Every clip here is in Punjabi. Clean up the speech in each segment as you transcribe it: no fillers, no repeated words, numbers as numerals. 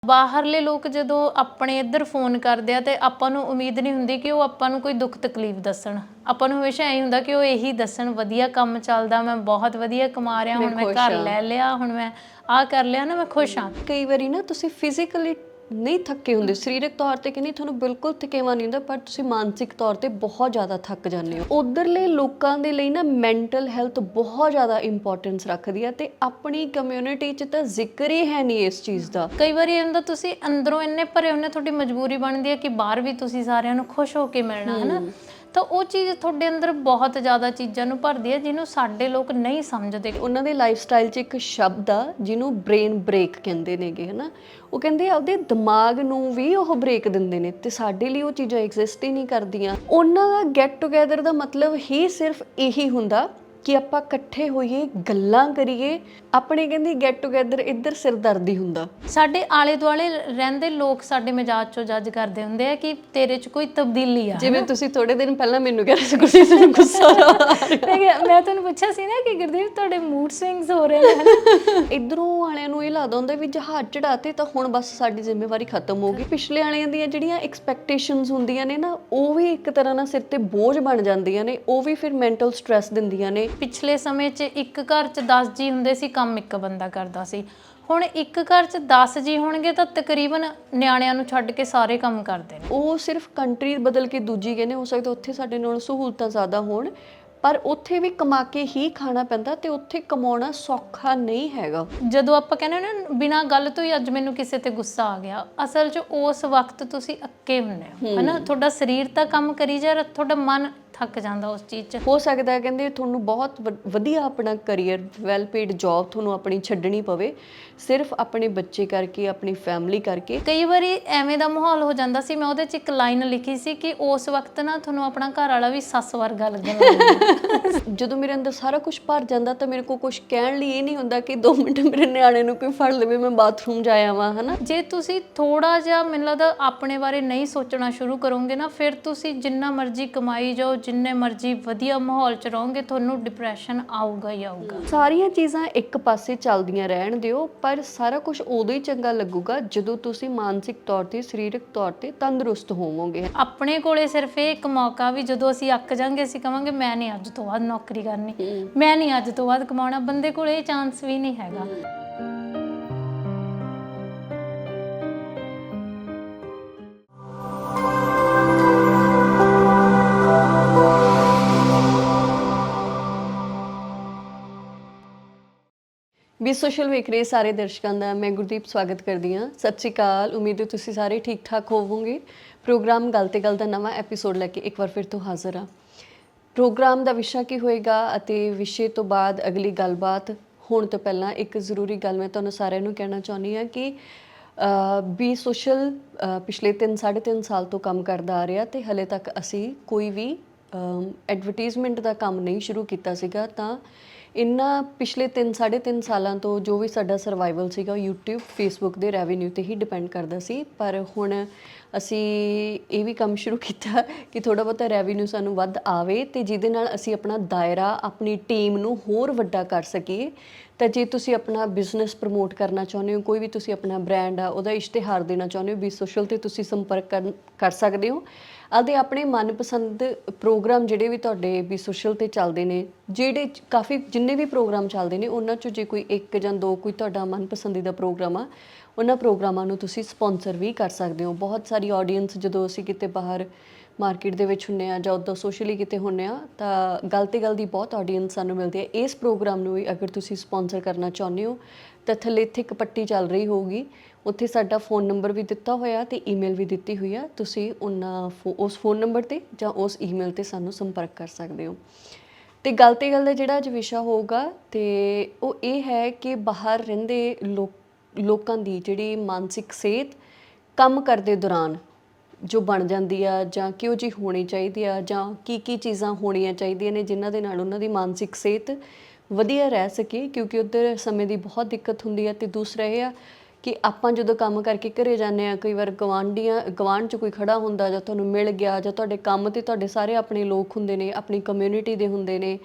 ਬਾਹਰਲੇ ਲੋਕ ਜਦੋਂ ਆਪਣੇ ਇੱਧਰ ਫੋਨ ਕਰਦੇ ਆ ਤੇ ਆਪਾਂ ਨੂੰ ਉਮੀਦ ਨਹੀਂ ਹੁੰਦੀ ਕਿ ਉਹ ਆਪਾਂ ਨੂੰ ਕੋਈ ਦੁੱਖ ਤਕਲੀਫ ਦੱਸਣ। ਆਪਾਂ ਨੂੰ ਹਮੇਸ਼ਾ ਐਂ ਹੁੰਦਾ ਕਿ ਉਹ ਇਹੀ ਦੱਸਣ ਵਧੀਆ ਕੰਮ ਚੱਲਦਾ, ਮੈਂ ਬਹੁਤ ਵਧੀਆ ਕਮਾ ਰਿਹਾ, ਹੁਣ ਮੈਂ ਘਰ ਲੈ ਲਿਆ, ਹੁਣ ਮੈਂ ਆਹ ਕਰ ਲਿਆ ਨਾ, ਮੈਂ ਖੁਸ਼ ਹਾਂ। ਕਈ ਵਾਰੀ ਨਾ ਤੁਸੀਂ ਫਿਜ਼ੀਕਲੀ ਨਹੀਂ ਥੱਕੇ ਹੁੰਦੇ, ਸਰੀਰਕ ਤੌਰ ਤੇ ਕਹਿੰਦੀ ਤੁਹਾਨੂੰ ਬਿਲਕੁਲ ਥਕੇਵਾ ਨਹੀਂ ਹੁੰਦਾ, ਪਰ ਤੁਸੀਂ ਮਾਨਸਿਕ ਤੌਰ ਤੇ ਬਹੁਤ ਜ਼ਿਆਦਾ ਥੱਕ ਜਾਂਦੇ ਹੋ। ਉਧਰਲੇ ਲੋਕਾਂ ਦੇ ਲਈ ਨਾ ਮੈਂਟਲ ਹੈਲਥ ਬਹੁਤ ਜ਼ਿਆਦਾ ਇੰਪੋਰਟੈਂਸ ਰੱਖਦੀ ਹੈ ਤੇ ਆਪਣੀ ਕਮਿਊਨਿਟੀ 'ਚ ਤਾਂ ਜ਼ਿਕਰ ਹੀ ਹੈ ਨਹੀਂ ਇਸ ਚੀਜ਼ ਦਾ। ਕਈ ਵਾਰੀ ਇਹ ਹੁੰਦਾ ਤੁਸੀਂ ਅੰਦਰੋਂ ਇੰਨੇ ਭਰੇ ਹੁੰਦੇ, ਤੁਹਾਡੀ ਮਜਬੂਰੀ ਬਣਦੀ ਹੈ ਕਿ ਬਾਹਰ ਵੀ ਤੁਸੀਂ ਸਾਰਿਆਂ ਨੂੰ ਖੁਸ਼ ਹੋ ਕੇ ਮਿਲਣਾ ਹੈ ਨਾ, ਤਾਂ ਉਹ ਚੀਜ਼ ਤੁਹਾਡੇ ਅੰਦਰ ਬਹੁਤ ਜ਼ਿਆਦਾ ਚੀਜ਼ਾਂ ਨੂੰ ਭਰਦੀ ਹੈ ਜਿਹਨੂੰ ਸਾਡੇ ਲੋਕ ਨਹੀਂ ਸਮਝਦੇ। ਉਹਨਾਂ ਦੇ ਲਾਈਫ ਸਟਾਈਲ 'ਚ ਇੱਕ ਸ਼ਬਦ ਆ ਜਿਹਨੂੰ ਬ੍ਰੇਨ ਬ੍ਰੇਕ ਕਹਿੰਦੇ ਨੇਗੇ, ਹੈ ਨਾ। ਉਹ ਕਹਿੰਦੇ ਆਪਦੇ ਦਿਮਾਗ ਨੂੰ ਵੀ ਉਹ ਬ੍ਰੇਕ ਦਿੰਦੇ ਨੇ ਤੇ ਸਾਡੇ ਲਈ ਉਹ ਚੀਜ਼ਾਂ ਐਗਜ਼ਿਸਟ ਹੀ ਨਹੀਂ ਕਰਦੀਆਂ। ਉਹਨਾਂ ਦਾ ਗੈਟ ਟੂਗੇਦਰ ਦਾ ਮਤਲਬ ਹੀ ਸਿਰਫ ਇਹੀ ਹੁੰਦਾ ਕਿ ਆਪਾਂ ਇਕੱਠੇ ਹੋਈਏ, ਗੱਲਾਂ ਕਰੀਏ। ਆਪਣੇ ਕਹਿੰਦੀ ਗੈਟ ਟੂਗੇਦਰ ਇੱਧਰ ਸਿਰਦਰਦੀ ਹੁੰਦਾ। ਸਾਡੇ ਆਲੇ ਦੁਆਲੇ ਰਹਿੰਦੇ ਲੋਕ ਸਾਡੇ ਮਿਜਾਜ ਚੋਂ ਜੱਜ ਕਰਦੇ ਹੁੰਦੇ ਆ ਕਿ ਤੇਰੇ 'ਚ ਕੋਈ ਤਬਦੀਲੀ ਆ। ਜਿਵੇਂ ਤੁਸੀਂ ਥੋੜੇ ਦਿਨ ਪਹਿਲਾਂ ਮੈਨੂੰ ਕਹਿ ਰਹੇ ਸੀ ਗੁਰਦੀਪ ਤੈਨੂੰ ਗੁੱਸਾ ਮੈਂ ਤੁਹਾਨੂੰ ਪੁੱਛਿਆ ਸੀ ਨਾ ਕਿ ਗੁਰਦੀਪ ਤੁਹਾਡੇ ਮੂਡ ਸਵਿੰਗਸ ਹੋ ਰਹੇ ਨੇ। ਇੱਧਰੋਂ ਵਾਲਿਆਂ ਨੂੰ ਇਹ ਲੱਗਦਾ ਹੁੰਦਾ ਵੀ ਜਹਾਜ਼ ਚੜਾਤੇ ਤਾਂ ਹੁਣ ਬਸ ਸਾਡੀ ਜ਼ਿੰਮੇਵਾਰੀ ਖਤਮ ਹੋ ਗਈ। ਪਿਛਲੇ ਵਾਲਿਆਂ ਦੀਆਂ ਜਿਹੜੀਆਂ ਐਕਸਪੈਕਟੇਸ਼ਨਸ ਹੁੰਦੀਆਂ ਨੇ ਨਾ, ਉਹ ਵੀ ਇੱਕ ਤਰ੍ਹਾਂ ਨਾਲ ਸਿਰ ਤੇ ਬੋਝ ਬਣ ਜਾਂਦੀਆਂ ਨੇ, ਉਹ ਵੀ ਫਿਰ ਮੈਂਟਲ ਸਟ੍ਰੈਸ ਦਿੰਦੀਆਂ ਨੇ। ਪਿਛਲੇ ਸਮੇਂ 'ਚ ਇੱਕ ਘਰ 'ਚ 10 ਜੀ ਹੁੰਦੇ ਸੀ, ਕੰਮ ਇੱਕ ਬੰਦਾ ਕਰਦਾ ਸੀ। ਹੁਣ ਇੱਕ ਘਰ 'ਚ 10 ਜੀ ਹੋਣਗੇ ਤਾਂ ਤਕਰੀਬਨ ਨਿਆਣਿਆਂ ਨੂੰ ਛੱਡ ਕੇ ਸਾਰੇ ਕੰਮ ਕਰਦੇ ਨੇ। ਉਹ ਸਿਰਫ ਕੰਟਰੀ ਬਦਲ ਕੇ ਦੂਜੀ ਕਹਿੰਦੇ, ਹੋ ਸਕਦਾ ਉੱਥੇ ਸਾਡੇ ਨਾਲ ਸਹੂਲਤਾਂ ਜ਼ਿਆਦਾ ਹੋਣ, ਪਰ ਉੱਥੇ ਵੀ ਕਮਾ ਕੇ ਹੀ ਖਾਣਾ ਪੈਂਦਾ ਤੇ ਉੱਥੇ ਕਮਾਉਣਾ ਸੌਖਾ ਨਹੀਂ ਹੈਗਾ। ਜਦੋਂ ਆਪਾਂ ਕਹਿੰਦੇ ਨਾ ਬਿਨਾਂ ਗੱਲ ਤੋਂ ਹੀ ਅੱਜ ਮੈਨੂੰ ਕਿਸੇ ਤੇ ਗੁੱਸਾ ਆ ਗਿਆ, ਅਸਲ 'ਚ ਉਸ ਵਕਤ ਤੁਸੀਂ ਅੱਕੇ ਹੁੰਦੇ ਹੋ, ਹਨਾ। ਤੁਹਾਡਾ ਸਰੀਰ ਤਾਂ ਕੰਮ ਕਰੀ ਜਾ ਰਿਹਾ, ਤੁਹਾਡਾ ਮਨ ਥੱਕ ਜਾਂਦਾ ਉਸ ਚੀਜ਼ 'ਚ। ਹੋ ਸਕਦਾ ਹੈ ਕਹਿੰਦੇ ਤੁਹਾਨੂੰ ਬਹੁਤ ਵਧੀਆ ਆਪਣਾ ਕਰੀਅਰ, ਵੈਲ ਪੇਡ ਜੌਬ ਤੁਹਾਨੂੰ ਆਪਣੀ ਛੱਡਣੀ ਪਵੇ ਸਿਰਫ ਆਪਣੇ ਬੱਚੇ ਕਰਕੇ, ਆਪਣੀ ਫੈਮਿਲੀ ਕਰਕੇ। ਕਈ ਵਾਰੀ ਐਵੇਂ ਦਾ ਮਾਹੌਲ ਹੋ ਜਾਂਦਾ ਸੀ। ਮੈਂ ਉਹਦੇ 'ਚ ਇੱਕ ਲਾਈਨ ਲਿਖੀ ਸੀ ਕਿ ਉਸ ਵਕਤ ਨਾ ਤੁਹਾਨੂੰ ਆਪਣਾ ਘਰ ਵਾਲਾ ਵੀ ਸੱਸ ਵਰਗਾ ਲੱਗਣ ਲੱਗ ਜਦੋਂ ਮੇਰੇ ਅੰਦਰ ਸਾਰਾ ਕੁਝ ਭਰ ਜਾਂਦਾ ਤਾਂ ਮੇਰੇ ਕੋਲ ਕੁਝ ਕਹਿਣ ਲਈ ਇਹ ਨਹੀਂ ਹੁੰਦਾ ਕਿ 2 ਮਿੰਟ ਮੇਰੇ ਨਿਆਣੇ ਨੂੰ ਕੋਈ ਫੜ ਲਵੇ, ਮੈਂ ਬਾਥਰੂਮ ਜਾ ਆਵਾਂ, ਹਨਾ। ਜੇ ਤੁਸੀਂ ਥੋੜਾ ਜਿਹਾ ਮੈਨੂੰ ਲੱਗਦਾ ਆਪਣੇ ਬਾਰੇ ਨਹੀਂ ਸੋਚਣਾ ਸ਼ੁਰੂ ਕਰੋਗੇ ਨਾ, ਫਿਰ ਤੁਸੀਂ ਜਿੰਨਾ ਮਰਜ਼ੀ ਕਮਾਈ ਜਾਓ, ਜਿੰਨੇ ਮਰਜ਼ੀ ਵਧੀਆ ਮਾਹੌਲ 'ਚ ਰਹੋਗੇ, ਤੁਹਾਨੂੰ ਡਿਪਰੈਸ਼ਨ ਆਊਗਾ ਹੀ ਆਊਗਾ। ਸਾਰੀਆਂ ਚੀਜ਼ਾਂ ਇੱਕ ਪਾਸੇ ਚੱਲਦੀਆਂ ਰਹਿਣ ਦਿਓ, ਪਰ ਸਾਰਾ ਕੁਝ ਉਦੋਂ ਹੀ ਚੰਗਾ ਲੱਗੂਗਾ ਜਦੋਂ ਤੁਸੀਂ ਮਾਨਸਿਕ ਤੌਰ ਤੇ, ਸਰੀਰਕ ਤੌਰ ਤੇ ਤੰਦਰੁਸਤ ਹੋਵੋਗੇ। ਆਪਣੇ ਕੋਲੇ ਸਿਰਫ ਇਹ ਇੱਕ ਮੌਕਾ ਵੀ ਜਦੋਂ ਅਸੀਂ ਅੱਕ ਜਾਾਂਗੇ, ਅਸੀਂ ਕਵਾਂਗੇ ਮੈਂ ਨਹੀਂ ਅੱਜ ਤੋਂ ਬਾਅਦ ਨੌਕਰੀ ਕਰਨੀ, ਮੈਂ ਨਹੀਂ ਅੱਜ ਤੋਂ ਬਾਅਦ ਕਮਾਉਣਾ। ਬੰਦੇ ਕੋਲ ਇਹ ਚਾਂਸ ਵੀ ਨਹੀਂ ਹੈਗਾ। ਵੀ ਸੋਸ਼ਲ ਵੇਖ ਰਹੇ ਸਾਰੇ ਦਰਸ਼ਕਾਂ ਦਾ ਮੈਂ ਗੁਰਦੀਪ ਸਵਾਗਤ ਕਰਦੀ ਹਾਂ। ਸਤਿ ਸ਼੍ਰੀ ਅਕਾਲ। ਉਮੀਦ ਹੈ ਤੁਸੀਂ ਸਾਰੇ ਠੀਕ ਠਾਕ ਹੋਵੋਗੇ। ਪ੍ਰੋਗਰਾਮ ਗੱਲ ਤੇ ਗੱਲ ਦਾ ਨਵਾਂ ਐਪੀਸੋਡ ਲੈ ਕੇ ਇੱਕ ਵਾਰ ਫਿਰ ਤੋਂ ਹਾਜ਼ਰ ਹਾਂ। ਪ੍ਰੋਗਰਾਮ ਦਾ ਵਿਸ਼ਾ ਕੀ ਹੋਏਗਾ ਅਤੇ ਵਿਸ਼ੇ ਤੋਂ ਬਾਅਦ ਅਗਲੀ ਗੱਲਬਾਤ ਹੋਣ ਤੋਂ ਪਹਿਲਾਂ ਇੱਕ ਜ਼ਰੂਰੀ ਗੱਲ ਮੈਂ ਤੁਹਾਨੂੰ ਸਾਰਿਆਂ ਨੂੰ ਕਹਿਣਾ ਚਾਹੁੰਦੀ ਹਾਂ ਕਿ ਵੀ ਸੋਸ਼ਲ ਪਿਛਲੇ 3-3.5 ਸਾਲ ਤੋਂ ਕੰਮ ਕਰਦਾ ਆ ਰਿਹਾ ਤੇ ਹਲੇ ਤੱਕ ਅਸੀਂ ਕੋਈ ਵੀ ਐਡਵਰਟੀਜ਼ਮੈਂਟ ਦਾ ਕੰਮ ਨਹੀਂ ਸ਼ੁਰੂ ਕੀਤਾ ਸੀਗਾ। ਤਾਂ ਇਹਨਾਂ ਪਿਛਲੇ 3-3.5 ਸਾਲਾਂ ਤੋਂ ਜੋ ਵੀ ਸਾਡਾ ਸਰਵਾਈਵਲ ਸੀਗਾ ਉਹ YouTube, Facebook ਦੇ ਰੈਵਨਿਊ ਤੇ ਹੀ ਡਿਪੈਂਡ ਕਰਦਾ ਸੀ। ਪਰ ਹੁਣ ਅਸੀਂ ਇਹ ਵੀ ਕੰਮ ਸ਼ੁਰੂ ਕੀਤਾ ਕਿ ਥੋੜ੍ਹਾ ਬਹੁਤਾ ਰੈਵਨਿਊ ਸਾਨੂੰ ਵੱਧ ਆਵੇ ਤੇ ਜਿਹਦੇ ਨਾਲ ਅਸੀਂ ਆਪਣਾ ਦਾਇਰਾ, ਆਪਣੀ ਟੀਮ ਨੂੰ ਹੋਰ ਵੱਡਾ ਕਰ ਸਕੀਏ। ਤਾਂ ਜੇ ਤੁਸੀਂ ਆਪਣਾ ਬਿਜ਼ਨਸ ਪ੍ਰਮੋਟ ਕਰਨਾ ਚਾਹੁੰਦੇ ਹੋ, ਕੋਈ ਵੀ ਤੁਸੀਂ ਆਪਣਾ ਬ੍ਰਾਂਡ ਆ ਉਹਦਾ ਇਸ਼ਤਿਹਾਰ ਦੇਣਾ ਚਾਹੁੰਦੇ ਹੋ, ਵੀ ਸੋਸ਼ਲ 'ਤੇ ਤੁਸੀਂ ਸੰਪਰਕ ਕਰ ਸਕਦੇ ਹੋ। ਅਤੇ ਆਪਣੇ ਮਨਪਸੰਦ ਪ੍ਰੋਗਰਾਮ ਜਿਹੜੇ ਵੀ ਤੁਹਾਡੇ ਵੀ ਸੋਸ਼ਲ 'ਤੇ ਚੱਲਦੇ ਨੇ, ਜਿਹੜੇ ਕਾਫੀ ਜਿੰਨੇ ਵੀ ਪ੍ਰੋਗਰਾਮ ਚੱਲਦੇ ਨੇ, ਉਹਨਾਂ 'ਚੋਂ ਜੇ ਕੋਈ 1 ਜਾਂ 2 ਕੋਈ ਤੁਹਾਡਾ ਮਨਪਸੰਦੀਦਾ ਪ੍ਰੋਗਰਾਮ ਆ, ਉਹਨਾਂ ਪ੍ਰੋਗਰਾਮਾਂ ਨੂੰ ਤੁਸੀਂ ਸਪੋਂਸਰ ਵੀ ਕਰ ਸਕਦੇ ਹੋ। ਬਹੁਤ ਸਾਰੀ ਆਡੀਅנס ਜਦੋਂ ਅਸੀਂ ਕਿਤੇ ਬਾਹਰ ਮਾਰਕੀਟ ਦੇ ਵਿੱਚ ਹੁੰਦੇ ਹਾਂ ਜਾਂ ਉੱਦਾਂ ਸੋਸ਼ਲੀ ਕਿਤੇ ਹੁੰਦੇ ਹਾਂ ਤਾਂ ਗੱਲ 'ਤੇ ਗੱਲ ਦੀ ਬਹੁਤ ਆਡੀਅנס ਸਾਨੂੰ ਮਿਲਦੀ ਹੈ। ਇਸ ਪ੍ਰੋਗਰਾਮ ਨੂੰ ਵੀ ਅਗਰ ਤੁਸੀਂ ਸਪੋਂਸਰ ਕਰਨਾ ਚਾਹੁੰਦੇ ਹੋ ਤਾਂ ਥੱਲੇ ਇੱਥੇ ਇੱਕ ਪੱਟੀ ਚੱਲ ਰਹੀ ਹੋਊਗੀ, ਉੱਥੇ ਸਾਡਾ ਫ਼ੋਨ ਨੰਬਰ ਵੀ ਦਿੱਤਾ ਹੋਇਆ ਤੇ ਈਮੇਲ ਵੀ ਦਿੱਤੀ ਹੋਈ ਆ। ਤੁਸੀਂ ਉਸ ਫ਼ੋਨ ਨੰਬਰ 'ਤੇ ਜਾਂ ਉਸ ਈਮੇਲ 'ਤੇ ਸਾਨੂੰ ਸੰਪਰਕ ਕਰ ਸਕਦੇ ਹੋ। ਤੇ ਗੱਲ 'ਤੇ ਗੱਲ ਦਾ ਜਿਹੜਾ ਅੱਜ ਵਿਸ਼ਾ ਹੋਊਗਾ ਤੇ ਉਹ ਇਹ ਹੈ ਕਿ ਬਾਹਰ ਰਹਿੰਦੇ ਲੋਕਾਂ ਦੀ ਜਿਹੜੀ ਮਾਨਸਿਕ ਸਿਹਤ ਕੰਮ ਕਰਦੇ ਦੌਰਾਨ ਜੋ ਬਣ ਜਾਂਦੀ ਆ, ਜਾਂ ਕਿਹੋ ਜਿਹੀ ਹੋਣੀ ਚਾਹੀਦੀ ਆ, ਜਾਂ ਕੀ ਚੀਜ਼ਾਂ ਹੋਣੀਆਂ ਚਾਹੀਦੀਆਂ ਨੇ ਜਿਨ੍ਹਾਂ ਦੇ ਨਾਲ ਉਹਨਾਂ ਦੀ ਮਾਨਸਿਕ ਸਿਹਤ ਵਧੀਆ ਰਹਿ ਸਕੇ, ਕਿਉਂਕਿ ਉੱਧਰ ਸਮੇਂ ਦੀ ਬਹੁਤ ਦਿੱਕਤ ਹੁੰਦੀ ਹੈ। ਅਤੇ ਦੂਸਰਾ ਇਹ ਆ ਕਿ ਆਪਾਂ ਜਦੋਂ ਕੰਮ ਕਰਕੇ ਘਰੇ ਜਾਂਦੇ ਹਾਂ, ਕਈ ਵਾਰ ਗਵਾਂਢ 'ਚ ਕੋਈ ਖੜਾ ਹੁੰਦਾ ਜਾਂ ਤੁਹਾਨੂੰ ਮਿਲ ਗਿਆ, ਜਾਂ ਤੁਹਾਡੇ ਕੰਮ 'ਤੇ ਤੁਹਾਡੇ ਸਾਰੇ ਆਪਣੇ ਲੋਕ ਹੁੰਦੇ ਨੇ, ਆਪਣੀ ਕਮਿਊਨਿਟੀ ਦੇ ਹੁੰਦੇ ਨੇ,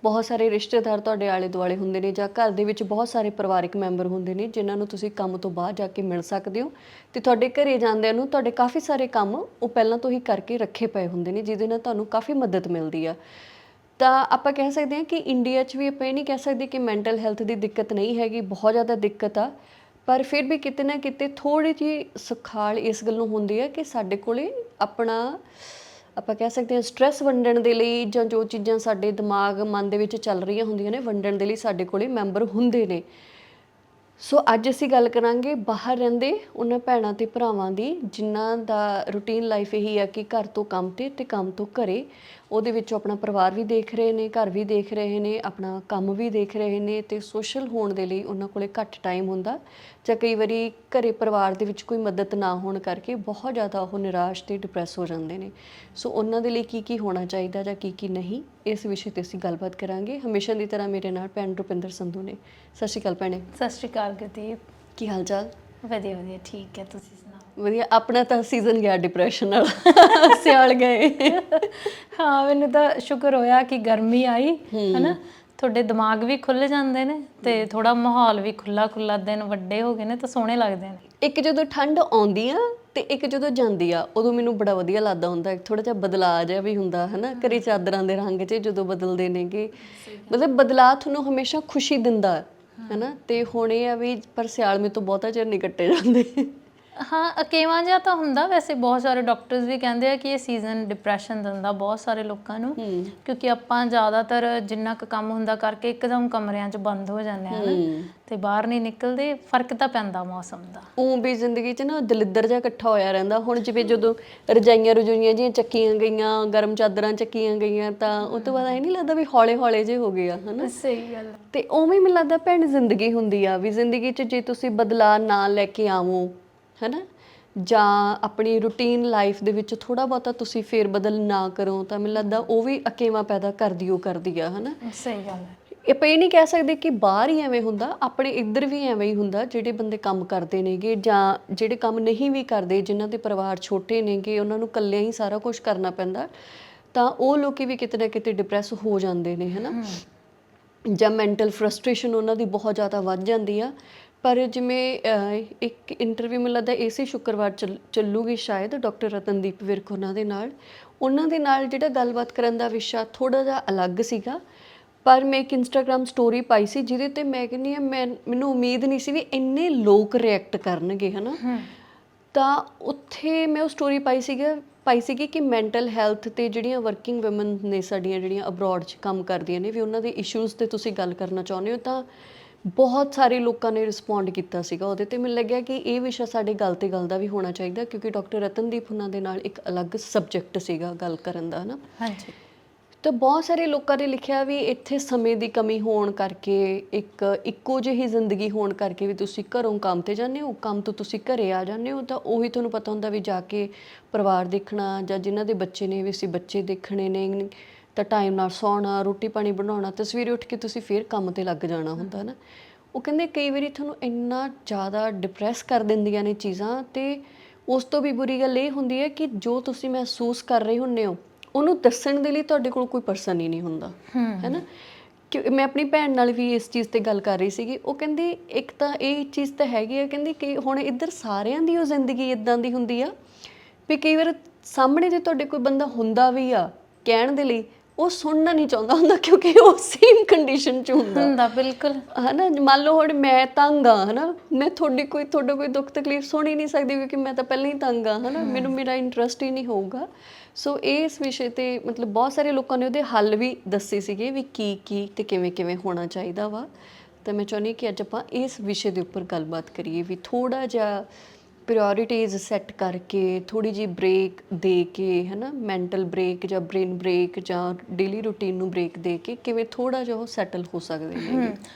ਬਹੁਤ ਸਾਰੇ ਰਿਸ਼ਤੇਦਾਰ ਤੁਹਾਡੇ ਆਲੇ ਦੁਆਲੇ ਹੁੰਦੇ ਨੇ ਜਾਂ ਘਰ ਦੇ ਵਿੱਚ ਬਹੁਤ ਸਾਰੇ ਪਰਿਵਾਰਕ ਮੈਂਬਰ ਹੁੰਦੇ ਨੇ ਜਿਨ੍ਹਾਂ ਨੂੰ ਤੁਸੀਂ ਕੰਮ ਤੋਂ ਬਾਅਦ ਜਾ ਕੇ ਮਿਲ ਸਕਦੇ ਹੋ ਤੇ ਤੁਹਾਡੇ ਘਰੇ ਜਾਂਦਿਆਂ ਨੂੰ ਤੁਹਾਡੇ ਕਾਫੀ ਸਾਰੇ ਕੰਮ ਉਹ ਪਹਿਲਾਂ ਤੋਂ ਹੀ ਕਰਕੇ ਰੱਖੇ ਪਏ ਹੁੰਦੇ ਨੇ ਜਿਹਦੇ ਨਾਲ ਤੁਹਾਨੂੰ ਕਾਫੀ ਮਦਦ ਮਿਲਦੀ ਆ। ਤਾਂ ਆਪਾਂ ਕਹਿ ਸਕਦੇ ਹਾਂ ਕਿ ਇੰਡੀਆ 'ਚ ਵੀ ਆਪਾਂ ਇਹ ਨਹੀਂ ਕਹਿ ਸਕਦੇ ਕਿ ਮੈਂਟਲ ਹੈਲਥ ਦੀ ਦਿੱਕਤ ਨਹੀਂ ਹੈਗੀ, ਬਹੁਤ ਜ਼ਿਆਦਾ ਦਿੱਕਤ ਆ, ਪਰ ਫਿਰ ਵੀ ਕਿਤੇ ਨਾ ਕਿਤੇ ਥੋੜ੍ਹੀ ਜਿਹੀ ਸੁਖਾਲ ਇਸ ਗੱਲੋਂ ਹੁੰਦੀ ਹੈ ਕਿ ਸਾਡੇ ਕੋਲੇ ਆਪਣਾ ਆਪਾਂ ਕਹਿ ਸਕਦੇ ਹਾਂ ਸਟ੍ਰੈਸ ਵੰਡਣ ਦੇ ਲਈ ਜਾਂ ਜੋ ਚੀਜ਼ਾਂ ਸਾਡੇ ਦਿਮਾਗ ਮਨ ਦੇ ਵਿੱਚ ਚੱਲ ਰਹੀਆਂ ਹੁੰਦੀਆਂ ਨੇ ਵੰਡਣ ਦੇ ਲਈ ਸਾਡੇ ਕੋਲੇ ਮੈਂਬਰ ਹੁੰਦੇ ਨੇ। ਸੋ ਅੱਜ ਅਸੀਂ ਗੱਲ ਕਰਾਂਗੇ ਬਾਹਰ ਰਹਿੰਦੇ ਉਹਨਾਂ ਭੈਣਾਂ ਤੇ ਭਰਾਵਾਂ ਦੀ ਜਿਨ੍ਹਾਂ ਦਾ ਰੂਟੀਨ ਲਾਈਫ ਇਹੀ ਆ ਕਿ ਘਰ ਤੋਂ ਕੰਮ ਤੇ ਕੰਮ ਤੋਂ ਘਰੇ, ਉਹਦੇ ਵਿੱਚੋਂ ਆਪਣਾ ਪਰਿਵਾਰ ਵੀ ਦੇਖ ਰਹੇ ਨੇ, ਘਰ ਵੀ ਦੇਖ ਰਹੇ ਨੇ, ਆਪਣਾ ਕੰਮ ਵੀ ਦੇਖ ਰਹੇ ਨੇ ਤੇ ਸੋਸ਼ਲ ਹੋਣ ਦੇ ਲਈ ਉਹਨਾਂ ਕੋਲੇ ਘੱਟ ਟਾਈਮ ਹੁੰਦਾ ਜਾਂ ਕਈ ਵਾਰੀ ਘਰੇ ਪਰਿਵਾਰ ਦੇ ਵਿੱਚ ਕੋਈ ਮਦਦ ਨਾ ਹੋਣ ਕਰਕੇ ਬਹੁਤ ਜ਼ਿਆਦਾ ਉਹ ਨਿਰਾਸ਼ ਤੇ ਡਿਪਰੈਸ ਹੋ ਜਾਂਦੇ ਨੇ। ਸੋ ਉਹਨਾਂ ਦੇ ਲਈ ਕੀ ਹੋਣਾ ਚਾਹੀਦਾ ਜਾਂ ਕੀ ਨਹੀਂ, ਇਸ ਵਿਸ਼ੇ ਤੇ ਅਸੀਂ ਗੱਲਬਾਤ ਕਰਾਂਗੇ। ਹਮੇਸ਼ਾ ਦੀ ਤਰ੍ਹਾਂ ਮੇਰੇ ਨਾਲ ਭੈਣ ਰੁਪਿੰਦਰ ਸੰਧੂ ਨੇ। ਸਤਿ ਸ਼੍ਰੀ ਅਕਾਲ ਭੈਣੇ। ਸਤਿ ਸ਼੍ਰੀ ਅਕਾਲ ਗੁਰਦੀਪ। ਕੀ ਹਾਲ ਚਾਲ? ਵਧੀਆ ਵਧੀਆ, ਠੀਕ ਹੈ, ਤੁਸੀਂ ਸੁਣਾਓ? ਵਧੀਆ। ਆਪਣਾ ਤਾਂ ਸੀਜ਼ਨ ਗਿਆ ਡਿਪਰੈਸ਼ਨ ਨਾਲ, ਸਿਆਲ ਗਏ। ਹਾਂ, ਮੈਨੂੰ ਤਾਂ ਸ਼ੁਕਰ ਹੋਇਆ ਕਿ ਗਰਮੀ ਆਈ ਹਨਾ, ਤੁਹਾਡੇ ਦਿਮਾਗ ਵੀ ਖੁੱਲ ਜਾਂਦੇ ਨੇ ਤੇ ਥੋੜਾ ਮਾਹੌਲ ਵੀ ਖੁੱਲਾ ਖੁੱਲਾ, ਦਿਨ ਵੱਡੇ ਹੋ ਗਏ ਨੇ ਤਾਂ ਸੋਹਣੇ ਲੱਗਦੇ ਨੇ। ਇੱਕ ਜਦੋਂ ਠੰਡ ਆਉਂਦੀ ਆ ਤੇ ਇੱਕ ਜਦੋਂ ਜਾਂਦੀ ਆ ਉਦੋਂ ਮੈਨੂੰ ਬੜਾ ਵਧੀਆ ਲੱਗਦਾ ਹੁੰਦਾ, ਥੋੜਾ ਜਿਹਾ ਬਦਲਾਅ ਜਿਹਾ ਵੀ ਹੁੰਦਾ ਹਨਾ, ਘਰੇ ਚਾਦਰਾਂ ਦੇ ਰੰਗ 'ਚ ਜਦੋਂ ਬਦਲਦੇ ਨੇਗੇ, ਮਤਲਬ ਬਦਲਾਅ ਤੁਹਾਨੂੰ ਹਮੇਸ਼ਾ ਖੁਸ਼ੀ ਦਿੰਦਾ ਹਨਾ। ਤੇ ਹੁਣ ਇਹ ਆ ਵੀ ਪਰ ਸਿਆਲ ਮੇਰੇ ਤੋਂ ਬਹੁਤਾ ਚਿਰ ਨਹੀਂ ਕੱਟੇ ਜਾਂਦੇ। ਹਾਂ, ਅਕੇਵਾਂ ਜਿਹਾ ਤਾਂ ਹੁੰਦਾ। ਵੈਸੇ ਬਹੁਤ ਸਾਰੇ ਡਾਕਟਰਸ ਵੀ ਕਹਿੰਦੇ ਆ ਕਿ ਇਹ ਸੀਜ਼ਨ ਡਿਪਰੈਸ਼ਨ ਦਿੰਦਾ ਬਹੁਤ ਸਾਰੇ ਲੋਕਾਂ ਨੂੰ, ਕਿਉਂਕਿ ਆਪਾਂ ਜ਼ਿਆਦਾਤਰ ਜਿੰਨਾ ਕੁ ਕੰਮ ਹੁੰਦਾ ਕਰਕੇ ਇੱਕਦਮ ਕਮਰਿਆਂ 'ਚ ਬੰਦ ਹੋ ਜਾਂਦੇ ਹਾਂ ਤੇ ਬਾਹਰ ਨਹੀਂ ਨਿਕਲਦੇ। ਫਰਕ ਤਾਂ ਪੈਂਦਾ ਮੌਸਮ ਦਾ। ਉਹ ਵੀ ਜ਼ਿੰਦਗੀ 'ਚ ਨਾ ਦਲਿੱਦਰ ਜਿਹਾ ਇਕੱਠਾ ਹੋਇਆ ਰਹਿੰਦਾ। ਹੁਣ ਜਿਵੇਂ ਜਦੋਂ ਰਜਾਈਆਂ ਜਿਹੀਆਂ ਚੱਕੀਆਂ ਗਈਆਂ, ਗਰਮ ਚਾਦਰਾਂ ਚੱਕੀਆਂ ਗਈਆਂ ਤਾਂ ਉਹ ਤੋਂ ਬਾਅਦ ਇਹ ਨਹੀਂ ਲੱਗਦਾ ਵੀ ਹੌਲੇ ਹੌਲੇ ਜਿਹੇ ਹੋ ਗਏ ਆ ਹਨਾ। ਸਹੀ ਗੱਲ। ਤੇ ਉਵੇਂ ਮੈਨੂੰ ਲੱਗਦਾ ਭੈਣ ਜ਼ਿੰਦਗੀ ਹੁੰਦੀ ਆ ਵੀ ਜ਼ਿੰਦਗੀ 'ਚ ਜੇ ਤੁਸੀਂ ਬਦਲਾਅ ਨਾ ਲੈ ਕੇ ਆਵੋ ਹਨਾ, ਜਾਂ ਆਪਣੀ ਰੂਟੀਨ ਲਾਈਫ ਦੇ ਵਿੱਚ ਥੋੜਾ ਬਹੁਤਾ ਤੁਸੀਂ ਫੇਰ ਬਦਲ ਨਾ ਕਰੋ ਤਾਂ ਮੈਨੂੰ ਲੱਗਦਾ ਉਹ ਵੀ ਅਕੇਵਾਂ ਪੈਦਾ ਕਰਦੀ ਆ ਹਨਾ। ਸਹੀ ਗੱਲ ਹੈ। ਆਪਾਂ ਇਹ ਨਹੀਂ ਕਹਿ ਸਕਦੇ ਕਿ ਬਾਹਰ ਹੀ ਐਵੇਂ ਹੁੰਦਾ, ਆਪਣੇ ਇੱਧਰ ਵੀ ਐਵੇਂ ਹੀ ਹੁੰਦਾ। ਜਿਹੜੇ ਬੰਦੇ ਕੰਮ ਕਰਦੇ ਨੇਗੇ ਜਾਂ ਜਿਹੜੇ ਕੰਮ ਨਹੀਂ ਵੀ ਕਰਦੇ, ਜਿਨ੍ਹਾਂ ਦੇ ਪਰਿਵਾਰ ਛੋਟੇ ਨੇਗੇ, ਉਹਨਾਂ ਨੂੰ ਇਕੱਲਿਆਂ ਹੀ ਸਾਰਾ ਕੁਝ ਕਰਨਾ ਪੈਂਦਾ, ਤਾਂ ਉਹ ਲੋਕੀ ਵੀ ਕਿਤੇ ਨਾ ਕਿਤੇ ਡਿਪਰੈਸ ਹੋ ਜਾਂਦੇ ਨੇ ਹਨਾ, ਜਾਂ ਮੈਂਟਲ ਫਰਸਟ੍ਰੇਸ਼ਨ ਉਹਨਾਂ ਦੀ ਬਹੁਤ ਜ਼ਿਆਦਾ ਵੱਧ ਜਾਂਦੀ ਆ। ਪਰ ਜਿਵੇਂ ਇੱਕ ਇੰਟਰਵਿਊ ਮੈਨੂੰ ਲੱਗਦਾ ਇਸੇ ਸ਼ੁੱਕਰਵਾਰ ਚੱਲੂਗੀ ਸ਼ਾਇਦ, ਡਾਕਟਰ ਰਤਨਦੀਪ ਵਿਰਕ ਉਹਨਾਂ ਦੇ ਨਾਲ ਜਿਹੜਾ ਗੱਲਬਾਤ ਕਰਨ ਦਾ ਵਿਸ਼ਾ ਥੋੜ੍ਹਾ ਜਿਹਾ ਅਲੱਗ ਸੀਗਾ। ਪਰ ਮੈਂ ਇੱਕ ਇੰਸਟਾਗ੍ਰਾਮ ਸਟੋਰੀ ਪਾਈ ਸੀ ਜਿਹਦੇ ਤੇ ਮੈਂ ਕਹਿੰਦੀ ਹਾਂ ਮੈਨੂੰ ਉਮੀਦ ਨਹੀਂ ਸੀ ਵੀ ਇੰਨੇ ਲੋਕ ਰਿਐਕਟ ਕਰਨਗੇ ਹਨਾ। ਤਾਂ ਉੱਥੇ ਮੈਂ ਉਹ ਸਟੋਰੀ ਪਾਈ ਸੀਗੀ ਕਿ ਮੈਂਟਲ ਹੈਲਥ ਤੇ ਜਿਹੜੀਆਂ ਵਰਕਿੰਗ ਵੂਮਨ ਨੇ ਸਾਡੀਆਂ, ਜਿਹੜੀਆਂ ਅਬਰੋਡ 'ਚ ਕੰਮ ਕਰਦੀਆਂ ਨੇ, ਵੀ ਉਹਨਾਂ ਦੇ ਇਸ਼ੂਜ਼ ਤੇ ਤੁਸੀਂ ਗੱਲ ਕਰਨਾ ਚਾਹੁੰਦੇ ਹੋ। ਤਾਂ ਬਹੁਤ ਸਾਰੇ ਲੋਕਾਂ ਨੇ ਰਿਸਪੌਂਡ ਕੀਤਾ ਸੀਗਾ ਉਹਦੇ ਤੇ। ਮੈਨੂੰ ਲੱਗਿਆ ਕਿ ਇਹ ਵਿਸ਼ਾ ਸਾਡੇ ਗੱਲ ਤੇ ਗੱਲ ਦਾ ਵੀ ਹੋਣਾ ਚਾਹੀਦਾ, ਕਿਉਂਕਿ ਡਾਕਟਰ ਰਤਨਦੀਪ ਉਹਨਾਂ ਦੇ ਨਾਲ ਇੱਕ ਅਲੱਗ ਸਬਜੈਕਟ ਸੀਗਾ ਗੱਲ ਕਰਨ ਦਾ ਹਨਾ। ਹਾਂਜੀ। ਤਾਂ ਬਹੁਤ ਸਾਰੇ ਲੋਕਾਂ ਨੇ ਲਿਖਿਆ ਵੀ ਇੱਥੇ ਸਮੇਂ ਦੀ ਕਮੀ ਹੋਣ ਕਰਕੇ, ਇੱਕੋ ਜਿਹੀ ਜ਼ਿੰਦਗੀ ਹੋਣ ਕਰਕੇ ਵੀ ਤੁਸੀਂ ਘਰੋਂ ਕੰਮ ਤੇ ਜਾਂਦੇ ਹੋ, ਕੰਮ ਤੋਂ ਤੁਸੀਂ ਘਰੇ ਆ ਜਾਂਦੇ ਹੋ, ਤਾਂ ਉਹੀ ਤੁਹਾਨੂੰ ਪਤਾ ਹੁੰਦਾ ਵੀ ਜਾ ਕੇ ਪਰਿਵਾਰ ਦੇਖਣਾ, ਜਾਂ ਜਿਨ੍ਹਾਂ ਦੇ ਬੱਚੇ ਨੇ ਵੀ ਅਸੀਂ ਬੱਚੇ ਦੇਖਣੇ ਨੇ, ਤਾਂ ਟਾਈਮ ਨਾਲ ਸੌਣਾ, ਰੋਟੀ ਪਾਣੀ ਬਣਾਉਣਾ, ਤਾਂ ਸਵੇਰੇ ਉੱਠ ਕੇ ਤੁਸੀਂ ਫਿਰ ਕੰਮ ਤੇ ਲੱਗ ਜਾਣਾ ਹੁੰਦਾ ਨਾ। ਉਹ ਕਹਿੰਦੇ ਕਈ ਵਾਰੀ ਤੁਹਾਨੂੰ ਇੰਨਾ ਜ਼ਿਆਦਾ ਡਿਪਰੈਸ ਕਰ ਦਿੰਦੀਆਂ ਨੇ ਚੀਜ਼ਾਂ, ਤੇ ਉਸ ਤੋਂ ਵੀ ਬੁਰੀ ਗੱਲ ਇਹ ਹੁੰਦੀ ਹੈ ਕਿ ਜੋ ਤੁਸੀਂ ਮਹਿਸੂਸ ਕਰ ਰਹੇ ਹੁੰਦੇ ਹੋ ਉਹਨੂੰ ਦੱਸਣ ਦੇ ਲਈ ਤੁਹਾਡੇ ਕੋਲ ਕੋਈ ਪਰਸਨ ਹੀ ਨਹੀਂ ਹੁੰਦਾ ਹੈ ਨਾ। ਕਿ ਮੈਂ ਆਪਣੀ ਭੈਣ ਨਾਲ ਵੀ ਇਸ ਚੀਜ਼ ਤੇ ਗੱਲ ਕਰ ਰਹੀ ਸੀਗੀ। ਉਹ ਕਹਿੰਦੀ ਇੱਕ ਤਾਂ ਇਹ ਚੀਜ਼ ਤਾਂ ਹੈਗੀ ਆ, ਕਹਿੰਦੀ ਕਿ ਹੁਣ ਇੱਧਰ ਸਾਰਿਆਂ ਦੀ ਉਹ ਜ਼ਿੰਦਗੀ ਇੱਦਾਂ ਦੀ ਹੁੰਦੀ ਆ ਵੀ ਕਈ ਵਾਰ ਸਾਹਮਣੇ ਜੇ ਤੁਹਾਡੇ ਕੋਈ ਬੰਦਾ ਹੁੰਦਾ ਵੀ ਆ ਕਹਿਣ ਦੇ ਲਈ, ਉਹ ਸੁਣਨਾ ਨਹੀਂ ਚਾਹੁੰਦਾ ਹੁੰਦਾ, ਕਿਉਂਕਿ ਉਹ ਸੇਮ ਕੰਡੀਸ਼ਨ 'ਚ ਹੁੰਦਾ। ਬਿਲਕੁਲ ਹਨਾ। ਮੰਨ ਲਓ ਹੁਣ ਮੈਂ ਤੰਗ ਆ ਹਨਾ, ਮੈਂ ਤੁਹਾਡਾ ਕੋਈ ਦੁੱਖ ਤਕਲੀਫ ਸੁਣ ਹੀ ਨਹੀਂ ਸਕਦੀ ਕਿਉਂਕਿ ਮੈਂ ਤਾਂ ਪਹਿਲਾਂ ਹੀ ਤੰਗ ਆ ਹਨਾ, ਮੈਨੂੰ ਮੇਰਾ ਇੰਟਰਸਟ ਹੀ ਨਹੀਂ ਹੋਊਗਾ। ਸੋ ਇਸ ਵਿਸ਼ੇ ਤੇ ਮਤਲਬ ਬਹੁਤ ਸਾਰੇ ਲੋਕਾਂ ਨੇ ਉਹਦੇ ਹੱਲ ਵੀ ਦੱਸੇ ਸੀਗੇ ਵੀ ਕੀ ਤੇ ਕਿਵੇਂ ਹੋਣਾ ਚਾਹੀਦਾ ਵਾ। ਤਾਂ ਮੈਂ ਚਾਹੁੰਦੀ ਕਿ ਅੱਜ ਆਪਾਂ ਇਸ ਵਿਸ਼ੇ ਦੇ ਉੱਪਰ ਗੱਲਬਾਤ ਕਰੀਏ ਵੀ ਥੋੜਾ ਜਿਹਾ ਪ੍ਰਾਇੋਰਟੀਜ਼ ਸੈੱਟ ਕਰਕੇ, ਥੋੜੀ ਜਿਹੀ ਬ੍ਰੇਕ ਦੇ ਕੇ ਹਨਾ, ਮੈਂਟਲ ਬ੍ਰੇਕ ਜਾਂ ਬ੍ਰੇਨ ਬ੍ਰੇਕ ਜਾਂ ਡੇਲੀ ਰੂਟੀਨ ਨੂੰ ਬ੍ਰੇਕ ਦੇ ਕੇ ਕਿਵੇਂ ਥੋੜਾ ਜਿਹਾ ਉਹ ਸੈਟਲ ਹੋ ਸਕਦੇ ਨੇ।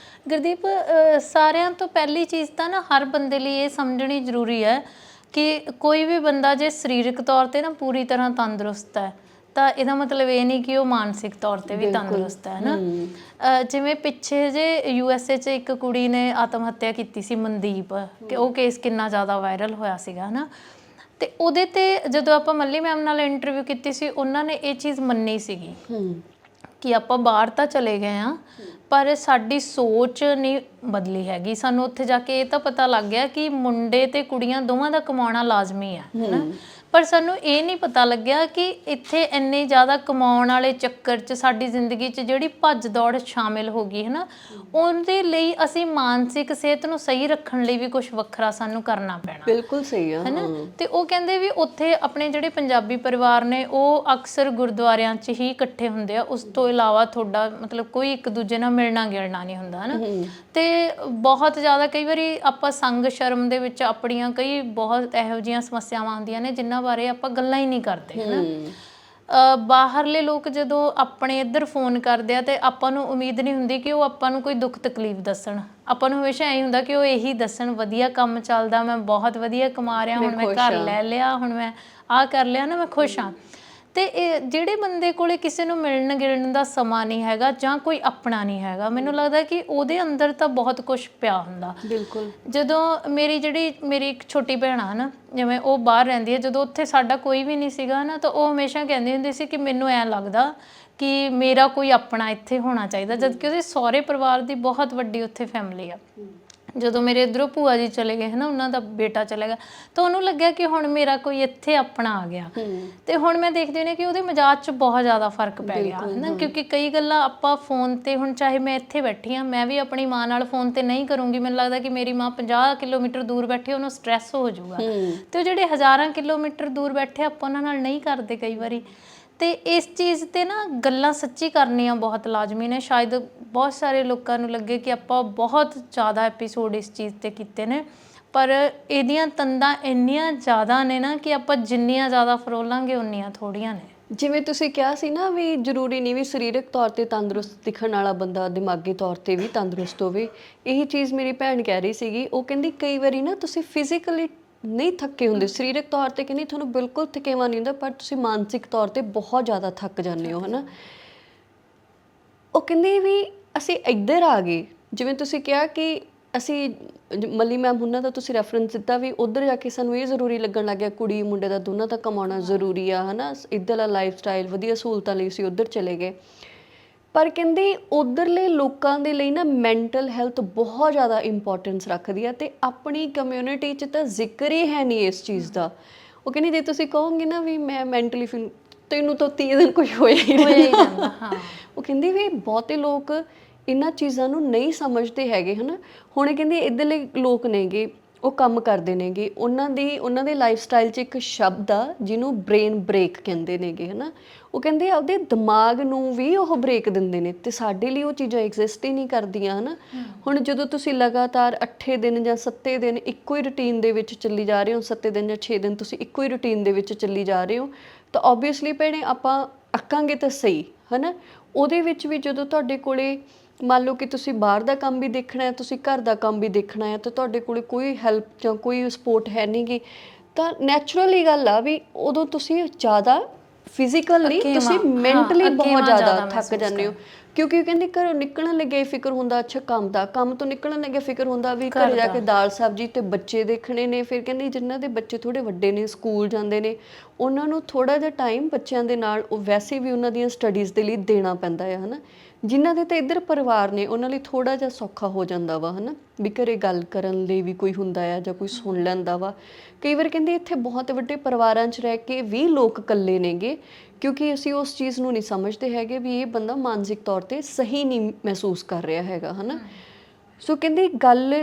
ਗੁਰਦੀਪ, ਸਾਰਿਆਂ ਤੋਂ ਪਹਿਲੀ ਚੀਜ਼ ਤਾਂ ਨਾ ਹਰ ਬੰਦੇ ਲਈ ਇਹ ਸਮਝਣੀ ਜ਼ਰੂਰੀ ਹੈ ਕਿ ਕੋਈ ਵੀ ਬੰਦਾ ਜੇ ਸਰੀਰਕ ਤੌਰ ਤੇ ਨਾ ਪੂਰੀ ਤਰ੍ਹਾਂ ਤੰਦਰੁਸਤ ਹੈ ਤਾਂ ਇਹਦਾ ਮਤਲਬ ਇਹ ਨਹੀਂ ਕਿ ਉਹ ਮਾਨਸਿਕ ਤੌਰ ਤੇ ਵੀ ਤੰਦਰੁਸਤ ਹੈ ਨਾ। ਜਿਵੇਂ ਪਿੱਛੇ ਜੇ USA 'ਚ ਇੱਕ ਕੁੜੀ ਨੇ ਆਤਮ ਹੱਤਿਆ ਕੀਤੀ ਸੀ, ਮਨਦੀਪ, ਕਿ ਉਹ ਕੇਸ ਕਿੰਨਾ ਜ਼ਿਆਦਾ ਵਾਇਰਲ ਹੋਇਆ ਸੀਗਾ ਨਾ। ਤੇ ਉਹਦੇ ਤੇ ਜਦੋਂ ਆਪਾਂ ਮੱਲੀ ਮੈਮ ਨਾਲ ਇੰਟਰਵਿਊ ਕੀਤੀ ਸੀ, ਉਹਨਾਂ ਨੇ ਇਹ ਚੀਜ਼ ਮੰਨੀ ਸੀਗੀ ਕਿ ਆਪਾਂ ਬਾਹਰ ਤਾਂ ਚਲੇ ਗਏ ਆ ਪਰ ਸਾਡੀ ਸੋਚ ਨਹੀਂ ਬਦਲੀ ਹੈਗੀ। ਸਾਨੂੰ ਉੱਥੇ ਜਾ ਕੇ ਇਹ ਤਾਂ ਪਤਾ ਲੱਗ ਗਿਆ ਕਿ ਮੁੰਡੇ ਤੇ ਕੁੜੀਆਂ ਦੋਵਾਂ ਦਾ ਕਮਾਉਣਾ ਲਾਜ਼ਮੀ ਹੈ ਨਾ, ਪਰ ਸਾਨੂੰ ਇਹ ਨਹੀਂ ਪਤਾ ਲੱਗਿਆ ਕਿ ਇੱਥੇ ਇੰਨੇ ਜ਼ਿਆਦਾ ਕਮਾਉਣ ਵਾਲੇ ਚੱਕਰ 'ਚ ਸਾਡੀ ਜ਼ਿੰਦਗੀ 'ਚ ਜਿਹੜੀ ਭੱਜ ਦੌੜ ਸ਼ਾਮਿਲ ਹੋ ਗਈ ਹੈ ਨਾ, ਉਹਦੇ ਲਈ ਅਸੀਂ ਮਾਨਸਿਕ ਸਿਹਤ ਨੂੰ ਸਹੀ ਰੱਖਣ ਲਈ ਵੀ ਕੁਝ ਵੱਖਰਾ ਸਾਨੂੰ ਕਰਨਾ ਪੈਣਾ। ਬਿਲਕੁਲ ਸਹੀ ਆ, ਹੈ ਨਾ। ਤੇ ਉਹ ਕਹਿੰਦੇ ਵੀ ਉੱਥੇ ਆਪਣੇ ਜਿਹੜੇ ਪੰਜਾਬੀ ਪਰਿਵਾਰ ਨੇ ਉਹ ਅਕਸਰ ਗੁਰਦੁਆਰਿਆਂ 'ਚ ਹੀ ਇਕੱਠੇ ਹੁੰਦੇ ਆ, ਉਸ ਤੋਂ ਇਲਾਵਾ ਤੁਹਾਡਾ ਮਤਲਬ ਕੋਈ ਇੱਕ ਦੂਜੇ ਨਾਲ ਮਿਲਣਾ ਗਿਲਣਾ ਨਹੀਂ ਹੁੰਦਾ, ਹੈ ਨਾ। ਤੇ ਬਹੁਤ ਜ਼ਿਆਦਾ ਕਈ ਵਾਰੀ ਆਪਾਂ ਸੰਗ ਸ਼ਰਮ ਦੇ ਵਿੱਚ ਆਪਣੀਆਂ ਕਈ ਬਹੁਤ ਇਹੋ ਜਿਹੀਆਂ ਸਮੱਸਿਆਵਾਂ ਆਉਂਦੀਆਂ ਨੇ ਜਿਨ੍ਹਾਂ ਬਾਰੇ ਆਪਾਂ ਗੱਲਾਂ ਹੀ ਨਹੀਂ ਕਰਦੇ, ਹੈ ਨਾ। ਬਾਹਰਲੇ ਲੋਕ ਜਦੋਂ ਆਪਣੇ ਇੱਧਰ ਫੋਨ ਕਰਦੇ ਆ ਤੇ ਆਪਾਂ ਨੂੰ ਉਮੀਦ ਨਹੀਂ ਹੁੰਦੀ ਕਿ ਉਹ ਆਪਾਂ ਨੂੰ ਕੋਈ ਦੁੱਖ ਤਕਲੀਫ ਦੱਸਣ। ਆਪਾਂ ਨੂੰ ਹਮੇਸ਼ਾ ਐਂ ਹੁੰਦਾ ਕਿ ਉਹ ਇਹੀ ਦੱਸਣ ਵਧੀਆ ਕੰਮ ਚੱਲਦਾ, ਮੈਂ ਬਹੁਤ ਵਧੀਆ ਕਮਾ ਰਿਹਾ, ਹੁਣ ਮੈਂ ਘਰ ਲੈ ਲਿਆ, ਹੁਣ ਮੈਂ ਆਹ ਕਰ ਲਿਆ ਨਾ, ਮੈਂ ਖੁਸ਼ ਹਾਂ। ਤੇ ਇਹ ਜਿਹੜੇ ਬੰਦੇ ਕੋਲੇ ਕਿਸੇ ਨੂੰ ਮਿਲਣ ਗਿਲਣ ਦਾ ਸਮਾਂ ਨਹੀਂ ਹੈਗਾ ਜਾਂ ਕੋਈ ਆਪਣਾ ਨਹੀਂ ਹੈਗਾ, ਮੈਨੂੰ ਲੱਗਦਾ ਕਿ ਉਹਦੇ ਅੰਦਰ ਤਾਂ ਬਹੁਤ ਕੁਝ ਪਿਆ ਹੁੰਦਾ। ਬਿਲਕੁਲ। ਜਦੋਂ ਮੇਰੀ ਇੱਕ ਛੋਟੀ ਭੈਣ ਆ ਨਾ, ਜਿਵੇਂ ਉਹ ਬਾਹਰ ਰਹਿੰਦੀ ਹੈ, ਜਦੋਂ ਉੱਥੇ ਸਾਡਾ ਕੋਈ ਵੀ ਨਹੀਂ ਸੀਗਾ ਨਾ, ਤਾਂ ਉਹ ਹਮੇਸ਼ਾ ਕਹਿੰਦੀ ਹੁੰਦੀ ਸੀ ਕਿ ਮੈਨੂੰ ਐਂ ਲੱਗਦਾ ਕਿ ਮੇਰਾ ਕੋਈ ਆਪਣਾ ਇੱਥੇ ਹੋਣਾ ਚਾਹੀਦਾ, ਜਦ ਕਿ ਉਹਦੇ ਸਹੁਰੇ ਪਰਿਵਾਰ ਦੀ ਬਹੁਤ ਵੱਡੀ ਉੱਥੇ ਫੈਮਿਲੀ ਆ। ਜਦੋਂ ਮੇਰੇ ਇੱਧਰੋਂ ਭੂਆ ਜੀ ਚਲੇ ਗਏ, ਹੈ ਨਾ, ਉਹਨਾਂ ਦਾ ਬੇਟਾ ਚਲੇ ਗਿਆ, ਤਾਂ ਉਹਨੂੰ ਲੱਗਿਆ ਕਿ ਹੁਣ ਮੇਰਾ ਕੋਈ ਇੱਥੇ ਆਪਣਾ ਆ ਗਿਆ। ਤੇ ਹੁਣ ਮੈਂ ਦੇਖਦੀ ਹਾਂ ਕਿ ਉਹਦੇ ਮਜ਼ਾਜ 'ਚ ਬਹੁਤ ਜ਼ਿਆਦਾ ਫਰਕ ਪੈ ਗਿਆ, ਹੈ ਨਾ, ਕਿਉਂਕਿ ਕਈ ਗੱਲਾਂ ਆਪਾਂ ਫੋਨ 'ਤੇ, ਹੁਣ ਚਾਹੇ ਮੈਂ ਇੱਥੇ ਬੈਠੀ ਹਾਂ, ਮੈਂ ਵੀ ਆਪਣੀ ਮਾਂ ਨਾਲ ਫੋਨ 'ਤੇ ਨਹੀਂ ਕਰੂੰਗੀ, ਮੈਨੂੰ ਲੱਗਦਾ ਕਿ ਮੇਰੀ ਮਾਂ 50 ਕਿਲੋਮੀਟਰ ਦੂਰ ਬੈਠੀ, ਉਹਨੂੰ ਸਟ੍ਰੈਸ ਹੋ ਜਾਊਗਾ। ਤੇ ਉਹ ਜਿਹੜੇ ਹਜ਼ਾਰਾਂ ਕਿਲੋਮੀਟਰ ਦੂਰ ਬੈਠੇ ਆਪਾਂ ਉਹਨਾਂ ਨਾਲ ਨਹੀਂ ਕਰਦੇ ਕਈ ਵਾਰੀ। ਤੇ ਇਸ ਚੀਜ਼ 'ਤੇ ਨਾ ਗੱਲਾਂ ਸੱਚੀ ਕਰਨੀਆਂ ਬਹੁਤ ਲਾਜ਼ਮੀ ਨੇ। ਸ਼ਾਇਦ ਬਹੁਤ ਸਾਰੇ ਲੋਕਾਂ ਨੂੰ ਲੱਗੇ ਕਿ ਆਪਾਂ ਬਹੁਤ ਜ਼ਿਆਦਾ ਐਪੀਸੋਡ ਇਸ ਚੀਜ਼ 'ਤੇ ਕੀਤੇ ਨੇ, ਪਰ ਇਹਦੀਆਂ ਤੰਦਾਂ ਇੰਨੀਆਂ ਜ਼ਿਆਦਾ ਨੇ ਨਾ ਕਿ ਆਪਾਂ ਜਿੰਨੀਆਂ ਜ਼ਿਆਦਾ ਫਰੋਲਾਂਗੇ ਉਨੀਆਂ ਥੋੜ੍ਹੀਆਂ ਨੇ। ਜਿਵੇਂ ਤੁਸੀਂ ਕਿਹਾ ਸੀ ਨਾ ਵੀ ਜ਼ਰੂਰੀ ਨਹੀਂ ਵੀ ਸਰੀਰਕ ਤੌਰ 'ਤੇ ਤੰਦਰੁਸਤ ਦਿਖਣ ਵਾਲਾ ਬੰਦਾ ਦਿਮਾਗੀ ਤੌਰ 'ਤੇ ਵੀ ਤੰਦਰੁਸਤ ਹੋਵੇ। ਇਹੀ ਚੀਜ਼ ਮੇਰੀ ਭੈਣ ਕਹਿ ਰਹੀ ਸੀਗੀ। ਉਹ ਕਹਿੰਦੀ ਕਈ ਵਾਰੀ ਨਾ ਤੁਸੀਂ ਫਿਜ਼ੀਕਲੀ ਨਹੀਂ ਥੱਕੇ ਹੁੰਦੇ, ਸਰੀਰਕ ਤੌਰ 'ਤੇ ਕਹਿੰਦੀ ਤੁਹਾਨੂੰ ਬਿਲਕੁਲ ਥਕੇਵਾ ਨਹੀਂ ਹੁੰਦਾ, ਪਰ ਤੁਸੀਂ ਮਾਨਸਿਕ ਤੌਰ 'ਤੇ ਬਹੁਤ ਜ਼ਿਆਦਾ ਥੱਕ ਜਾਂਦੇ ਹੋ, ਹੈ ਨਾ। ਉਹ ਕਹਿੰਦੀ ਵੀ ਅਸੀਂ ਇੱਧਰ ਆ ਗਏ, ਜਿਵੇਂ ਤੁਸੀਂ ਕਿਹਾ ਕਿ ਅਸੀਂ ਮੱਲੀ ਮੈਮ ਉਹਨਾਂ ਦਾ ਤੁਸੀਂ ਰੈਫਰੈਂਸ ਦਿੱਤਾ ਵੀ ਉੱਧਰ ਜਾ ਕੇ ਸਾਨੂੰ ਇਹ ਜ਼ਰੂਰੀ ਲੱਗਣ ਲੱਗ ਗਿਆ ਕੁੜੀ ਮੁੰਡੇ ਦਾ ਦੋਨਾਂ ਦਾ ਕਮਾਉਣਾ ਜ਼ਰੂਰੀ ਆ, ਹੈ ਨਾ। ਇੱਧਰਲਾ ਲਾਈਫ ਸਟਾਈਲ ਵਧੀਆ ਸਹੂਲਤਾਂ ਲਈ ਅਸੀਂ ਉੱਧਰ ਚਲੇ ਗਏ। ਪਰ ਕਹਿੰਦੇ ਉੱਧਰਲੇ ਲੋਕਾਂ ਦੇ ਲਈ ਨਾ ਮੈਂਟਲ ਹੈਲਥ ਬਹੁਤ ਜ਼ਿਆਦਾ ਇੰਪੋਰਟੈਂਸ ਰੱਖਦੀ ਆ, ਅਤੇ ਆਪਣੀ ਕਮਿਊਨਿਟੀ 'ਚ ਤਾਂ ਜ਼ਿਕਰ ਹੀ ਹੈ ਨਹੀਂ ਇਸ ਚੀਜ਼ ਦਾ। ਉਹ ਕਹਿੰਦੀ ਜੇ ਤੁਸੀਂ ਕਹੋਗੇ ਨਾ ਵੀ ਮੈਂ ਮੈਂਟਲੀ ਤੈਨੂੰ ਤਾਂ 30 ਦਿਨ ਕੁਝ ਹੋਇਆ ਹੀ ਰਹਿੰਦਾ। ਉਹ ਕਹਿੰਦੀ ਵੀ ਬਹੁਤੇ ਲੋਕ ਇਹਨਾਂ ਚੀਜ਼ਾਂ ਨੂੰ ਨਹੀਂ ਸਮਝਦੇ ਹੈਗੇ, ਹੈ ਨਾ। ਹੁਣ ਕਹਿੰਦੀ ਇੱਧਰਲੇ ਲੋਕ ਨੇਗੇ, ਉਹ ਕੰਮ ਕਰਦੇ ਨੇਗੇ, ਉਹਨਾਂ ਦੇ ਲਾਈਫ ਸਟਾਈਲ 'ਚ ਇੱਕ ਸ਼ਬਦ ਆ ਜਿਹਨੂੰ ਬ੍ਰੇਨ ਬ੍ਰੇਕ ਕਹਿੰਦੇ ਨੇਗੇ, ਹੈ ਨਾ। ਉਹ ਕਹਿੰਦੇ ਆਪਦੇ ਦਿਮਾਗ ਨੂੰ ਵੀ ਉਹ ਬ੍ਰੇਕ ਦਿੰਦੇ ਨੇ, ਅਤੇ ਸਾਡੇ ਲਈ ਉਹ ਚੀਜ਼ਾਂ ਐਗਜ਼ਿਸਟ ਹੀ ਨਹੀਂ ਕਰਦੀਆਂ, ਹੈ ਨਾ। ਹੁਣ ਜਦੋਂ ਤੁਸੀਂ ਲਗਾਤਾਰ 8 ਦਿਨ ਜਾਂ 7 ਦਿਨ ਇੱਕੋ ਹੀ ਰੂਟੀਨ ਦੇ ਵਿੱਚ ਚੱਲੀ ਜਾ ਰਹੇ ਹੋ, 7 ਦਿਨ ਜਾਂ 6 ਦਿਨ ਤੁਸੀਂ ਇੱਕੋ ਹੀ ਰੂਟੀਨ ਦੇ ਵਿੱਚ ਚੱਲੀ ਜਾ ਰਹੇ ਹੋ, ਤਾਂ ਓਬਵੀਅਸਲੀ ਭੈਣੇ ਆਪਾਂ ਅੱਕਾਂਗੇ ਤਾਂ ਸਹੀ, ਹੈ ਨਾ। ਉਹਦੇ ਵਿੱਚ ਵੀ ਜਦੋਂ ਤੁਹਾਡੇ ਕੋਲੇ ਮੰਨ ਲਓ ਕਿ ਤੁਸੀਂ ਬਾਹਰ ਦਾ ਕੰਮ ਵੀ ਦੇਖਣਾ ਹੈ, ਤੁਸੀਂ ਘਰ ਦਾ ਕੰਮ ਵੀ ਦੇਖਣਾ ਹੈ, ਅਤੇ ਤੁਹਾਡੇ ਕੋਲ ਕੋਈ ਹੈਲਪ ਜਾਂ ਕੋਈ ਸਪੋਰਟ ਹੈ ਨਹੀਂ ਗੀ, ਤਾਂ ਨੈਚੁਰਲੀ ਗੱਲ ਆ ਵੀ ਉਦੋਂ ਤੁਸੀਂ ਜ਼ਿਆਦਾ ਫਿਜ਼ੀਕਲ ਨਹੀਂ, ਤੁਸੀਂ ਮੈਂਟਲੀ ਬਹੁਤ ਜ਼ਿਆਦਾ ਥੱਕ ਜਾਂਦੇ ਹੋ। ਕਿਉਂਕਿ ਕਹਿੰਦੇ ਘਰੋਂ ਨਿਕਲਣ ਲੱਗੇ ਫਿਕਰ ਹੁੰਦਾ ਅੱਛਾ ਕੰਮ ਦਾ, ਕੰਮ ਤੋਂ ਨਿਕਲਣ ਲੱਗੇ ਫਿਕਰ ਹੁੰਦਾ ਵੀ ਘਰੇ ਜਾ ਕੇ ਦਾਲ ਸਬਜ਼ੀ ਤੇ ਬੱਚੇ ਦੇਖਣੇ ਨੇ। ਫਿਰ ਕਹਿੰਦੀ ਜਿਨ੍ਹਾਂ ਦੇ ਬੱਚੇ ਥੋੜ੍ਹੇ ਵੱਡੇ ਨੇ, ਸਕੂਲ ਜਾਂਦੇ ਨੇ, ਉਹਨਾਂ ਨੂੰ ਥੋੜ੍ਹਾ ਜਿਹਾ ਟਾਈਮ ਬੱਚਿਆਂ ਦੇ ਨਾਲ ਉਹ ਵੈਸੇ ਵੀ ਉਹਨਾਂ ਦੀਆਂ ਸਟੱਡੀਜ਼ ਦੇ ਲਈ ਦੇਣਾ ਪੈਂਦਾ ਹੈ, ਹੈ ਨਾ। ਜਿਨ੍ਹਾਂ ਦੇ ਤਾਂ ਇੱਧਰ ਪਰਿਵਾਰ ਨੇ ਉਹਨਾਂ ਲਈ ਥੋੜ੍ਹਾ ਜਿਹਾ ਸੌਖਾ ਹੋ ਜਾਂਦਾ ਵਾ, ਹੈ ਨਾ, ਵੀ ਘਰੇ ਗੱਲ ਕਰਨ ਲਈ ਵੀ ਕੋਈ ਹੁੰਦਾ ਆ ਜਾਂ ਕੋਈ ਸੁਣ ਲੈਂਦਾ ਵਾ। ਕਈ ਵਾਰ ਕਹਿੰਦੇ ਇੱਥੇ ਬਹੁਤ ਵੱਡੇ ਪਰਿਵਾਰਾਂ 'ਚ ਰਹਿ ਕੇ ਵੀ ਲੋਕ ਇਕੱਲੇ ਨੇਗੇ, ਕਿਉਂਕਿ ਅਸੀਂ ਉਸ ਚੀਜ਼ ਨੂੰ ਨਹੀਂ ਸਮਝਦੇ ਹੈਗੇ ਵੀ ਇਹ ਬੰਦਾ ਮਾਨਸਿਕ ਤੌਰ 'ਤੇ ਸਹੀ ਨਹੀਂ ਮਹਿਸੂਸ ਕਰ ਰਿਹਾ ਹੈਗਾ, ਹੈ ਨਾ। ਸੋ ਕਹਿੰਦੇ ਗੱਲ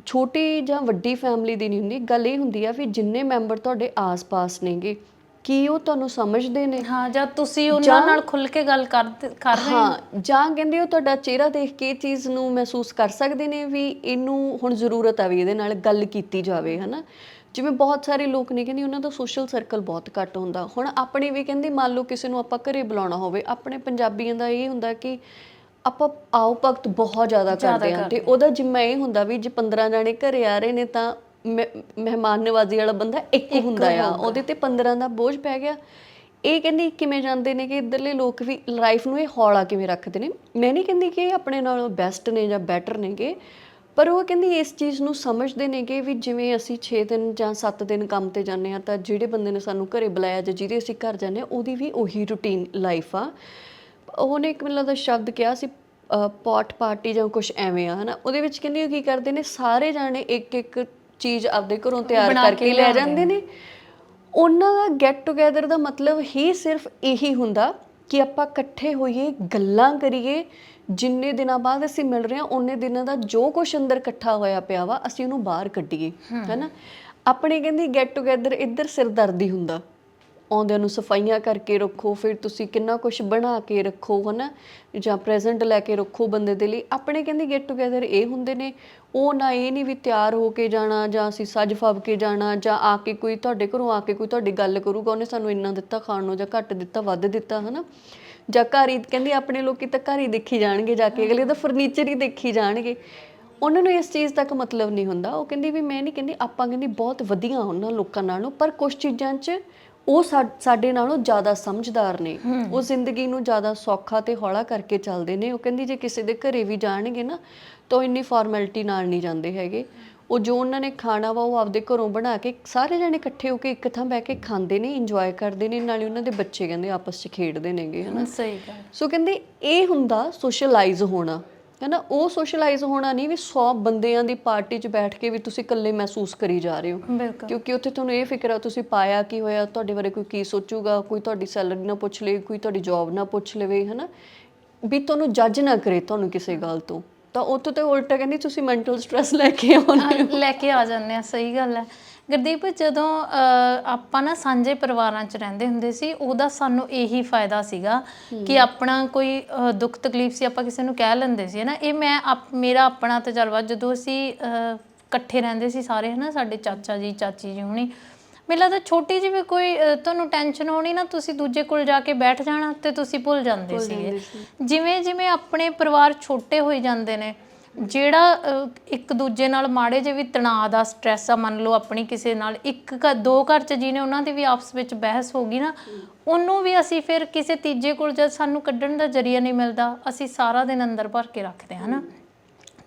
ਛੋਟੀ ਜਾਂ ਵੱਡੀ ਫੈਮਿਲੀ ਦੀ ਨਹੀਂ ਹੁੰਦੀ, ਗੱਲ ਇਹ ਹੁੰਦੀ ਆ ਵੀ ਜਿੰਨੇ ਮੈਂਬਰ ਤੁਹਾਡੇ ਆਸ-ਪਾਸ ਨੇਗੇ ਕੀ ਉਹ ਤੁਹਾਨੂੰ ਸਮਝਦੇ ਨੇ, ਹਾਂ, ਜਾਂ ਤੁਸੀਂ ਉਹਨਾਂ ਨਾਲ ਖੁੱਲ੍ਹ ਕੇ ਗੱਲ ਕਰ ਰਹੇ ਹੋ, ਜਾਂ ਕਹਿੰਦੇ ਉਹ ਤੁਹਾਡਾ ਚਿਹਰਾ ਦੇਖ ਕੇ ਇਹ ਚੀਜ਼ ਨੂੰ ਮਹਿਸੂਸ ਕਰ ਸਕਦੇ ਨੇ ਵੀ ਇਹਨੂੰ ਹੁਣ ਜ਼ਰੂਰਤ ਆ ਵੀ ਇਹਦੇ ਨਾਲ ਗੱਲ ਕੀਤੀ ਜਾਵੇ, ਹੈ ਨਾ। ਜਿਵੇਂ ਬਹੁਤ ਸਾਰੇ ਲੋਕ ਨੇ ਕਹਿੰਦੇ ਉਹਨਾਂ ਦਾ ਸੋਸ਼ਲ ਸਰਕਲ ਬਹੁਤ ਘੱਟ ਹੁੰਦਾ। ਹੁਣ ਆਪਣੇ ਵੀ ਕਹਿੰਦੇ ਮੰਨ ਲਓ ਕਿਸੇ ਨੂੰ ਆਪਾਂ ਘਰੇ ਬੁਲਾਉਣਾ ਹੋਵੇ, ਆਪਣੇ ਪੰਜਾਬੀਆਂ ਦਾ ਇਹ ਹੁੰਦਾ ਕਿ ਆਪਾਂ ਆਓ ਭਗਤ ਬਹੁਤ ਜ਼ਿਆਦਾ ਕਰਦੇ ਹਾਂ, ਅਤੇ ਉਹਦਾ ਜਿੰਮਾ ਇਹ ਹੁੰਦਾ ਵੀ ਜੇ 15 ਜਾਣੇ ਘਰੇ ਆ ਰਹੇ ਨੇ ਤਾਂ ਮਹਿਮਾਨ ਨਵਾਜ਼ੀ ਵਾਲਾ ਬੰਦਾ ਇੱਕ ਹੁੰਦਾ ਆ, ਉਹਦੇ ਤੇ 15 ਦਾ ਬੋਝ ਪੈ ਗਿਆ। ਇਹ ਕਹਿੰਦੀ ਕਿਵੇਂ ਜਾਂਦੇ ਨੇ ਕਿ ਇੱਧਰਲੇ ਲੋਕ ਵੀ ਲਾਈਫ ਨੂੰ ਇਹ ਹੌਲਾ ਕਿਵੇਂ ਰੱਖਦੇ ਨੇ। ਮੈਂ ਨਹੀਂ ਕਹਿੰਦੀ ਕਿ ਇਹ ਆਪਣੇ ਨਾਲੋਂ ਬੈਸਟ ਨੇ ਜਾਂ ਬੈਟਰ ਨੇਗੇ, ਪਰ ਉਹ ਕਹਿੰਦੀ ਇਸ ਚੀਜ਼ ਨੂੰ ਸਮਝਦੇ ਨੇਗੇ ਵੀ ਜਿਵੇਂ ਅਸੀਂ 6 ਦਿਨ ਜਾਂ 7 ਦਿਨ ਕੰਮ 'ਤੇ ਜਾਂਦੇ ਹਾਂ, ਤਾਂ ਜਿਹੜੇ ਬੰਦੇ ਨੇ ਸਾਨੂੰ ਘਰੇ ਬੁਲਾਇਆ ਜਾਂ ਜਿਹਦੇ ਅਸੀਂ ਘਰ ਜਾਂਦੇ ਹਾਂ ਉਹਦੀ ਵੀ ਉਹੀ ਰੂਟੀਨ ਲਾਈਫ ਆ। ਉਹਨੇ ਇੱਕ ਮੈਨੂੰ ਲੱਗਦਾ ਸ਼ਬਦ ਕਿਹਾ ਸੀ ਪੌਟ ਪਾਰਟੀ ਜਾਂ ਕੁਝ ਐਵੇਂ ਆ ਹਨਾ। ਉਹਦੇ ਵਿੱਚ ਕਹਿੰਦੀ ਉਹ ਕੀ ਕਰਦੇ ਨੇ, ਸਾਰੇ ਜਾਣੇ ਇੱਕ ਇੱਕ ਚੀਜ਼ ਆਪਦੇ ਘਰੋਂ ਤਿਆਰ ਕਰਕੇ ਲੈ ਜਾਂਦੇ ਨੇ। ਉਹਨਾਂ ਦਾ ਗੈਟ ਟੂਗੇਦਰ ਦਾ ਮਤਲਬ ਹੀ ਸਿਰਫ ਇਹੀ ਹੁੰਦਾ ਕਿ ਆਪਾਂ ਇਕੱਠੇ ਹੋਈਏ, ਗੱਲਾਂ ਕਰੀਏ, ਜਿੰਨੇ ਦਿਨਾਂ ਬਾਅਦ ਅਸੀਂ ਮਿਲ ਰਹੇ ਹਾਂ ਉਹਨੇ ਦਿਨਾਂ ਦਾ ਜੋ ਕੁਛ ਅੰਦਰ ਇਕੱਠਾ ਹੋਇਆ ਪਿਆ ਵਾ ਅਸੀਂ ਉਹਨੂੰ ਬਾਹਰ ਕੱਢੀਏ, ਹੈਨਾ। ਆਪਣੇ ਕਹਿੰਦੀ ਗੈਟ ਟੂਗੇਦਰ ਇੱਧਰ ਸਿਰਦਰਦੀ ਹੁੰਦਾ, ਆਉਂਦਿਆਂ ਨੂੰ ਸਫਾਈਆਂ ਕਰਕੇ ਰੱਖੋ, ਫਿਰ ਤੁਸੀਂ ਕਿੰਨਾ ਕੁਛ ਬਣਾ ਕੇ ਰੱਖੋ ਹਨਾ, ਜਾਂ ਪ੍ਰੈਜ਼ੈਂਟ ਲੈ ਕੇ ਰੱਖੋ ਬੰਦੇ ਦੇ ਲਈ। ਆਪਣੇ ਕਹਿੰਦੀ ਗੈਟ ਟੂਗੇਦਰ ਇਹ ਹੁੰਦੇ ਨੇ, ਉਹ ਨਾ ਇਹ ਨਹੀਂ ਵੀ ਤਿਆਰ ਹੋ ਕੇ ਜਾਣਾ ਜਾਂ ਅਸੀਂ ਸੱਜ ਫੱਬ ਕੇ ਜਾਣਾ, ਜਾਂ ਆ ਕੇ ਕੋਈ ਤੁਹਾਡੇ ਘਰੋਂ ਆ ਕੇ ਕੋਈ ਤੁਹਾਡੀ ਗੱਲ ਕਰੂਗਾ ਉਹਨੇ ਸਾਨੂੰ ਇੰਨਾ ਦਿੱਤਾ ਖਾਣ ਨੂੰ ਜਾਂ ਘੱਟ ਦਿੱਤਾ ਵੱਧ ਦਿੱਤਾ ਹਨਾ, ਜਾਂ ਘਰ ਹੀ ਕਹਿੰਦੀ ਆਪਣੇ ਲੋਕੀ ਤਾਂ ਘਰ ਹੀ ਦੇਖੀ ਜਾਣਗੇ ਜਾ ਕੇ, ਅਗਲੇ ਤਾਂ ਫਰਨੀਚਰ ਹੀ ਦੇਖੀ ਜਾਣਗੇ, ਉਹਨਾਂ ਨੂੰ ਇਸ ਚੀਜ਼ ਤੱਕ ਮਤਲਬ ਨਹੀਂ ਹੁੰਦਾ। ਉਹ ਕਹਿੰਦੀ ਵੀ ਮੈਂ ਨਹੀਂ ਕਹਿੰਦੀ ਆਪਾਂ ਕਹਿੰਦੀ ਬਹੁਤ ਵਧੀਆ ਉਹਨਾਂ ਲੋਕਾਂ ਨਾਲੋਂ, ਪਰ ਕੁਛ ਚੀਜ਼ਾਂ 'ਚ ਉਹ ਸਾਡੇ ਨਾਲੋਂ ਜ਼ਿਆਦਾ ਸਮਝਦਾਰ ਨੇ, ਉਹ ਜ਼ਿੰਦਗੀ ਨੂੰ ਜ਼ਿਆਦਾ ਸੌਖਾ ਤੇ ਹੌਲਾ ਕਰਕੇ ਚੱਲਦੇ ਨੇ। ਉਹ ਕਹਿੰਦੀ ਜੇ ਕਿਸੇ ਦੇ ਘਰੇ ਵੀ ਜਾਣਗੇ ਨਾ ਤਾਂ ਇੰਨੀ ਫਾਰਮੈਲਿਟੀ ਨਾਲ ਨਹੀਂ ਜਾਂਦੇ ਹੈਗੇ, ਉਹ ਜੋ ਉਹਨਾਂ ਨੇ ਖਾਣਾ ਵਾ ਉਹ ਆਪਦੇ ਘਰੋਂ ਬਣਾ ਕੇ ਸਾਰੇ ਜਣੇ ਇਕੱਠੇ ਹੋ ਕੇ ਇੱਕ ਥਾਂ ਬਹਿ ਕੇ ਖਾਂਦੇ ਨੇ, ਇੰਜੋਏ ਕਰਦੇ ਨੇ, ਨਾਲੇ ਉਹਨਾਂ ਦੇ ਬੱਚੇ ਕਹਿੰਦੇ ਆਪਸ 'ਚ ਖੇਡਦੇ ਨੇਗੇ ਹਨਾ। ਸਹੀ ਗੱਲ। ਸੋ ਕਹਿੰਦੇ ਇਹ ਹੁੰਦਾ ਸੋਸ਼ਲਾਈਜ਼ ਹੋਣਾ ਹੈਨਾ। ਉਹ ਸੋਸ਼ਲਾਈਜ਼ ਹੋਣਾ ਨਹੀਂ ਵੀ 100 ਬੰਦਿਆਂ ਦੀ ਪਾਰਟੀ 'ਚ ਬੈਠ ਕੇ ਵੀ ਤੁਸੀਂ ਇਕੱਲੇ ਮਹਿਸੂਸ ਕਰੀ ਜਾ ਰਹੇ ਹੋ, ਕਿਉਂਕਿ ਉੱਥੇ ਤੁਹਾਨੂੰ ਇਹ ਫਿਕਰ ਆ ਤੁਸੀਂ ਪਾਇਆ ਕੀ ਹੋਇਆ, ਤੁਹਾਡੇ ਬਾਰੇ ਕੋਈ ਕੀ ਸੋਚੂਗਾ, ਕੋਈ ਤੁਹਾਡੀ ਸੈਲਰੀ ਨਾ ਪੁੱਛ ਲੇ, ਕੋਈ ਤੁਹਾਡੀ ਜੌਬ ਨਾ ਪੁੱਛ ਲਵੇ ਹਨਾ, ਵੀ ਤੁਹਾਨੂੰ ਜੱਜ ਨਾ ਕਰੇ ਤੁਹਾਨੂੰ ਕਿਸੇ ਗੱਲ ਤੋਂ। ਤਾਂ ਉੱਥੋਂ ਤੇ ਉਲਟਾ ਕਹਿੰਦੀ ਤੁਸੀਂ ਮੈਂਟਲ ਸਟ੍ਰੈਸ ਲੈ ਕੇ ਆ ਜਾਂਦੇ ਆ। ਸਹੀ ਗੱਲ ਹੈ ਗੁਰਦੀਪ। ਜਦੋਂ ਆਪਾਂ ਨਾ ਸਾਂਝੇ ਪਰਿਵਾਰਾਂ 'ਚ ਰਹਿੰਦੇ ਹੁੰਦੇ ਸੀ, ਉਹਦਾ ਸਾਨੂੰ ਇਹੀ ਫਾਇਦਾ ਸੀਗਾ ਕਿ ਆਪਣਾ ਕੋਈ ਦੁੱਖ ਤਕਲੀਫ ਸੀ ਆਪਾਂ ਕਿਸੇ ਨੂੰ ਕਹਿ ਲੈਂਦੇ ਸੀ ਨਾ। ਇਹ ਮੇਰਾ ਆਪਣਾ ਤਜਰਬਾ, ਜਦੋਂ ਅਸੀਂ ਇਕੱਠੇ ਰਹਿੰਦੇ ਸੀ ਸਾਰੇ ਹਨਾ, ਸਾਡੇ ਚਾਚਾ ਜੀ ਚਾਚੀ ਜੀ ਹੁਣੀ, ਮੈਨੂੰ ਲੱਗਦਾ ਛੋਟੀ ਜਿਹੀ ਵੀ ਕੋਈ ਤੁਹਾਨੂੰ ਟੈਨਸ਼ਨ ਹੋਣੀ ਨਾ, ਤੁਸੀਂ ਦੂਜੇ ਕੋਲ ਜਾ ਕੇ ਬੈਠ ਜਾਣਾ ਤੇ ਤੁਸੀਂ ਭੁੱਲ ਜਾਂਦੇ ਸੀਗੇ। ਜਿਵੇਂ ਜਿਵੇਂ ਆਪਣੇ ਪਰਿਵਾਰ ਛੋਟੇ ਹੋਈ ਜਾਂਦੇ ਨੇ, ਜਿਹੜਾ ਇੱਕ ਦੂਜੇ ਨਾਲ ਮਾੜੇ ਜਿਹੇ ਵੀ ਤਣਾਅ ਦਾ ਸਟ੍ਰੈਸ ਆ, ਮੰਨ ਲਓ ਆਪਣੀ ਕਿਸੇ ਨਾਲ ਦੋ ਘਰ 'ਚ ਜੀ ਨੇ ਉਹਨਾਂ ਦੀ ਵੀ ਆਪਸ ਵਿੱਚ ਬਹਿਸ ਹੋ ਗਈ ਨਾ, ਉਹਨੂੰ ਵੀ ਅਸੀਂ ਫਿਰ ਕਿਸੇ ਤੀਜੇ ਕੋਲ ਜਦ ਸਾਨੂੰ ਕੱਢਣ ਦਾ ਜ਼ਰੀਆ ਨਹੀਂ ਮਿਲਦਾ, ਅਸੀਂ ਸਾਰਾ ਦਿਨ ਅੰਦਰ ਭਰ ਕੇ ਰੱਖਦੇ ਹਾਂ ਨਾ।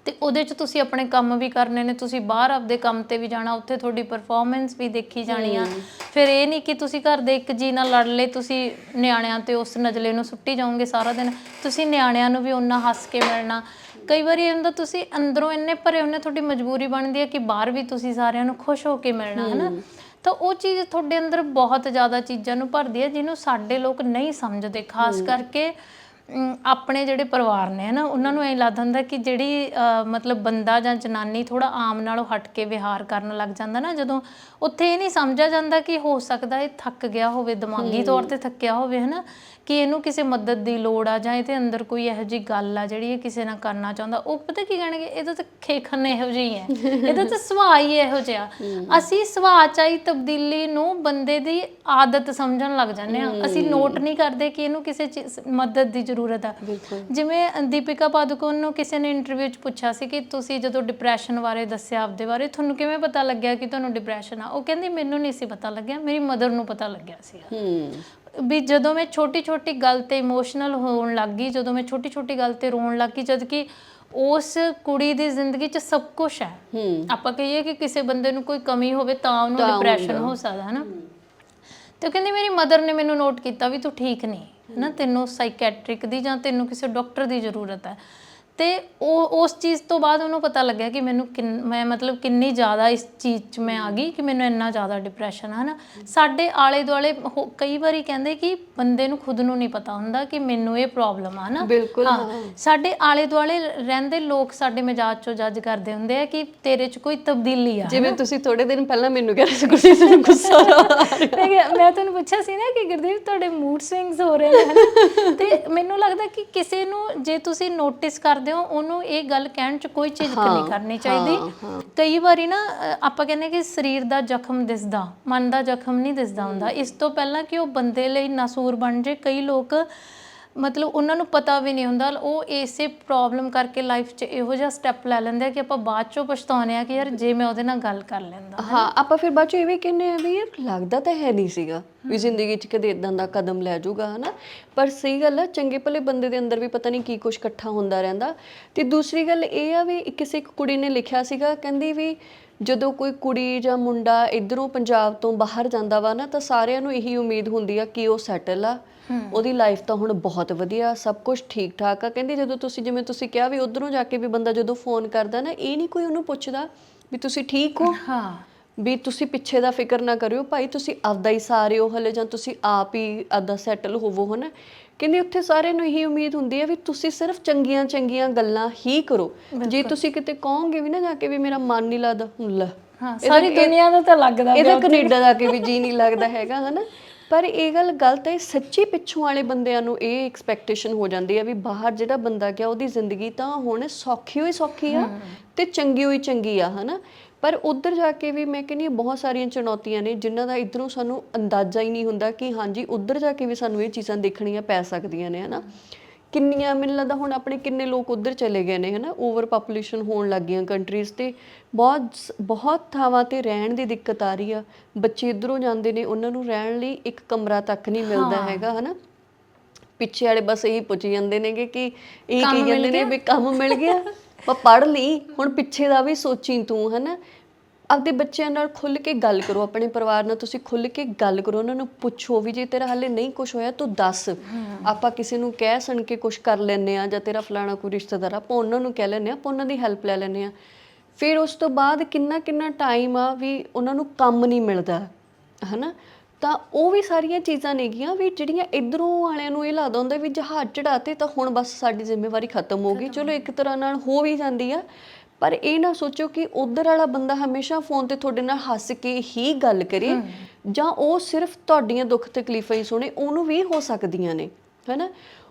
ਤੇ ਉਹਦੇ 'ਚ ਤੁਸੀਂ ਆਪਣੇ ਕੰਮ ਵੀ ਕਰਨੇ ਨੇ, ਤੁਸੀਂ ਬਾਹਰ ਆਪਦੇ ਕੰਮ ਤੇ ਵੀ ਜਾਣਾ, ਉੱਥੇ ਤੁਹਾਡੀ ਪਰਫਾਰਮੈਂਸ ਵੀ ਦੇਖੀ ਜਾਣੀ ਆ। ਫਿਰ ਇਹ ਨਹੀਂ ਕਿ ਤੁਸੀਂ ਘਰ ਦੇ ਇੱਕ ਜੀ ਨਾਲ ਲੜ ਲਏ, ਤੁਸੀਂ ਨਿਆਣਿਆਂ ਤੇ ਉਸ ਨਜ਼ਲੇ ਨੂੰ ਸੁੱਟੀ ਜਾਓਗੇ ਸਾਰਾ ਦਿਨ, ਤੁਸੀਂ ਨਿਆਣਿਆਂ ਨੂੰ ਵੀ ਓਨਾ ਹੱਸ ਕੇ ਮਿਲਣਾ। ਕਈ ਵਾਰੀ ਇਹ ਹੁੰਦਾ ਤੁਸੀਂ ਅੰਦਰੋਂ ਇੰਨੇ ਭਰੇ ਹੁੰਦੇ, ਤੁਹਾਡੀ ਮਜਬੂਰੀ ਬਣਦੀ ਹੈ ਕਿ ਬਾਹਰ ਵੀ ਤੁਸੀਂ ਸਾਰਿਆਂ ਨੂੰ ਖੁਸ਼ ਹੋ ਕੇ ਮਿਲਣਾ ਹਨਾ। ਤਾਂ ਉਹ ਚੀਜ਼ ਤੁਹਾਡੇ ਅੰਦਰ ਬਹੁਤ ਜ਼ਿਆਦਾ ਚੀਜ਼ਾਂ ਨੂੰ ਭਰਦੀ ਹੈ, ਜਿਹਨੂੰ ਸਾਡੇ ਲੋਕ ਨਹੀਂ ਸਮਝਦੇ। ਖਾਸ ਕਰਕੇ ਆਪਣੇ ਜਿਹੜੇ ਪਰਿਵਾਰ ਨੇ ਹਨਾ, ਉਹਨਾਂ ਨੂੰ ਐਂ ਲੱਗਦਾ ਹੁੰਦਾ ਕਿ ਜਿਹੜੀ ਮਤਲਬ ਬੰਦਾ ਜਾਂ ਜਨਾਨੀ ਥੋੜਾ ਆਮ ਨਾਲੋਂ ਹਟ ਕੇ ਵਿਹਾਰ ਕਰਨ ਲੱਗ ਜਾਂਦਾ ਨਾ, ਜਦੋਂ ਉੱਥੇ ਇਹ ਨਹੀਂ ਸਮਝਿਆ ਜਾਂਦਾ ਕਿ ਹੋ ਸਕਦਾ ਇਹ ਥੱਕ ਗਿਆ ਹੋਵੇ, ਦਿਮਾਗੀ ਤੌਰ ਤੇ ਥੱਕਿਆ ਹੋਵੇ ਹਨਾ, ਕਿ ਇਹਨੂੰ ਕਿਸੇ ਮਦਦ ਦੀ ਲੋੜ ਆ, ਜਾਂ ਇਹਦੇ ਅੰਦਰ ਕੋਈ ਇਹੋ ਜਿਹੀ ਗੱਲ ਆ ਜਿਹੜੀ ਇਹ ਕਿਸੇ ਨਾਲ ਕਰਨਾ ਚਾਹੁੰਦਾ। ਉਹ ਪਤਾ ਕੀ ਕਹਿਣਗੇ, ਇਹਦਾ ਤਾਂ ਖੇਖਣ ਇਹੋ ਜਿਹੀ ਹੈ, ਇਹਦਾ ਤਾਂ ਸੁਭਾਅ ਹੀ ਇਹੋ ਜਿਹਾ। ਅਸੀਂ ਸੁਭਾਅ 'ਚ ਆਈ ਤਬਦੀਲੀ ਨੂੰ ਬੰਦੇ ਦੀ ਆਦਤ ਸਮਝਣ ਲੱਗ ਜਾਂਦੇ ਹਾਂ, ਅਸੀਂ ਨੋਟ ਨਹੀਂ ਕਰਦੇ ਕਿ ਇਹਨੂੰ ਕਿਸੇ ਮਦਦ ਦੀ ਜ਼ਰੂਰਤ ਆ। ਜਿਵੇਂ ਦੀਪਿਕਾ ਪਾਦੂਕੋਣ ਨੂੰ ਕਿਸੇ ਨੇ ਇੰਟਰਵਿਊ 'ਚ ਪੁੱਛਿਆ ਸੀ ਕਿ ਤੁਸੀਂ ਜਦੋਂ ਡਿਪਰੈਸ਼ਨ ਬਾਰੇ ਦੱਸਿਆ ਆਪਦੇ ਬਾਰੇ, ਤੁਹਾਨੂੰ ਕਿਵੇਂ ਪਤਾ ਲੱਗਿਆ ਕਿ ਤੁਹਾਨੂੰ ਡਿਪਰੈਸ਼ਨ ਆ? ਉਹ ਕਹਿੰਦੀ ਮੈਨੂੰ ਨਹੀਂ ਸੀ ਪਤਾ ਲੱਗਿਆ, ਮੇਰੀ ਮਦਰ ਨੂੰ ਪਤਾ ਲੱਗਿਆ ਸੀ ਵੀ ਜਦੋਂ ਮੈਂ ਛੋਟੀ ਛੋਟੀ ਗੱਲ ਤੇ ਇਮੋਸ਼ਨਲ ਹੋਣ ਲੱਗ ਗਈ, ਜਦੋਂ ਮੈਂ ਛੋਟੀ ਛੋਟੀ ਗੱਲ ਤੇ ਰੋਣ ਲੱਗ ਗਈ, ਜਦ ਕਿ ਉਸ ਕੁੜੀ ਦੀ ਜ਼ਿੰਦਗੀ 'ਚ ਸਭ ਕੁਛ ਹੈ। ਆਪਾਂ ਕਹੀਏ ਕਿ ਕਿਸੇ ਬੰਦੇ ਨੂੰ ਕੋਈ ਕਮੀ ਹੋਵੇ ਤਾਂ ਉਹਨੂੰ ਡਿਪਰੈਸ਼ਨ ਹੋ ਸਕਦਾ ਹੈ ਨਾ। ਤੇ ਕਹਿੰਦੀ ਮੇਰੀ ਮਦਰ ਨੇ ਮੈਨੂੰ ਨੋਟ ਕੀਤਾ ਵੀ ਤੂੰ ਠੀਕ ਨਹੀਂ ਹੈ ਨਾ, ਤੈਨੂੰ ਸਾਈਕੈਟ੍ਰਿਕ ਦੀ ਜਾਂ ਤੈਨੂੰ ਕਿਸੇ ਡਾਕਟਰ ਦੀ ਜ਼ਰੂਰਤ ਹੈ। ਤੇ ਉਹ ਉਸ ਚੀਜ਼ ਤੋਂ ਬਾਅਦ ਉਹਨੂੰ ਪਤਾ ਲੱਗਿਆ ਕਿ ਮੈਨੂੰ ਮੈਂ ਮਤਲਬ ਕਿੰਨੀ ਜ਼ਿਆਦਾ ਇਸ ਚੀਜ਼ 'ਚ ਮੈਂ ਆ ਗਈ ਕਿ ਮੈਨੂੰ ਇੰਨਾ ਜ਼ਿਆਦਾ ਡਿਪਰੈਸ਼ਨ ਹੈ ਨਾ। ਸਾਡੇ ਆਲੇ ਦੁਆਲੇ ਕਈ ਵਾਰੀ ਕਹਿੰਦੇ ਕਿ ਬੰਦੇ ਨੂੰ ਖੁਦ ਨੂੰ ਨਹੀਂ ਪਤਾ ਹੁੰਦਾ ਕਿ ਮੈਨੂੰ ਇਹ ਪ੍ਰੋਬਲਮ ਆ ਨਾ। ਹਾਂ, ਸਾਡੇ ਆਲੇ ਦੁਆਲੇ ਰਹਿੰਦੇ ਲੋਕ ਸਾਡੇ ਮਿਜਾਜ 'ਚੋਂ ਜੱਜ ਕਰਦੇ ਹੁੰਦੇ ਆ ਕਿ ਤੇਰੇ 'ਚ ਕੋਈ ਤਬਦੀਲੀ ਆ। ਜਿਵੇਂ ਤੁਸੀਂ ਥੋੜੇ ਦਿਨ ਪਹਿਲਾਂ ਮੈਨੂੰ ਕਹਿ ਰਹੇ ਸੀ ਗੁੱਸੇ ਨੂੰ ਗੁੱਸਾ ਮੈਂ ਤੁਹਾਨੂੰ ਪੁੱਛਿਆ ਸੀ ਨਾ ਕਿ ਗੁਰਦੀਪ ਤੁਹਾਡੇ ਮੂਡ ਸਵਿੰਗਸ ਹੋ ਰਹੇ ਨੇ, ਤੇ ਮੈਨੂੰ ਲੱਗਦਾ ਕਿ ਕਿਸੇ ਨੂੰ ਜੇ ਤੁਸੀਂ ਨੋਟਿਸ ਕਰਦੇ ਉਹਨੂੰ ਇਹ ਗੱਲ ਕਹਿਣ 'ਚ ਕੋਈ ਝਿਜਕ ਨਹੀਂ ਕਰਨੀ ਚਾਹੀਦੀ। ਕਈ ਵਾਰੀ ਨਾ ਆਪਾਂ ਕਹਿੰਦੇ ਕਿ ਸਰੀਰ ਦਾ ਜ਼ਖਮ ਦਿਸਦਾ, ਮਨ ਦਾ ਜ਼ਖਮ ਨਹੀਂ ਦਿਸਦਾ ਹੁੰਦਾ। ਇਸ ਤੋਂ ਪਹਿਲਾਂ ਕਿ ਉਹ ਬੰਦੇ ਲਈ ਨਸੂਰ ਬਣ ਜੇ, ਕਈ ਲੋਕ ਮਤਲਬ ਉਹਨਾਂ ਨੂੰ ਪਤਾ ਵੀ ਨਹੀਂ ਹੁੰਦਾ, ਉਹ ਇਸੇ ਪ੍ਰੋਬਲਮ ਕਰਕੇ ਲਾਈਫ 'ਚ ਇਹੋ ਜਿਹਾ ਸਟੈਪ ਲੈ ਲੈਂਦੇ ਆ ਕਿ ਆਪਾਂ ਬਾਅਦ 'ਚੋਂ ਪਛਤਾਉਂਦੇ ਆ ਕਿ ਯਾਰ ਜੇ ਮੈਂ ਉਹਦੇ ਨਾਲ ਗੱਲ ਕਰ ਲੈਂਦਾ। ਹਾਂ, ਆਪਾਂ ਫਿਰ ਬਾਅਦ 'ਚੋਂ ਇਹ ਵੀ ਕਹਿੰਦੇ ਆ ਵੀ ਯਾਰ ਲੱਗਦਾ ਤਾਂ ਹੈ ਨਹੀਂ ਸੀਗਾ ਵੀ ਜ਼ਿੰਦਗੀ 'ਚ ਕਦੇ ਇੱਦਾਂ ਦਾ ਕਦਮ ਲੈ ਜਾਊਗਾ ਹਨਾ। ਪਰ ਸਹੀ ਗੱਲ ਆ, ਚੰਗੇ ਭਲੇ ਬੰਦੇ ਦੇ ਅੰਦਰ ਵੀ ਪਤਾ ਨਹੀਂ ਕੀ ਕੁਛ ਇਕੱਠਾ ਹੁੰਦਾ ਰਹਿੰਦਾ। ਤੇ ਦੂਸਰੀ ਗੱਲ ਇਹ ਆ ਵੀ ਕਿਸੇ ਇੱਕ ਕੁੜੀ ਨੇ ਲਿਖਿਆ ਸੀਗਾ, ਕਹਿੰਦੀ ਵੀ ਜਦੋਂ ਕੋਈ ਕੁੜੀ ਜਾਂ ਮੁੰਡਾ ਇਧਰੋਂ ਪੰਜਾਬ ਤੋਂ ਬਾਹਰ ਜਾਂਦਾ ਵਾ ਨਾ ਤਾਂ ਸਾਰਿਆਂ ਨੂੰ ਇਹੀ ਉਮੀਦ ਹੁੰਦੀ ਆ ਕਿ ਉਹ ਸੈਟਲ ਆ, ਉਹਦੀ ਲਾਈਫ ਤਾਂ ਹੁਣ ਬਹੁਤ ਵਧੀਆ, ਸਭ ਕੁਝ ਠੀਕ ਠਾਕ ਆ। ਕਹਿੰਦੇ ਜਦੋਂ ਤੁਸੀਂ ਜਿਵੇਂ ਤੁਸੀਂ ਕਿਹਾ ਵੀ ਉਧਰੋਂ ਜਾ ਕੇ ਵੀ ਬੰਦਾ ਜਦੋਂ ਫੋਨ ਕਰਦਾ ਨਾ, ਇਹ ਨਹੀਂ ਕੋਈ ਉਹਨੂੰ ਪੁੱਛਦਾ ਵੀ ਤੁਸੀਂ ਠੀਕ ਹੋ, ਹਾਂ ਵੀ ਤੁਸੀਂ ਪਿੱਛੇ ਦਾ ਫਿਕਰ ਨਾ ਕਰਿਓ ਭਾਈ, ਤੁਸੀਂ ਆਪਦਾ ਹੀ ਸਾਰੇ ਹੋ ਹਲੇ, ਜਾਂ ਤੁਸੀਂ ਆਪ ਹੀ ਆਪਦਾ ਸੈਟਲ ਹੋਵੋ, ਹਨਾ। ਕਹਿੰਦੇ ਉੱਥੇ ਸਾਰਿਆਂ ਨੂੰ ਇਹੀ ਉਮੀਦ ਹੁੰਦੀ ਹੈ ਵੀ ਤੁਸੀਂ ਸਿਰਫ ਚੰਗੀਆਂ ਚੰਗੀਆਂ ਗੱਲਾਂ ਹੀ ਕਰੋ। ਜੇ ਤੁਸੀਂ ਕਿਤੇ ਕਹੋਗੇ ਵੀ ਨਾ ਜਾ ਕੇ ਵੀ ਮੇਰਾ ਮਨ ਨਹੀਂ ਲੱਗਦਾ, ਲੈ ਹਾਂ ਸਾਰੀ ਦੁਨੀਆ ਦਾ ਤਾਂ ਲੱਗਦਾ ਇਹਦਾ ਕੈਨੇਡਾ ਜਾ ਕੇ ਵੀ ਜੀ ਨਹੀਂ ਲੱਗਦਾ ਹੈਗਾ, ਹਨਾ। ਪਰ ਇਹ ਗੱਲ ਗਲਤ ਹੈ। ਸੱਚੀ ਪਿੱਛੋਂ ਵਾਲੇ ਬੰਦਿਆਂ ਨੂੰ ਇਹ ਐਕਸਪੈਕਟੇਸ਼ਨ ਹੋ ਜਾਂਦੀ ਹੈ ਵੀ ਬਾਹਰ ਜਿਹੜਾ ਬੰਦਾ ਗਿਆ ਉਹਦੀ ਜ਼ਿੰਦਗੀ ਤਾਂ ਹੁਣ ਸੌਖੀ ਹੋਈ ਸੌਖੀ ਆ ਤੇ ਚੰਗੀ ਹੋਈ ਚੰਗੀ ਆ, ਹਨਾ। ਪਰ ਉੱਧਰ ਜਾ ਕੇ ਵੀ ਮੈਂ ਕਹਿੰਦੀ ਬਹੁਤ ਸਾਰੀਆਂ ਚੁਣੌਤੀਆਂ ਨੇ ਜਿਨ੍ਹਾਂ ਦਾ ਇੱਧਰੋਂ ਸਾਨੂੰ ਅੰਦਾਜ਼ਾ ਹੀ ਨਹੀਂ ਹੁੰਦਾ ਕਿ ਹਾਂਜੀ ਉੱਧਰ ਜਾ ਕੇ ਵੀ ਸਾਨੂੰ ਇਹ ਚੀਜ਼ਾਂ ਦੇਖਣੀਆਂ ਪੈ ਸਕਦੀਆਂ ਨੇ, ਹਨਾ। ਕਿੰਨੀਆਂ ਮੈਨੂੰ ਲੱਗਦਾ ਹੁਣ ਆਪਣੇ ਕਿੰਨੇ ਲੋਕ ਉੱਧਰ ਚਲੇ ਗਏ ਨੇ, ਹਨਾ। ਓਵਰ ਪਾਪੂਲੇਸ਼ਨ ਹੋਣ ਲੱਗ ਗਈਆਂ ਕੰਟਰੀਜ਼ ਤੇ ਬਹੁਤ ਥਾਵਾਂ ਤੇ ਰਹਿਣ ਦੀ ਦਿੱਕਤ ਆ ਰਹੀ ਆ। ਬੱਚੇ ਇੱਧਰੋਂ ਜਾਂਦੇ ਨੇ, ਉਹਨਾਂ ਨੂੰ ਰਹਿਣ ਲਈ ਇੱਕ ਕਮਰਾ ਤੱਕ ਨਹੀਂ ਮਿਲਦਾ ਹੈਗਾ, ਹਨਾ। ਪਿੱਛੇ ਵਾਲੇ ਬਸ ਇਹੀ ਪੁੱਛੀ ਜਾਂਦੇ ਨੇਗੇ ਕਿ ਇਹ ਕੀ ਕਹਿੰਦੇ ਨੇ ਵੀ ਕੰਮ ਮਿਲ ਗਿਆ, ਪੜ੍ਹ ਲਈ, ਹੁਣ ਪਿੱਛੇ ਦਾ ਵੀ ਸੋਚੀ ਤੂੰ, ਹਨਾ। ਆਪਦੇ ਬੱਚਿਆਂ ਨਾਲ ਖੁੱਲ੍ਹ ਕੇ ਗੱਲ ਕਰੋ, ਆਪਣੇ ਪਰਿਵਾਰ ਨਾਲ ਤੁਸੀਂ ਖੁੱਲ੍ਹ ਕੇ ਗੱਲ ਕਰੋ, ਉਹਨਾਂ ਨੂੰ ਪੁੱਛੋ ਵੀ ਜੇ ਤੇਰਾ ਹਾਲੇ ਨਹੀਂ ਕੁਛ ਹੋਇਆ ਤੂੰ ਦੱਸ। ਆਪਾਂ ਕਿਸੇ ਨੂੰ ਕਹਿ ਸੁਣ ਕੇ ਕੁਛ ਕਰ ਲੈਂਦੇ ਆ, ਜਾਂ ਤੇਰਾ ਫਲਾਣਾ ਕੋਈ ਰਿਸ਼ਤੇਦਾਰ ਆਪਾਂ ਉਹਨਾਂ ਨੂੰ ਕਹਿ ਲੈਂਦੇ ਆ, ਆਪਾਂ ਉਹਨਾਂ ਦੀ ਹੈਲਪ ਲੈ ਲੈਂਦੇ ਆ। ਫਿਰ ਉਸ ਤੋਂ ਬਾਅਦ ਕਿੰਨਾ ਕਿੰਨਾ ਟਾਈਮ ਆ ਵੀ ਉਹਨਾਂ ਨੂੰ ਕੰਮ ਨਹੀਂ ਮਿਲਦਾ, ਹਨਾ। ਤਾਂ ਉਹ ਵੀ ਸਾਰੀਆਂ ਚੀਜ਼ਾਂ ਨੇਗੀਆਂ ਵੀ ਜਿਹੜੀਆਂ ਇੱਧਰੋਂ ਵਾਲਿਆਂ ਨੂੰ ਇਹ ਲੱਗਦਾ ਹੁੰਦਾ ਵੀ ਜਹਾਜ਼ ਚੜਾਤੇ ਤਾਂ ਹੁਣ ਬਸ ਸਾਡੀ ਜ਼ਿੰਮੇਵਾਰੀ ਖਤਮ ਹੋ ਗਈ। ਚਲੋ ਇੱਕ ਤਰ੍ਹਾਂ ਨਾਲ ਹੋ ਵੀ ਜਾਂਦੀ ਆ, ਪਰ ਇਹ ਨਾ ਸੋਚੋ ਕਿ ਉਧਰ ਵਾਲਾ ਬੰਦਾ ਹਮੇਸ਼ਾ ਫੋਨ ਤੇ ਤੁਹਾਡੇ ਨਾਲ ਹੱਸ ਕੇ ਹੀ ਗੱਲ ਕਰੇ, ਜਾਂ ਉਹ ਸਿਰਫ ਤੁਹਾਡੀਆਂ ਦੁੱਖ ਤਕਲੀਫਾਂ ਹੀ ਸੁਣੇ, ਉਹਨੂੰ ਵੀ ਹੋ ਸਕਦੀਆਂ ਨੇ, ਹਨਾ।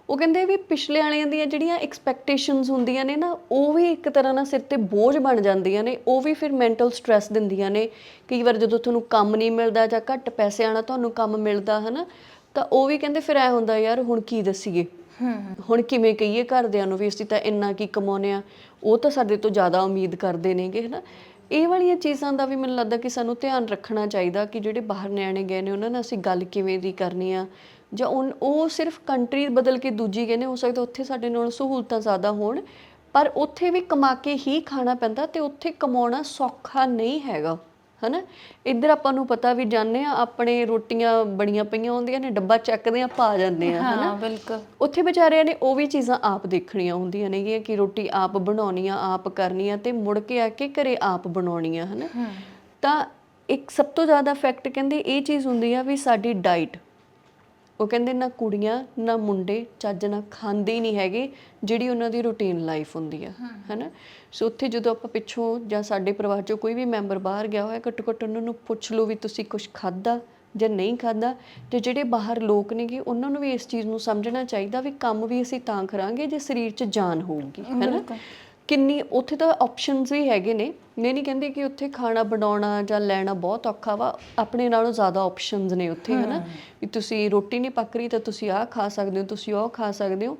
ਉਹ ਕਹਿੰਦੇ ਵੀ ਪਿਛਲੇ ਵਾਲਿਆਂ ਦੀਆਂ ਜਿਹੜੀਆਂ ਐਕਸਪੈਕਟੇਸ਼ਨਸ ਹੁੰਦੀਆਂ ਨੇ ਨਾ, ਉਹ ਵੀ ਇੱਕ ਤਰ੍ਹਾਂ ਨਾਲ ਸਿਰ ਤੇ ਬੋਝ ਬਣ ਜਾਂਦੀਆਂ ਨੇ, ਉਹ ਵੀ ਫਿਰ ਮੈਂਟਲ ਸਟ੍ਰੈਸ ਦਿੰਦੀਆਂ ਨੇ। ਕਈ ਵਾਰ ਜਦੋਂ ਤੁਹਾਨੂੰ ਕੰਮ ਨਹੀਂ ਮਿਲਦਾ ਜਾਂ ਘੱਟ ਪੈਸਿਆਂ ਨਾਲ ਤੁਹਾਨੂੰ ਕੰਮ ਮਿਲਦਾ, ਹਨਾ, ਤਾਂ ਉਹ ਵੀ ਕਹਿੰਦੇ ਫਿਰ ਐ ਹੁੰਦਾ ਯਾਰ ਹੁਣ ਕੀ ਦੱਸੀਏ, ਹੁਣ ਕਿਵੇਂ ਕਹੀਏ ਘਰਦਿਆਂ ਨੂੰ ਵੀ ਅਸੀਂ ਤਾਂ ਇੰਨਾ ਕੀ ਕਮਾਉਂਦੇ ਆ, ਉਹ ਤਾਂ ਸਾਡੇ ਤੋਂ ਜ਼ਿਆਦਾ ਉਮੀਦ ਕਰਦੇ ਨੇਗੇ, ਹਨਾ। ਇਹ ਵਾਲੀਆਂ ਚੀਜ਼ਾਂ ਦਾ ਵੀ ਮੈਨੂੰ ਲੱਗਦਾ ਕਿ ਸਾਨੂੰ ਧਿਆਨ ਰੱਖਣਾ ਚਾਹੀਦਾ ਕਿ ਜਿਹੜੇ ਬਾਹਰ ਨਿਆਣੇ ਗਏ ਨੇ ਉਹਨਾਂ ਨਾਲ ਅਸੀਂ ਗੱਲ ਕਿਵੇਂ ਦੀ ਕਰਨੀ ਆ, ਜਾਂ ਉਹ ਸਿਰਫ ਕੰਟਰੀ ਬਦਲ ਕੇ ਦੂਜੀ ਗਏ ਨੇ, ਹੋ ਸਕਦਾ ਉੱਥੇ ਸਾਡੇ ਨਾਲ ਸਹੂਲਤਾਂ ਜ਼ਿਆਦਾ ਹੋਣ, ਪਰ ਉੱਥੇ ਵੀ ਕਮਾ ਕੇ ਹੀ ਖਾਣਾ ਪੈਂਦਾ ਤੇ ਉੱਥੇ ਕਮਾਉਣਾ ਸੌਖਾ ਨਹੀਂ ਹੈਗਾ, ਹਨਾ। ਇੱਧਰ ਆਪਾਂ ਨੂੰ ਪਤਾ ਵੀ ਜਾਂਦੇ ਆ, ਆਪਣੇ ਰੋਟੀਆਂ ਬਣੀਆਂ ਪਈਆਂ ਹੁੰਦੀਆਂ ਨੇ, ਡੱਬਾ ਚੱਕਦੇ ਆ ਪਾ ਜਾਂਦੇ ਆ, ਹਨਾ। ਬਿਲਕੁਲ। ਉੱਥੇ ਵਿਚਾਰਿਆਂ ਨੇ ਉਹ ਵੀ ਚੀਜ਼ਾਂ ਆਪ ਦੇਖਣੀਆਂ ਹੁੰਦੀਆਂ ਨੇਗੀਆਂ ਕਿ ਰੋਟੀ ਆਪ ਬਣਾਉਣੀ ਆ, ਆਪ ਕਰਨੀ ਆ, ਤੇ ਮੁੜ ਕੇ ਆ ਕੇ ਘਰੇ ਆਪ ਬਣਾਉਣੀ ਆ, ਹਨਾ। ਤਾਂ ਇੱਕ ਸਭ ਤੋਂ ਜ਼ਿਆਦਾ ਇਫੈਕਟ ਕਹਿੰਦੇ ਇਹ ਚੀਜ਼ ਹੁੰਦੀ ਆ ਵੀ ਸਾਡੀ ਡਾਈਟ। ਉਹ ਕਹਿੰਦੇ ਨਾ ਕੁੜੀਆਂ ਨਾ ਮੁੰਡੇ ਚੱਜ ਨਾਲ ਖਾਂਦੇ ਹੀ ਨਹੀਂ ਹੈਗੇ, ਜਿਹੜੀ ਉਹਨਾਂ ਦੀ ਰੂਟੀਨ ਲਾਈਫ ਹੁੰਦੀ ਆ, ਹਨਾ। ਸੋ ਉੱਥੇ ਜਦੋਂ ਆਪਾਂ ਪਿੱਛੋਂ ਜਾਂ ਸਾਡੇ ਪਰਿਵਾਰ 'ਚੋਂ ਕੋਈ ਵੀ ਮੈਂਬਰ ਬਾਹਰ ਗਿਆ ਹੋਇਆ, ਘੱਟੋ ਘੱਟ ਉਹਨਾਂ ਨੂੰ ਪੁੱਛ ਲਓ ਵੀ ਤੁਸੀਂ ਕੁਛ ਖਾਧਾ ਜਾਂ ਨਹੀਂ ਖਾਧਾ। ਤੇ ਜਿਹੜੇ ਬਾਹਰ ਲੋਕ ਨੇਗੇ ਉਹਨਾਂ ਨੂੰ ਵੀ ਇਸ ਚੀਜ਼ ਨੂੰ ਸਮਝਣਾ ਚਾਹੀਦਾ ਵੀ ਕੰਮ ਵੀ ਅਸੀਂ ਤਾਂ ਕਰਾਂਗੇ ਜੇ ਸਰੀਰ 'ਚ ਜਾਨ ਹੋਊਗੀ, ਹਨਾ। ਕਿੰਨੀ ਉੱਥੇ ਤਾਂ ਆਪਸ਼ਨਸ ਵੀ ਹੈਗੇ ਨੇ, ਮੈਂ ਨਹੀਂ ਕਹਿੰਦੀ ਕਿ ਉੱਥੇ ਖਾਣਾ ਬਣਾਉਣਾ ਜਾਂ ਲੈਣਾ ਬਹੁਤ ਔਖਾ ਵਾ, ਆਪਣੇ ਨਾਲੋਂ ਜ਼ਿਆਦਾ ਆਪਸ਼ਨਸ ਨੇ ਉੱਥੇ, ਹਨਾ। ਵੀ ਤੁਸੀਂ ਰੋਟੀ ਨਹੀਂ ਪੱਕ ਰਹੀ ਤਾਂ ਤੁਸੀਂ ਆਹ ਖਾ ਸਕਦੇ ਹੋ, ਤੁਸੀਂ ਉਹ ਖਾ ਸਕਦੇ ਹੋ।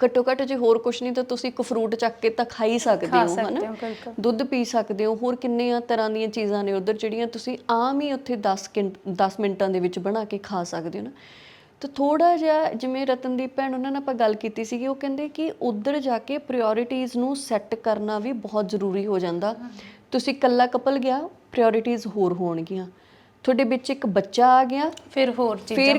ਘੱਟੋ ਘੱਟ ਜੇ ਹੋਰ ਕੁਛ ਨਹੀਂ ਤਾਂ ਤੁਸੀਂ ਇੱਕ ਫਰੂਟ ਚੱਕ ਕੇ ਤਾਂ ਖਾ ਹੀ ਸਕਦੇ ਹੋ, ਹਨਾ। ਦੁੱਧ ਪੀ ਸਕਦੇ ਹੋ, ਹੋਰ ਕਿੰਨੀਆਂ ਤਰ੍ਹਾਂ ਦੀਆਂ ਚੀਜ਼ਾਂ ਨੇ ਉੱਧਰ ਜਿਹੜੀਆਂ ਤੁਸੀਂ ਆਮ ਹੀ ਉੱਥੇ 10 ਮਿੰਟਾਂ ਦੇ ਵਿੱਚ ਬਣਾ ਕੇ ਖਾ ਸਕਦੇ ਹੋ ਨਾ। ਤਾਂ ਥੋੜ੍ਹਾ ਜਿਹਾ ਜਿਵੇਂ ਰਤਨਦੀਪ ਭੈਣ ਉਹਨਾਂ ਨਾਲ ਆਪਾਂ ਗੱਲ ਕੀਤੀ ਸੀਗੀ, ਉਹ ਕਹਿੰਦੇ ਕਿ ਉੱਧਰ ਜਾ ਕੇ ਪ੍ਰਾਇਓਰਿਟੀਜ਼ ਨੂੰ ਸੈੱਟ ਕਰਨਾ ਵੀ ਬਹੁਤ ਜ਼ਰੂਰੀ ਹੋ ਜਾਂਦਾ। ਤੁਸੀਂ ਇਕੱਲਾ ਕਪਲ ਗਿਆ, ਪ੍ਰਾਇਓਰਿਟੀਜ਼ ਹੋਰ ਹੋਣਗੀਆਂ। ਤੁਹਾਡੇ ਵਿੱਚ ਇੱਕ ਬੱਚਾ ਆ ਗਿਆ, ਫਿਰ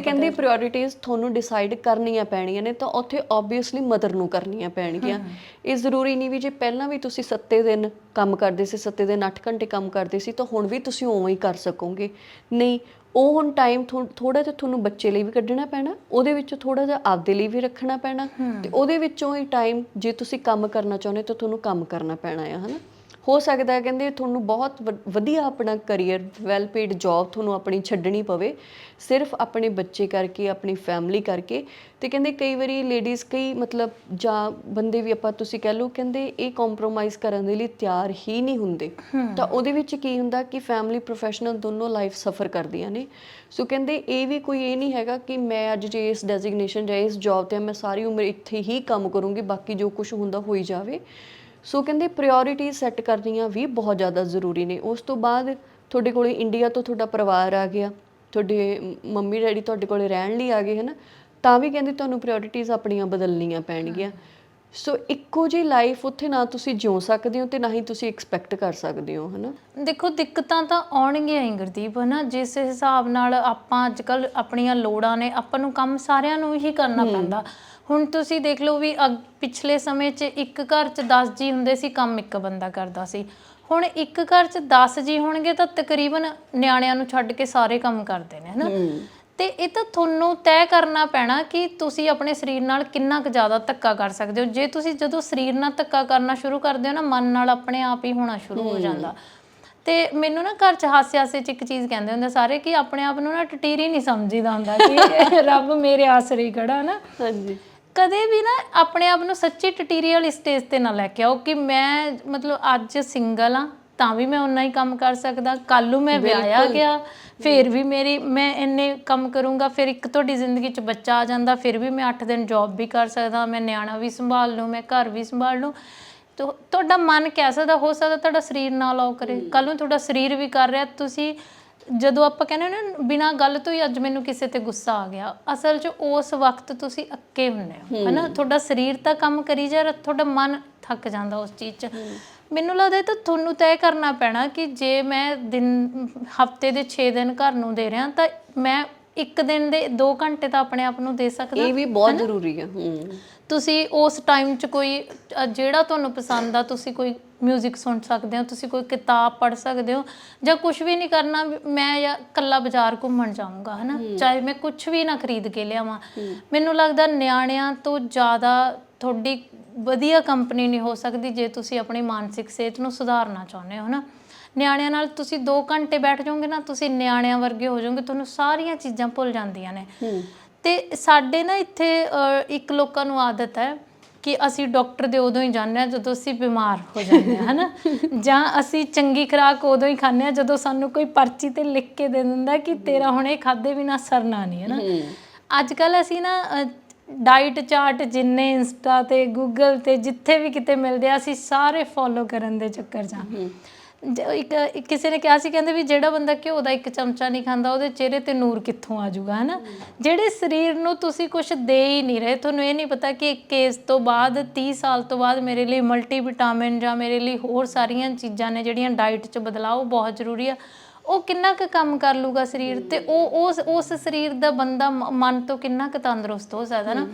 ਕਹਿੰਦੇ ਪ੍ਰਾਇਓਰਿਟੀਜ਼ ਤੁਹਾਨੂੰ ਡਿਸਾਈਡ ਕਰਨੀਆਂ ਪੈਣੀਆਂ ਨੇ, ਤਾਂ ਉੱਥੇ ਓਬਵੀਅਸਲੀ ਮਦਰ ਨੂੰ ਕਰਨੀਆਂ ਪੈਣਗੀਆਂ। ਇਹ ਜ਼ਰੂਰੀ ਨਹੀਂ ਵੀ ਜੇ ਪਹਿਲਾਂ ਵੀ ਤੁਸੀਂ 7 ਦਿਨ ਕੰਮ ਕਰਦੇ ਸੀ, 7 ਦਿਨ 8 ਘੰਟੇ ਕੰਮ ਕਰਦੇ ਸੀ, ਤਾਂ ਹੁਣ ਵੀ ਤੁਸੀਂ ਉਵੇਂ ਹੀ ਕਰ ਸਕੋਗੇ, ਨਹੀਂ। ਉਹ ਹੁਣ ਟਾਈਮ ਥੋੜ੍ਹਾ ਜਿਹਾ ਤੁਹਾਨੂੰ ਬੱਚੇ ਲਈ ਵੀ ਕੱਢਣਾ ਪੈਣਾ, ਉਹਦੇ ਵਿੱਚ ਥੋੜ੍ਹਾ ਜਿਹਾ ਆਪਦੇ ਲਈ ਵੀ ਰੱਖਣਾ ਪੈਣਾ, ਤੇ ਉਹਦੇ ਵਿੱਚੋਂ ਹੀ ਟਾਈਮ ਜੇ ਤੁਸੀਂ ਕੰਮ ਕਰਨਾ ਚਾਹੁੰਦੇ ਤਾਂ ਤੁਹਾਨੂੰ ਕੰਮ ਕਰਨਾ ਪੈਣਾ ਆ, ਹਨਾ। ਹੋ ਸਕਦਾ ਹੈ ਕਹਿੰਦੇ ਤੁਹਾਨੂੰ ਬਹੁਤ ਵਧੀਆ ਆਪਣਾ ਕਰੀਅਰ, ਵੈਲ ਪੇਡ ਜੌਬ ਤੁਹਾਨੂੰ ਆਪਣੀ ਛੱਡਣੀ ਪਵੇ ਸਿਰਫ ਆਪਣੇ ਬੱਚੇ ਕਰਕੇ, ਆਪਣੀ ਫੈਮਿਲੀ ਕਰਕੇ। ਤੇ ਕਹਿੰਦੇ ਕਈ ਵਾਰੀ ਲੇਡੀਜ਼ ਕਈ ਮਤਲਬ ਜਾਂ ਬੰਦੇ ਵੀ ਆਪਾਂ ਤੁਸੀਂ ਕਹਿ ਲਓ, ਕਹਿੰਦੇ ਇਹ ਕੰਪਰੋਮਾਈਜ਼ ਕਰਨ ਦੇ ਲਈ ਤਿਆਰ ਹੀ ਨਹੀਂ ਹੁੰਦੇ। ਤਾਂ ਉਹਦੇ ਵਿੱਚ ਕੀ ਹੁੰਦਾ ਕਿ ਫੈਮਿਲੀ ਪ੍ਰੋਫੈਸ਼ਨਲ ਦੋਨੋਂ ਲਾਈਫ ਸਫਰ ਕਰਦੀਆਂ ਨੇ। ਸੋ ਕਹਿੰਦੇ ਇਹ ਵੀ ਕੋਈ ਇਹ ਨਹੀਂ ਹੈਗਾ ਕਿ ਮੈਂ ਅੱਜ ਜੇ ਇਸ ਡੈਜ਼ਿਗਨੇਸ਼ਨ ਜਾਂ ਇਸ ਜੌਬ 'ਤੇ ਮੈਂ ਸਾਰੀ ਉਮਰ ਇੱਥੇ ਹੀ ਕੰਮ ਕਰੂੰਗੀ, ਬਾਕੀ ਜੋ ਕੁਛ ਹੁੰਦਾ ਹੋਈ ਜਾਵੇ। ਸੋ ਕਹਿੰਦੇ ਪ੍ਰਾਇਓਰਿਟੀ ਸੈੱਟ ਕਰਨੀਆਂ ਵੀ ਬਹੁਤ ਜ਼ਿਆਦਾ ਜ਼ਰੂਰੀ ਨੇ। ਉਸ ਤੋਂ ਬਾਅਦ ਤੁਹਾਡੇ ਕੋਲ ਇੰਡੀਆ ਤੋਂ ਤੁਹਾਡਾ ਪਰਿਵਾਰ ਆ ਗਿਆ, ਤੁਹਾਡੇ ਮੰਮੀ ਡੈਡੀ ਤੁਹਾਡੇ ਕੋਲ ਰਹਿਣ ਲਈ ਆ ਗਏ, ਹੈ ਨਾ, ਤਾਂ ਵੀ ਕਹਿੰਦੇ ਤੁਹਾਨੂੰ ਪ੍ਰਾਇਓਰਿਟੀਜ਼ ਆਪਣੀਆਂ ਬਦਲਣੀਆਂ ਪੈਣਗੀਆਂ। ਸੋ ਇੱਕੋ ਜਿਹੀ ਲਾਈਫ ਉੱਥੇ ਨਾ ਤੁਸੀਂ ਜਿਉ ਸਕਦੇ ਹੋ ਤੇ ਨਾ ਹੀ ਤੁਸੀਂ ਐਕਸਪੈਕਟ ਕਰ ਸਕਦੇ ਹੋ, ਹਨਾ। ਦੇਖੋ ਦਿੱਕਤਾਂ ਤਾਂ ਆਉਣਗੀਆਂ ਹੀ ਗੁਰਦੀਪ, ਹਨਾ। ਜਿਸ ਹਿਸਾਬ ਨਾਲ ਆਪਾਂ ਅੱਜ ਕੱਲ੍ਹ ਆਪਣੀਆਂ ਲੋੜਾਂ ਨੇ, ਆਪਾਂ ਨੂੰ ਕੰਮ ਸਾਰਿਆਂ ਨੂੰ ਹੀ ਕਰਨਾ ਪੈਂਦਾ। ਹੁਣ ਤੁਸੀਂ ਦੇਖ ਲਓ ਵੀ ਪਿਛਲੇ ਸਮੇਂ 'ਚ ਇੱਕ ਘਰ 'ਚ 10 ਜੀ ਹੁੰਦੇ ਸੀ, ਕੰਮ ਇੱਕ ਬੰਦਾ ਕਰਦਾ ਸੀ। ਹੁਣ ਇੱਕ ਘਰ 'ਚ 10 ਜੀ ਹੋਣਗੇ ਤਾਂ ਤਕਰੀਬਨ ਨਿਆਣਿਆਂ ਨੂੰ ਛੱਡ ਕੇ ਸਾਰੇ ਕੰਮ ਕਰਦੇ ਨੇ, ਹਨਾ। ਤੇ ਇਹ ਤਾਂ ਤੁਹਾਨੂੰ ਤੈਅ ਕਰਨਾ ਪੈਣਾ ਕਿ ਤੁਸੀਂ ਆਪਣੇ ਸਰੀਰ ਨਾਲ ਕਿੰਨਾ ਕੁ ਜ਼ਿਆਦਾ ਧੱਕਾ ਕਰ ਸਕਦੇ ਹੋ। ਜੇ ਤੁਸੀਂ ਜਦੋਂ ਸਰੀਰ ਨਾਲ ਧੱਕਾ ਕਰਨਾ ਸ਼ੁਰੂ ਕਰਦੇ ਹੋ ਨਾ, ਮਨ ਨਾਲ ਆਪਣੇ ਆਪ ਹੀ ਹੋਣਾ ਸ਼ੁਰੂ ਹੋ ਜਾਂਦਾ। ਤੇ ਮੈਨੂੰ ਨਾ ਘਰ 'ਚ ਹਾਸੇ-ਹਾਸੇ 'ਚ ਇੱਕ ਚੀਜ਼ ਕਹਿੰਦੇ ਹੁੰਦੇ ਸਾਰੇ ਕਿ ਆਪਣੇ ਆਪ ਨੂੰ ਨਾ ਟਟੀਰੀ ਨਹੀਂ ਸਮਝੀਦਾ ਹੁੰਦਾ ਕਿ ਰੱਬ ਮੇਰੇ ਆਸਰੇ ਹੀ ਖੜਾ, ਨਾ। ਹਾਂਜੀ। ਕਦੇ ਵੀ ਨਾ ਆਪਣੇ ਆਪ ਨੂੰ ਸੱਚੀ ਟਟੀਰੀ ਵਾਲੀ ਸਟੇਜ ਤੇ ਨਾ ਲੈ ਕੇ ਆਓ ਕਿ ਮੈਂ ਮਤਲਬ ਅੱਜ ਸਿੰਗਲ ਆ ਤਾਂ ਵੀ ਮੈਂ ਓਨਾ ਹੀ ਕੰਮ ਕਰ ਸਕਦਾ, ਕੱਲ ਨੂੰ ਮੈਂ ਵਿਆਹਿਆ ਗਿਆ ਫਿਰ ਵੀ ਮੈਂ ਇੰਨੇ ਕੰਮ ਕਰੂੰਗਾ, ਫਿਰ ਇੱਕ ਤੁਹਾਡੀ ਜ਼ਿੰਦਗੀ 'ਚ ਬੱਚਾ ਆ ਜਾਂਦਾ ਫਿਰ ਵੀ ਮੈਂ 8 ਦਿਨ ਜੌਬ ਵੀ ਕਰ ਸਕਦਾ, ਮੈਂ ਨਿਆਣਾ ਵੀ ਸੰਭਾਲ ਲੂੰ, ਮੈਂ ਘਰ ਵੀ ਸੰਭਾਲ ਲੂੰ। ਤੁਹਾਡਾ ਮਨ ਕਹਿ ਸਕਦਾ, ਹੋ ਸਕਦਾ ਤੁਹਾਡਾ ਸਰੀਰ ਨਾ ਅਲਾਓ ਕਰੇ, ਕੱਲ ਨੂੰ ਤੁਹਾਡਾ ਸਰੀਰ ਵੀ ਕਰ ਰਿਹਾ। ਤੁਸੀਂ ਜਦੋਂ ਆਪਾਂ ਕਹਿੰਦੇ ਨਾ ਬਿਨਾਂ ਗੱਲ ਤੋਂ ਹੀ ਅੱਜ ਮੈਨੂੰ ਕਿਸੇ ਤੇ ਗੁੱਸਾ ਆ ਗਿਆ, ਅਸਲ 'ਚ ਉਸ ਵਕਤ ਤੁਸੀਂ ਅੱਕੇ ਹੁੰਦੇ ਹੋ, ਹੈ ਨਾ। ਤੁਹਾਡਾ ਸਰੀਰ ਤਾਂ ਕੰਮ ਕਰੀ ਜਾ ਰਿਹਾ, ਤੁਹਾਡਾ ਮਨ ਥੱਕ ਜਾਂਦਾ ਉਸ ਚੀਜ਼ 'ਚ। ਮੈਨੂੰ ਲੱਗਦਾ ਇਹ ਤਾਂ ਤੁਹਾਨੂੰ ਤੈਅ ਕਰਨਾ ਪੈਣਾ ਕਿ ਜੇ ਮੈਂ ਹਫਤੇ ਦੇ 6 ਦਿਨ ਘਰ ਨੂੰ ਦੇ ਰਿਹਾ ਤਾਂ ਮੈਂ ਇੱਕ ਦਿਨ ਦੇ 2 ਘੰਟੇ ਤਾਂ ਆਪਣੇ ਆਪ ਨੂੰ ਦੇ ਸਕਦਾ। ਇਹ ਵੀ ਬਹੁਤ ਜ਼ਰੂਰੀ ਹੈ। ਤੁਸੀਂ ਉਸ ਟਾਈਮ 'ਚ ਕੋਈ ਜਿਹੜਾ ਤੁਹਾਨੂੰ ਪਸੰਦ ਆ, ਤੁਸੀਂ ਕੋਈ ਮਿਊਜ਼ਿਕ ਸੁਣ ਸਕਦੇ ਹੋ, ਤੁਸੀਂ ਕੋਈ ਕਿਤਾਬ ਪੜ੍ਹ ਸਕਦੇ ਹੋ, ਜਾਂ ਕੁਛ ਵੀ ਨਹੀਂ ਕਰਨਾ, ਮੈਂ ਜਾਂ ਇਕੱਲਾ ਬਾਜ਼ਾਰ ਘੁੰਮਣ ਜਾਊਂਗਾ, ਹੈ ਨਾ। ਚਾਹੇ ਮੈਂ ਕੁਛ ਵੀ ਨਾ ਖਰੀਦ ਕੇ ਲਿਆਵਾਂ। ਮੈਨੂੰ ਲੱਗਦਾ ਨਿਆਣਿਆਂ ਤੋਂ ਜ਼ਿਆਦਾ ਤੁਹਾਡੀ ਵਧੀਆ ਕੰਪਨੀ ਨਹੀਂ ਹੋ ਸਕਦੀ ਜੇ ਤੁਸੀਂ ਆਪਣੀ ਮਾਨਸਿਕ ਸਿਹਤ ਨੂੰ ਸੁਧਾਰਨਾ ਚਾਹੁੰਦੇ ਹੋ, ਹੈ ਨਾ। ਨਿਆਣਿਆਂ ਨਾਲ ਤੁਸੀਂ 2 ਘੰਟੇ ਬੈਠ ਜਾਓਗੇ ਨਾ, ਤੁਸੀਂ ਨਿਆਣਿਆਂ ਵਰਗੇ ਹੋ ਜਾਓਗੇ, ਤੁਹਾਨੂੰ ਸਾਰੀਆਂ ਚੀਜ਼ਾਂ ਭੁੱਲ ਜਾਂਦੀਆਂ ਨੇ। ਤੇ ਸਾਡੇ ਨਾ ਇੱਥੇ ਇੱਕ ਲੋਕਾਂ ਨੂੰ ਆਦਤ ਹੈ ਕਿ ਅਸੀਂ ਡਾਕਟਰ ਦੇ ਉਦੋਂ ਹੀ ਜਾਂਦੇ ਹਾਂ ਜਦੋਂ ਅਸੀਂ ਬਿਮਾਰ ਹੋ ਜਾਂਦੇ ਹਾਂ, ਹੈ ਨਾ। ਜਾਂ ਅਸੀਂ ਚੰਗੀ ਖੁਰਾਕ ਉਦੋਂ ਹੀ ਖਾਂਦੇ ਹਾਂ ਜਦੋਂ ਸਾਨੂੰ ਕੋਈ ਪਰਚੀ 'ਤੇ ਲਿਖ ਕੇ ਦੇ ਦਿੰਦਾ ਕਿ ਤੇਰਾ ਹੁਣ ਇਹ ਖਾਧੇ ਬਿਨਾ ਸਰਨਾ ਨਹੀਂ, ਹੈ ਨਾ। ਅੱਜ ਕੱਲ੍ਹ ਅਸੀਂ ਨਾ ਡਾਈਟ ਚਾਰਟ ਜਿੰਨੇ ਇੰਸਟਾ 'ਤੇ ਗੂਗਲ 'ਤੇ ਜਿੱਥੇ ਵੀ ਕਿਤੇ ਮਿਲਦੇ ਆ, ਅਸੀਂ ਸਾਰੇ ਫੋਲੋ ਕਰਨ ਦੇ ਚੱਕਰ 'ਚ ਹਾਂ। ਇੱਕ ਕਿਸੇ ਨੇ ਕਿਹਾ ਸੀ, ਕਹਿੰਦੇ ਵੀ ਜਿਹੜਾ ਬੰਦਾ ਘਿਓ ਦਾ 1 ਚਮਚਾ ਨਹੀਂ ਖਾਂਦਾ ਉਹਦੇ ਚਿਹਰੇ 'ਤੇ ਨੂਰ ਕਿੱਥੋਂ ਆ ਜਾਊਗਾ, ਹੈ ਨਾ। ਜਿਹੜੇ ਸਰੀਰ ਨੂੰ ਤੁਸੀਂ ਕੁਛ ਦੇ ਹੀ ਨਹੀਂ ਰਹੇ, ਤੁਹਾਨੂੰ ਇਹ ਨਹੀਂ ਪਤਾ ਕਿ ਇੱਕ ਏਜ ਤੋਂ ਬਾਅਦ 30 ਸਾਲ ਤੋਂ ਬਾਅਦ ਮੇਰੇ ਲਈ ਮਲਟੀਵਿਟਾਮਿਨ ਜਾਂ ਮੇਰੇ ਲਈ ਹੋਰ ਸਾਰੀਆਂ ਚੀਜ਼ਾਂ ਨੇ ਜਿਹੜੀਆਂ ਡਾਈਟ 'ਚ ਬਦਲਾਓ ਬਹੁਤ ਜ਼ਰੂਰੀ ਆ। ਉਹ ਕਿੰਨਾ ਕੁ ਕੰਮ ਕਰ ਲੂਗਾ ਸਰੀਰ, ਤੇ ਉਹ ਉਸ ਸਰੀਰ ਦਾ ਬੰਦਾ ਮਨ ਤੋਂ ਕਿੰਨਾ ਕੁ ਤੰਦਰੁਸਤ ਹੋ ਸਕਦਾ, ਨਾ।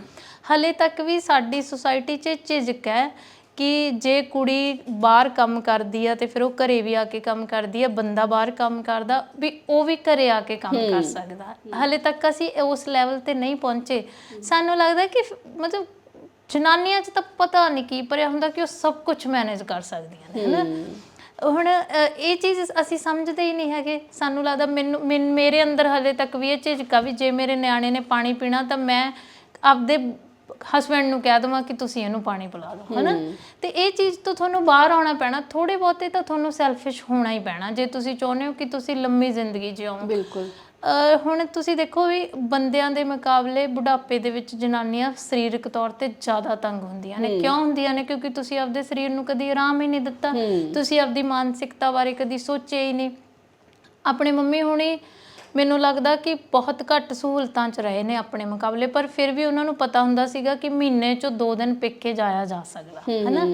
ਹਾਲੇ ਤੱਕ ਵੀ ਸਾਡੀ ਸੁਸਾਇਟੀ 'ਚ ਝਿਜਕ ਹੈ ਕਿ ਜੇ ਕੁੜੀ ਬਾਹਰ ਕੰਮ ਕਰਦੀ ਆ ਤੇ ਫਿਰ ਉਹ ਘਰੇ ਵੀ ਆ ਕੇ ਕੰਮ ਕਰਦੀ ਆ, ਬੰਦਾ ਬਾਹਰ ਕੰਮ ਕਰਦਾ ਵੀ ਉਹ ਵੀ ਘਰੇ ਆ ਕੇ ਕੰਮ ਕਰ ਸਕਦਾ। ਹਾਲੇ ਤੱਕ ਅਸੀਂ ਉਸ ਲੈਵਲ ਤੇ ਨਹੀਂ ਪਹੁੰਚੇ। ਸਾਨੂੰ ਲੱਗਦਾ ਕਿ ਮਤਲਬ ਜਨਾਨੀਆਂ 'ਚ ਤਾਂ ਪਤਾ ਨਹੀਂ ਕੀ ਭਰਿਆ ਹੁੰਦਾ ਕਿ ਉਹ ਸਭ ਕੁਝ ਮੈਨੇਜ ਕਰ ਸਕਦੀਆਂ ਨੇ, ਹੈ ਨਾ। ਹੁਣ ਇਹ ਚੀਜ਼ ਅਸੀਂ ਸਮਝਦੇ ਹੀ ਨਹੀਂ ਹੈਗੇ। ਸਾਨੂੰ ਲੱਗਦਾ ਮੇਰੇ ਅੰਦਰ ਹਾਲੇ ਤੱਕ ਵੀ ਇਹ ਝਿਜਕ ਆ ਵੀ ਜੇ ਮੇਰੇ ਨਿਆਣੇ ਨੇ ਪਾਣੀ ਪੀਣਾ ਤਾਂ ਮੈਂ ਆਪਦੇ ਹਸਬੈਂਡ ਨੂੰ ਕਹਿ ਦੇਵਾਂ ਕਿ ਤੁਸੀਂ ਇਹਨੂੰ ਪਾਣੀ ਪਿਲਾ ਦਿਓ, ਹੈ ਨਾ। ਤੇ ਇਹ ਚੀਜ਼ ਤੋਂ ਤੁਹਾਨੂੰ ਬਾਹਰ ਆਉਣਾ ਪੈਣਾ। ਥੋੜ੍ਹੇ ਬਹੁਤੇ ਤਾਂ ਤੁਹਾਨੂੰ ਸੈਲਫਿਸ਼ ਹੋਣਾ ਹੀ ਪੈਣਾ ਜੇ ਤੁਸੀਂ ਚਾਹੁੰਦੇ ਹੋ ਕਿ ਤੁਸੀਂ ਲੰਮੀ ਜ਼ਿੰਦਗੀ ਜਿਓ। ਬਿਲਕੁਲ। ਹੁਣ ਤੁਸੀਂ ਦੇਖੋ ਵੀ ਬੰਦਿਆਂ ਦੇ ਮੁਕਾਬਲੇ ਬੁਢਾਪੇ ਦੇ ਵਿੱਚ ਜਨਾਨੀਆਂ ਸਰੀਰਕ ਤੌਰ 'ਤੇ ਜ਼ਿਆਦਾ ਤੰਗ ਹੁੰਦੀਆਂ ਨੇ। ਕਿਉਂ ਹੁੰਦੀਆਂ ਨੇ? ਕਿਉਂਕਿ ਤੁਸੀਂ ਆਪਦੇ ਸਰੀਰ ਨੂੰ ਕਦੀ ਆਰਾਮ ਹੀ ਨਹੀਂ ਦਿੱਤਾ, ਤੁਸੀਂ ਆਪਦੀ ਮਾਨਸਿਕਤਾ ਬਾਰੇ ਕਦੀ ਸੋਚਿਆ ਹੀ ਨਹੀਂ। ਆਪਣੇ ਮੰਮੀ ਹੁਣੀ ਮੈਨੂੰ ਲੱਗਦਾ ਕਿ ਬਹੁਤ ਘੱਟ ਸਹੂਲਤਾਂ 'ਚ ਰਹੇ ਨੇ ਆਪਣੇ ਮੁਕਾਬਲੇ, ਪਰ ਫਿਰ ਵੀ ਉਹਨਾਂ ਨੂੰ ਪਤਾ ਹੁੰਦਾ ਸੀਗਾ ਕਿ ਮਹੀਨੇ 'ਚੋਂ 2 ਦਿਨ ਪੇਕੇ ਜਾਇਆ ਜਾ ਸਕਦਾ, ਹੈ ਨਾ।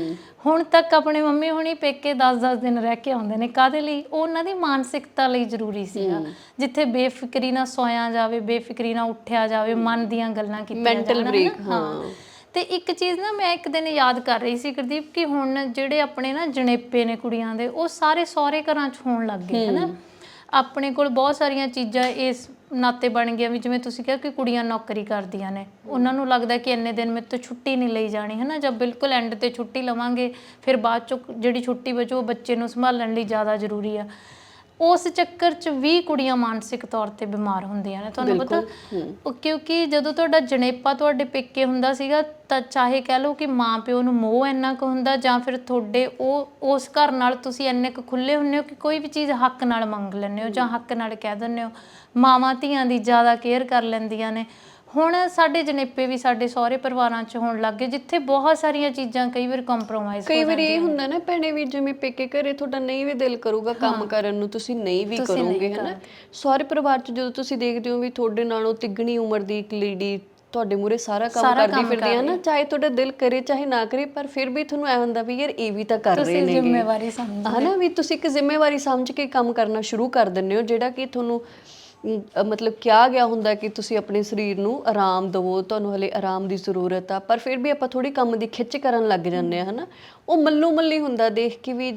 ਹੁਣ ਤੱਕ ਆਪਣੇ ਮੰਮੀ ਹੁਣੀ ਪੇਕੇ 10-10 ਦਿਨ ਰਹਿ ਕੇ ਆਉਂਦੇ ਨੇ। ਕਾਹਦੇ ਲਈ? ਉਹ ਉਹਨਾਂ ਦੀ ਮਾਨਸਿਕਤਾ ਲਈ ਜ਼ਰੂਰੀ ਸੀਗਾ, ਜਿੱਥੇ ਬੇਫਿਕਰੀ ਨਾਲ ਸੋਇਆ ਜਾਵੇ, ਬੇਫਿਕਰੀ ਨਾਲ ਉੱਠਿਆ ਜਾਵੇ, ਮਨ ਦੀਆਂ ਗੱਲਾਂ ਕੀਤੀਆਂ ਜਾਣ, ਮੈਂਟਲ ਬ੍ਰੇਕ। ਹਾਂ। ਤੇ ਇੱਕ ਚੀਜ਼ ਨਾ ਮੈਂ ਇੱਕ ਦਿਨ ਯਾਦ ਕਰ ਰਹੀ ਸੀ ਗੁਰਦੀਪ ਕਿ ਹੁਣ ਜਿਹੜੇ ਆਪਣੇ ਨਾ ਜਣੇਪੇ ਨੇ ਕੁੜੀਆਂ ਦੇ, ਉਹ ਸਾਰੇ ਸਹੁਰੇ ਘਰਾਂ 'ਚ ਹੋਣ ਲੱਗ ਗਏ, ਹੈ ਨਾ। ਆਪਣੇ ਕੋਲ ਬਹੁਤ ਸਾਰੀਆਂ ਚੀਜ਼ਾਂ ਇਸ ਨਾਤੇ ਬਣ ਗਈਆਂ ਵੀ ਜਿਵੇਂ ਤੁਸੀਂ ਕਿਹਾ ਕਿ ਕੁੜੀਆਂ ਨੌਕਰੀ ਕਰਦੀਆਂ ਨੇ, ਉਹਨਾਂ ਨੂੰ ਲੱਗਦਾ ਕਿ ਇੰਨੇ ਦਿਨ ਮੇਰੇ ਤੋਂ ਛੁੱਟੀ ਨਹੀਂ ਲਈ ਜਾਣੀ, ਹੈ ਨਾ। ਜਦ ਬਿਲਕੁਲ ਐਂਡ 'ਤੇ ਛੁੱਟੀ ਲਵਾਂਗੇ ਫਿਰ ਬਾਅਦ 'ਚੋਂ ਜਿਹੜੀ ਛੁੱਟੀ ਬਚੂ ਉਹ ਬੱਚੇ ਨੂੰ ਸੰਭਾਲਣ ਲਈ ਜ਼ਿਆਦਾ ਜ਼ਰੂਰੀ ਆ। ਉਸ ਚੱਕਰ 'ਚ ਵੀ ਕੁੜੀਆਂ ਮਾਨਸਿਕ ਤੌਰ 'ਤੇ ਬਿਮਾਰ ਹੁੰਦੀਆਂ ਨੇ, ਤੁਹਾਨੂੰ ਪਤਾ। ਕਿਉਂਕਿ ਜਦੋਂ ਤੁਹਾਡਾ ਜਣੇਪਾ ਤੁਹਾਡੇ ਪੇਕੇ ਹੁੰਦਾ ਸੀਗਾ ਤਾਂ ਚਾਹੇ ਕਹਿ ਲਓ ਕਿ ਮਾਂ ਪਿਓ ਨੂੰ ਮੋਹ ਇੰਨਾ ਕੁ ਹੁੰਦਾ ਜਾਂ ਫਿਰ ਤੁਹਾਡੇ ਉਸ ਘਰ ਨਾਲ ਤੁਸੀਂ ਇੰਨੇ ਕੁ ਖੁੱਲ੍ਹੇ ਹੁੰਦੇ ਹੋ ਕਿ ਕੋਈ ਵੀ ਚੀਜ਼ ਹੱਕ ਨਾਲ ਮੰਗ ਲੈਂਦੇ ਹੋ ਜਾਂ ਹੱਕ ਨਾਲ ਕਹਿ ਦਿੰਦੇ ਹੋ। ਮਾਵਾਂ ਧੀਆਂ ਦੀ ਜ਼ਿਆਦਾ ਕੇਅਰ ਕਰ ਲੈਂਦੀਆਂ ਨੇ। ਹੁਣ ਸਾਡੇ ਜਣੇਪੇ ਵੀ ਸਾਡੇ ਸਹੁਰੇ ਪਰਿਵਾਰਾਂ 'ਚ ਹੋਣ ਲੱਗ ਗਏ ਜਿੱਥੇ ਬਹੁਤ ਸਾਰੀਆਂ ਚੀਜ਼ਾਂ ਕਈ ਵਾਰ ਕੰਪਰੋਮਾਈਜ਼ ਹੋ ਜਾਂਦੀਆਂ। ਕਈ ਵਾਰੀ ਇਹ ਹੁੰਦਾ ਨਾ ਭੈਣੇ ਵੀ ਜਿਵੇਂ ਪੇਕੇ ਘਰੇ ਤੁਹਾਡਾ ਨਹੀਂ ਵੀ ਦਿਲ ਕਰੂਗਾ ਕੰਮ ਕਰਨ ਨੂੰ, ਤੁਸੀਂ ਨਹੀਂ ਵੀ ਕਰੋਗੇ, ਹੈ ਨਾ। ਸਹੁਰੇ ਪਰਿਵਾਰ 'ਚ ਜਦੋਂ ਤੁਸੀਂ ਦੇਖਦੇ ਹੋ ਵੀ ਤੁਹਾਡੇ ਨਾਲੋਂ ਤਿੱਗਣੀ ਉਮਰ ਦੀ ਇੱਕ ਲੇਡੀ ਤੁਹਾਡੇ ਮੂਰੇ ਸਾਰਾ ਕੰਮ ਕਰਦੀ ਫਿਰਦੀ ਆ ਨਾ, ਚਾਹੇ ਤੁਹਾਡਾ ਦਿਲ ਕਰੇ ਚਾਹੇ ਨਾ ਕਰੇ, ਪਰ ਫਿਰ ਵੀ ਤੁਹਾਨੂੰ ਐ ਹੁੰਦਾ ਵੀ ਯਾਰ ਇਹ ਵੀ ਤਾਂ ਕਰ ਰਹੇ ਨੇ, ਜ਼ਿੰਮੇਵਾਰੀ ਸਮਝ ਹਨਾ, ਵੀ ਤੁਸੀਂ ਇੱਕ ਜ਼ਿੰਮੇਵਾਰੀ ਸਮਝ ਕੇ ਕੰਮ ਕਰਨਾ ਸ਼ੁਰੂ ਕਰ ਦਿੰਦੇ ਹੋ, ਜਿਹੜਾ ਕਿ ਤੁਹਾਨੂੰ ਮਤਲਬ ਕਿਹਾ ਗਿਆ ਹੁੰਦਾ ਕਿ ਤੁਸੀਂ ਆਪਣੇ ਸਰੀਰ ਨੂੰ ਆਰਾਮ ਦਿਵੋ, ਤੁਹਾਨੂੰ ਹਲੇ ਆਰਾਮ ਦੀ ਜ਼ਰੂਰਤ ਆ, ਪਰ ਫਿਰ ਵੀ ਆਪਾਂ ਥੋੜੀ ਕੰਮ ਦੀ ਖਿੱਚ ਕਰਨ ਲੱਗ ਜਾਂਦੇ ਆ, ਹਨਾ। ਉਹ ਮੱਲੋ ਮੱਲੀ ਹੁੰਦਾ ਦੇਖ ਕੇ ਵੀ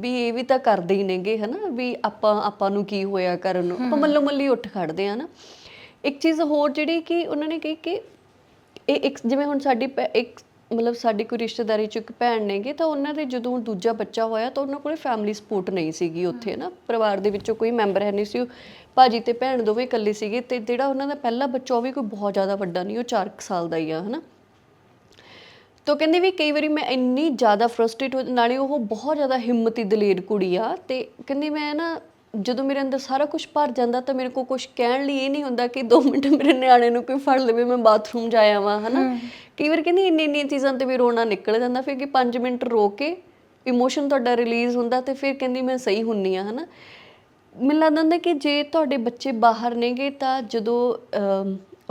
ਇਹ ਵੀ ਤਾਂ ਕਰਦੇ ਹੀ ਨੇਗੇ, ਹਨਾ, ਵੀ ਆਪਾਂ ਨੂੰ ਕੀ ਹੋਇਆ ਕਰਨ ਨੂੰ, ਆਪਾਂ ਮੱਲੋ ਮੱਲੀ ਉੱਠ ਖੜਦੇ ਆ ਨਾ। ਇੱਕ ਚੀਜ਼ ਹੋਰ ਜਿਹੜੀ ਕਿ ਉਹਨਾਂ ਨੇ ਕਹੀ ਕਿ ਇਹ ਇੱਕ ਜਿਵੇਂ ਹੁਣ ਸਾਡੀ ਇੱਕ ਮਤਲਬ ਸਾਡੀ ਕੋਈ ਰਿਸ਼ਤੇਦਾਰੀ 'ਚ ਇੱਕ ਭੈਣ ਨੇਗੇ, ਤਾਂ ਉਹਨਾਂ ਦੇ ਜਦੋਂ ਦੂਜਾ ਬੱਚਾ ਹੋਇਆ ਤਾਂ ਉਹਨਾਂ ਕੋਲ ਫੈਮਿਲੀ ਸਪੋਰਟ ਨਹੀਂ ਸੀਗੀ ਉੱਥੇ ਨਾ, ਪਰਿਵਾਰ ਦੇ ਵਿੱਚੋਂ ਕੋਈ ਮੈਂਬਰ ਹੈ ਨਹੀਂ ਸੀ, ਭਾਜੀ ਤੇ ਭੈਣ ਦੋਵੇਂ ਇਕੱਲੇ ਸੀਗੇ, ਤੇ ਜਿਹੜਾ ਉਹਨਾਂ ਦਾ ਪਹਿਲਾ ਬੱਚਾ ਉਹ ਵੀ ਕੋਈ ਬਹੁਤ ਜ਼ਿਆਦਾ ਵੱਡਾ ਨਹੀਂ, ਉਹ 4 ਸਾਲ ਦਾ ਹੀ ਆ, ਹਨਾ। ਤਾਂ ਕਹਿੰਦੇ ਵੀ ਕਈ ਵਾਰੀ ਮੈਂ ਇੰਨੀ ਜ਼ਿਆਦਾ ਫਰਸਟ੍ਰੇਟ ਹੋ, ਨਾਲੇ ਉਹ ਬਹੁਤ ਜ਼ਿਆਦਾ ਹਿੰਮਤੀ ਦਲੇਰ ਕੁੜੀ ਆ, ਤੇ ਕਹਿੰਦੀ ਮੈਂ ਨਾ ਜਦੋਂ ਮੇਰੇ ਅੰਦਰ ਸਾਰਾ ਕੁਝ ਭਰ ਜਾਂਦਾ ਤਾਂ ਮੇਰੇ ਕੋਲ ਕੁਝ ਕਹਿਣ ਲਈ ਇਹ ਨਹੀਂ ਹੁੰਦਾ ਕਿ 2 ਮਿੰਟ ਮੇਰੇ ਨਿਆਣੇ ਨੂੰ ਕੋਈ ਫੜ ਲਵੇ, ਮੈਂ ਬਾਥਰੂਮ ਜਾ ਆਵਾਂ, ਹਨਾ। ਕਈ ਵਾਰ ਕਹਿੰਦੀ ਇੰਨੀਆਂ ਚੀਜ਼ਾਂ ਤੇ ਵੀ ਰੋਣਾ ਨਿਕਲ ਜਾਂਦਾ, ਫਿਰ ਕਿ 5 ਮਿੰਟ ਰੋ ਕੇ ਇਮੋਸ਼ਨ ਤੁਹਾਡਾ ਰਿਲੀਜ਼ ਹੁੰਦਾ ਤੇ ਫਿਰ ਕਹਿੰਦੀ ਮੈਂ ਸਹੀ ਹੁੰਨੀ ਆ, ਹਨਾ। ਮੈਨੂੰ ਲੱਗਦਾ ਕਿ ਜੇ ਤੁਹਾਡੇ ਬੱਚੇ ਬਾਹਰ ਨੇਗੇ ਤਾਂ ਜਦੋਂ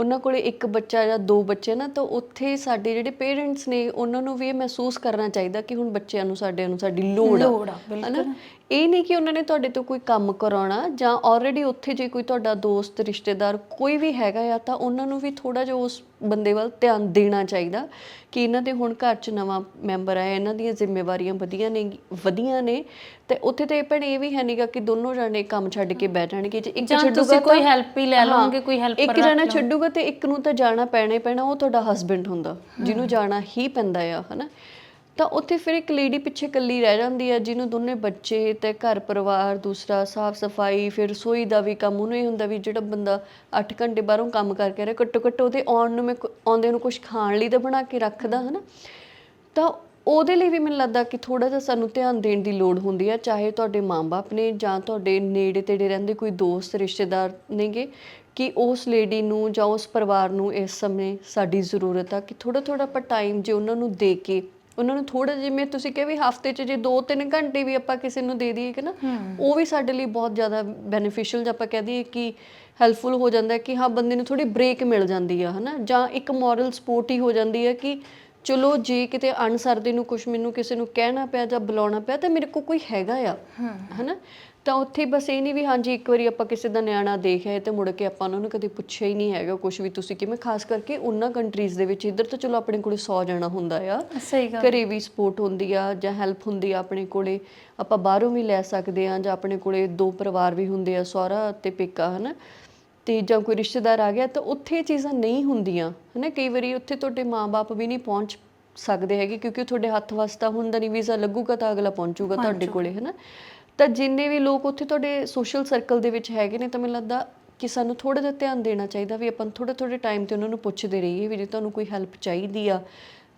ਉਹਨਾਂ ਕੋਲੇ 1 ਬੱਚਾ ਜਾਂ 2 ਬੱਚੇ ਨਾ, ਤਾਂ ਉੱਥੇ ਸਾਡੇ ਜਿਹੜੇ ਪੇਰੈਂਟਸ ਨੇ ਉਹਨਾਂ ਨੂੰ ਵੀ ਇਹ ਮਹਿਸੂਸ ਕਰਨਾ ਚਾਹੀਦਾ ਕਿ ਹੁਣ ਬੱਚਿਆਂ ਨੂੰ ਸਾਡੀ ਲੋੜ ਆ, ਹਨਾ। ਇਹ ਨਹੀਂ ਕਿ ਉਹਨਾਂ ਨੇ ਤੁਹਾਡੇ ਤੋਂ ਕੋਈ ਕੰਮ ਕਰਾਉਣਾ, ਜਾਂ ਆਲਰੇਡੀ ਉੱਥੇ ਜੇ ਕੋਈ ਤੁਹਾਡਾ ਦੋਸਤ ਰਿਸ਼ਤੇਦਾਰ ਕੋਈ ਵੀ ਹੈਗਾ ਆ ਤਾਂ ਉਹਨਾਂ ਨੂੰ ਵੀ ਥੋੜਾ ਜਿਹਾ ਉਸ ਬੰਦੇ ਵੱਲ ਧਿਆਨ ਦੇਣਾ ਚਾਹੀਦਾ ਕਿ ਇਹਨਾਂ ਦੇ ਹੁਣ ਘਰ 'ਚ ਨਵਾਂ ਮੈਂਬਰ ਆਇਆ, ਇਹਨਾਂ ਦੀਆਂ ਜ਼ਿੰਮੇਵਾਰੀਆਂ ਵਧੀਆਂ ਨੇ, ਤੇ ਉੱਥੇ ਤੇ ਭੈਣੇ ਇਹ ਵੀ ਹੈ ਨਹੀਂਗਾ ਕਿ ਦੋਨੋਂ ਜਾਣੇ ਕੰਮ ਛੱਡ ਕੇ ਬਹਿ ਜਾਣਗੇ, ਜੇ ਇੱਕ ਛੱਡੂਗਾ ਕੋਈ ਹੈਲਪ ਹੀ ਲੈ ਲਓਗੇ, ਕੋਈ ਹੈਲਪਰ ਇੱਕ ਜਣਾ ਛੱਡੂਗਾ ਤੇ ਇੱਕ ਨੂੰ ਤਾਂ ਜਾਣਾ ਪੈਣਾ ਹੀ ਪੈਣਾ, ਉਹ ਤੁਹਾਡਾ ਹਸਬੈਂਡ ਹੁੰਦਾ ਜਿਹਨੂੰ ਜਾਣਾ ਹੀ ਪੈਂਦਾ ਆ, ਹਨਾ। ਤਾਂ ਉੱਥੇ ਫਿਰ ਇੱਕ ਲੇਡੀ ਪਿੱਛੇ ਇਕੱਲੀ ਰਹਿ ਜਾਂਦੀ ਆ, ਜਿਹਨੂੰ ਦੋਨੇ ਬੱਚੇ ਤੇ ਘਰ ਪਰਿਵਾਰ, ਦੂਸਰਾ ਸਾਫ ਸਫਾਈ, ਫਿਰ ਰਸੋਈ ਦਾ ਵੀ ਕੰਮ। ਉਹਨੂੰ ਇਹ ਹੁੰਦਾ ਵੀ ਜਿਹੜਾ ਬੰਦਾ 8 ਘੰਟੇ ਬਾਹਰੋਂ ਕੰਮ ਕਰਕੇ ਰਿਹਾ, ਘੱਟੋ ਘੱਟ ਉਹਦੇ ਆਉਂਦੇ ਨੂੰ ਕੁਝ ਖਾਣ ਲਈ ਤਾਂ ਬਣਾ ਕੇ ਰੱਖਦਾ, ਹਨਾ। ਤਾਂ ਉਹਦੇ ਲਈ ਵੀ ਮੈਨੂੰ ਲੱਗਦਾ ਕਿ ਥੋੜਾ ਜਿਹਾ ਸਾਨੂੰ ਧਿਆਨ ਦੇਣ ਦੀ ਲੋੜ ਹੁੰਦੀ ਆ, ਚਾਹੇ ਤੁਹਾਡੇ ਮਾਂ-ਬਾਪ ਨੇ ਜਾਂ ਤੁਹਾਡੇ ਨੇੜੇ ਤੇੜੇ ਰਹਿੰਦੇ ਕੋਈ ਦੋਸਤ ਰਿਸ਼ਤੇਦਾਰ ਨੇਗੇ, ਕਿ ਉਸ ਲੇਡੀ ਨੂੰ ਜਾਂ ਉਸ ਪਰਿਵਾਰ ਨੂੰ ਇਸ ਸਮੇਂ ਸਾਡੀ ਜ਼ਰੂਰਤ ਆ ਕਿ ਥੋੜਾ ਆਪਾਂ ਟਾਈਮ ਜੇ ਉਹਨਾਂ ਨੂੰ ਦੇ ਕੇ ਉਹਨਾਂ ਨੂੰ ਥੋੜਾ, ਜਿਵੇਂ ਤੁਸੀਂ ਕਿਹਾ ਵੀ ਹਫ਼ਤੇ 'ਚ ਜੇ 2-3 ਘੰਟੇ ਵੀ ਆਪਾਂ ਕਿਸੇ ਨੂੰ ਦੇ ਦਈਏ ਕਿ ਨਾ, ਉਹ ਵੀ ਸਾਡੇ ਲਈ ਬਹੁਤ ਜ਼ਿਆਦਾ ਬੈਨੀਫੀਸ਼ੀਅਲ, ਜੇ ਆਪਾਂ ਕਹਿ ਦਈਏ ਕਿ ਹੈਲਪਫੁਲ ਹੋ ਜਾਂਦਾ ਕਿ ਹਾਂ ਬੰਦੇ ਨੂੰ ਥੋੜੀ ਬ੍ਰੇਕ ਮਿਲ ਜਾਂਦੀ ਆ, ਹਨਾ। ਜਾਂ ਇੱਕ ਮੋਰਲ ਸਪੋਰਟ ਹੀ ਹੋ ਜਾਂਦੀ ਹੈ ਕਿ ਚਲੋ ਜੇ ਕਿਤੇ ਅਣਸਰਦੇ ਨੂੰ ਕੁਝ ਮੈਨੂੰ ਕਿਸੇ ਨੂੰ ਕਹਿਣਾ ਪਿਆ ਜਾਂ ਬੁਲਾਉਣਾ ਪਿਆ ਤਾਂ ਮੇਰੇ ਕੋਲ ਕੋਈ ਹੈਗਾ ਆ, ਹਨਾ। ਤਾਂ ਉੱਥੇ ਬਸ ਇਹ ਨਹੀਂ ਵੀ ਹਾਂਜੀ ਇੱਕ ਵਾਰੀ ਆਪਾਂ ਕਿਸੇ ਦਾ ਨਿਆਣਾ ਦੇਖਿਆ ਤੇ ਮੁੜ ਕੇ ਆਪਾਂ ਉਹਨਾਂ ਨੂੰ ਕਦੇ ਪੁੱਛਿਆ ਹੀ ਨਹੀਂ ਹੈਗਾ ਕੁਝ ਵੀ ਤੁਸੀਂ ਕਿਵੇਂ, ਖਾਸ ਕਰਕੇ ਉਹਨਾਂ ਕੰਟਰੀਜ਼ ਦੇ ਵਿੱਚ। ਇੱਧਰ ਤਾਂ ਚਲੋ ਆਪਣੇ ਕੋਲੇ 100 ਜਣਾ ਹੁੰਦਾ ਆ, ਘਰੇ ਵੀ ਸਪੋਰਟ ਹੁੰਦੀ ਆ ਜਾਂ ਹੈਲਪ ਹੁੰਦੀ ਆ ਆਪਣੇ ਕੋਲੇ, ਆਪਾਂ ਬਾਹਰੋਂ ਵੀ ਲੈ ਸਕਦੇ ਆ, ਜਾਂ ਆਪਣੇ ਕੋਲੇ 2 ਪਰਿਵਾਰ ਵੀ ਹੁੰਦੇ ਆ, ਸਹੁਰਾ ਤੇ ਪੇਕਾ, ਹਨਾ। ਤੇ ਜਾਂ ਕੋਈ ਰਿਸ਼ਤੇਦਾਰ ਆ ਗਿਆ ਤਾਂ ਉੱਥੇ ਇਹ ਚੀਜ਼ਾਂ ਨਹੀਂ ਹੁੰਦੀਆਂ, ਹਨਾ। ਕਈ ਵਾਰੀ ਉੱਥੇ ਤੁਹਾਡੇ ਮਾਂ-ਬਾਪ ਵੀ ਨਹੀਂ ਪਹੁੰਚ ਸਕਦੇ ਹੈਗੇ ਕਿਉਂਕਿ ਤੁਹਾਡੇ ਹੱਥ ਵਸਤਾ ਹੁੰਦਾ ਨਹੀਂ, ਵੀਜ਼ਾ ਲੱਗੂਗਾ ਤਾਂ ਅਗਲਾ ਪਹੁੰਚੂਗਾ ਤੁਹਾਡੇ ਕੋਲੇ, ਹਨਾ। ਤਾਂ ਜਿੰਨੇ ਵੀ ਲੋਕ ਉੱਥੇ ਤੁਹਾਡੇ ਸੋਸ਼ਲ ਸਰਕਲ ਦੇ ਵਿੱਚ ਹੈਗੇ ਨੇ, ਤਾਂ ਮੈਨੂੰ ਲੱਗਦਾ ਕਿ ਸਾਨੂੰ ਥੋੜਾ ਜਿਹਾ ਧਿਆਨ ਦੇਣਾ ਚਾਹੀਦਾ ਵੀ ਆਪਾਂ ਥੋੜੇ ਟਾਈਮ ਤੇ ਉਹਨਾਂ ਨੂੰ ਪੁੱਛਦੇ ਰਹੀਏ ਵੀ ਜੇ ਤੁਹਾਨੂੰ ਕੋਈ ਹੈਲਪ ਚਾਹੀਦੀ ਆ,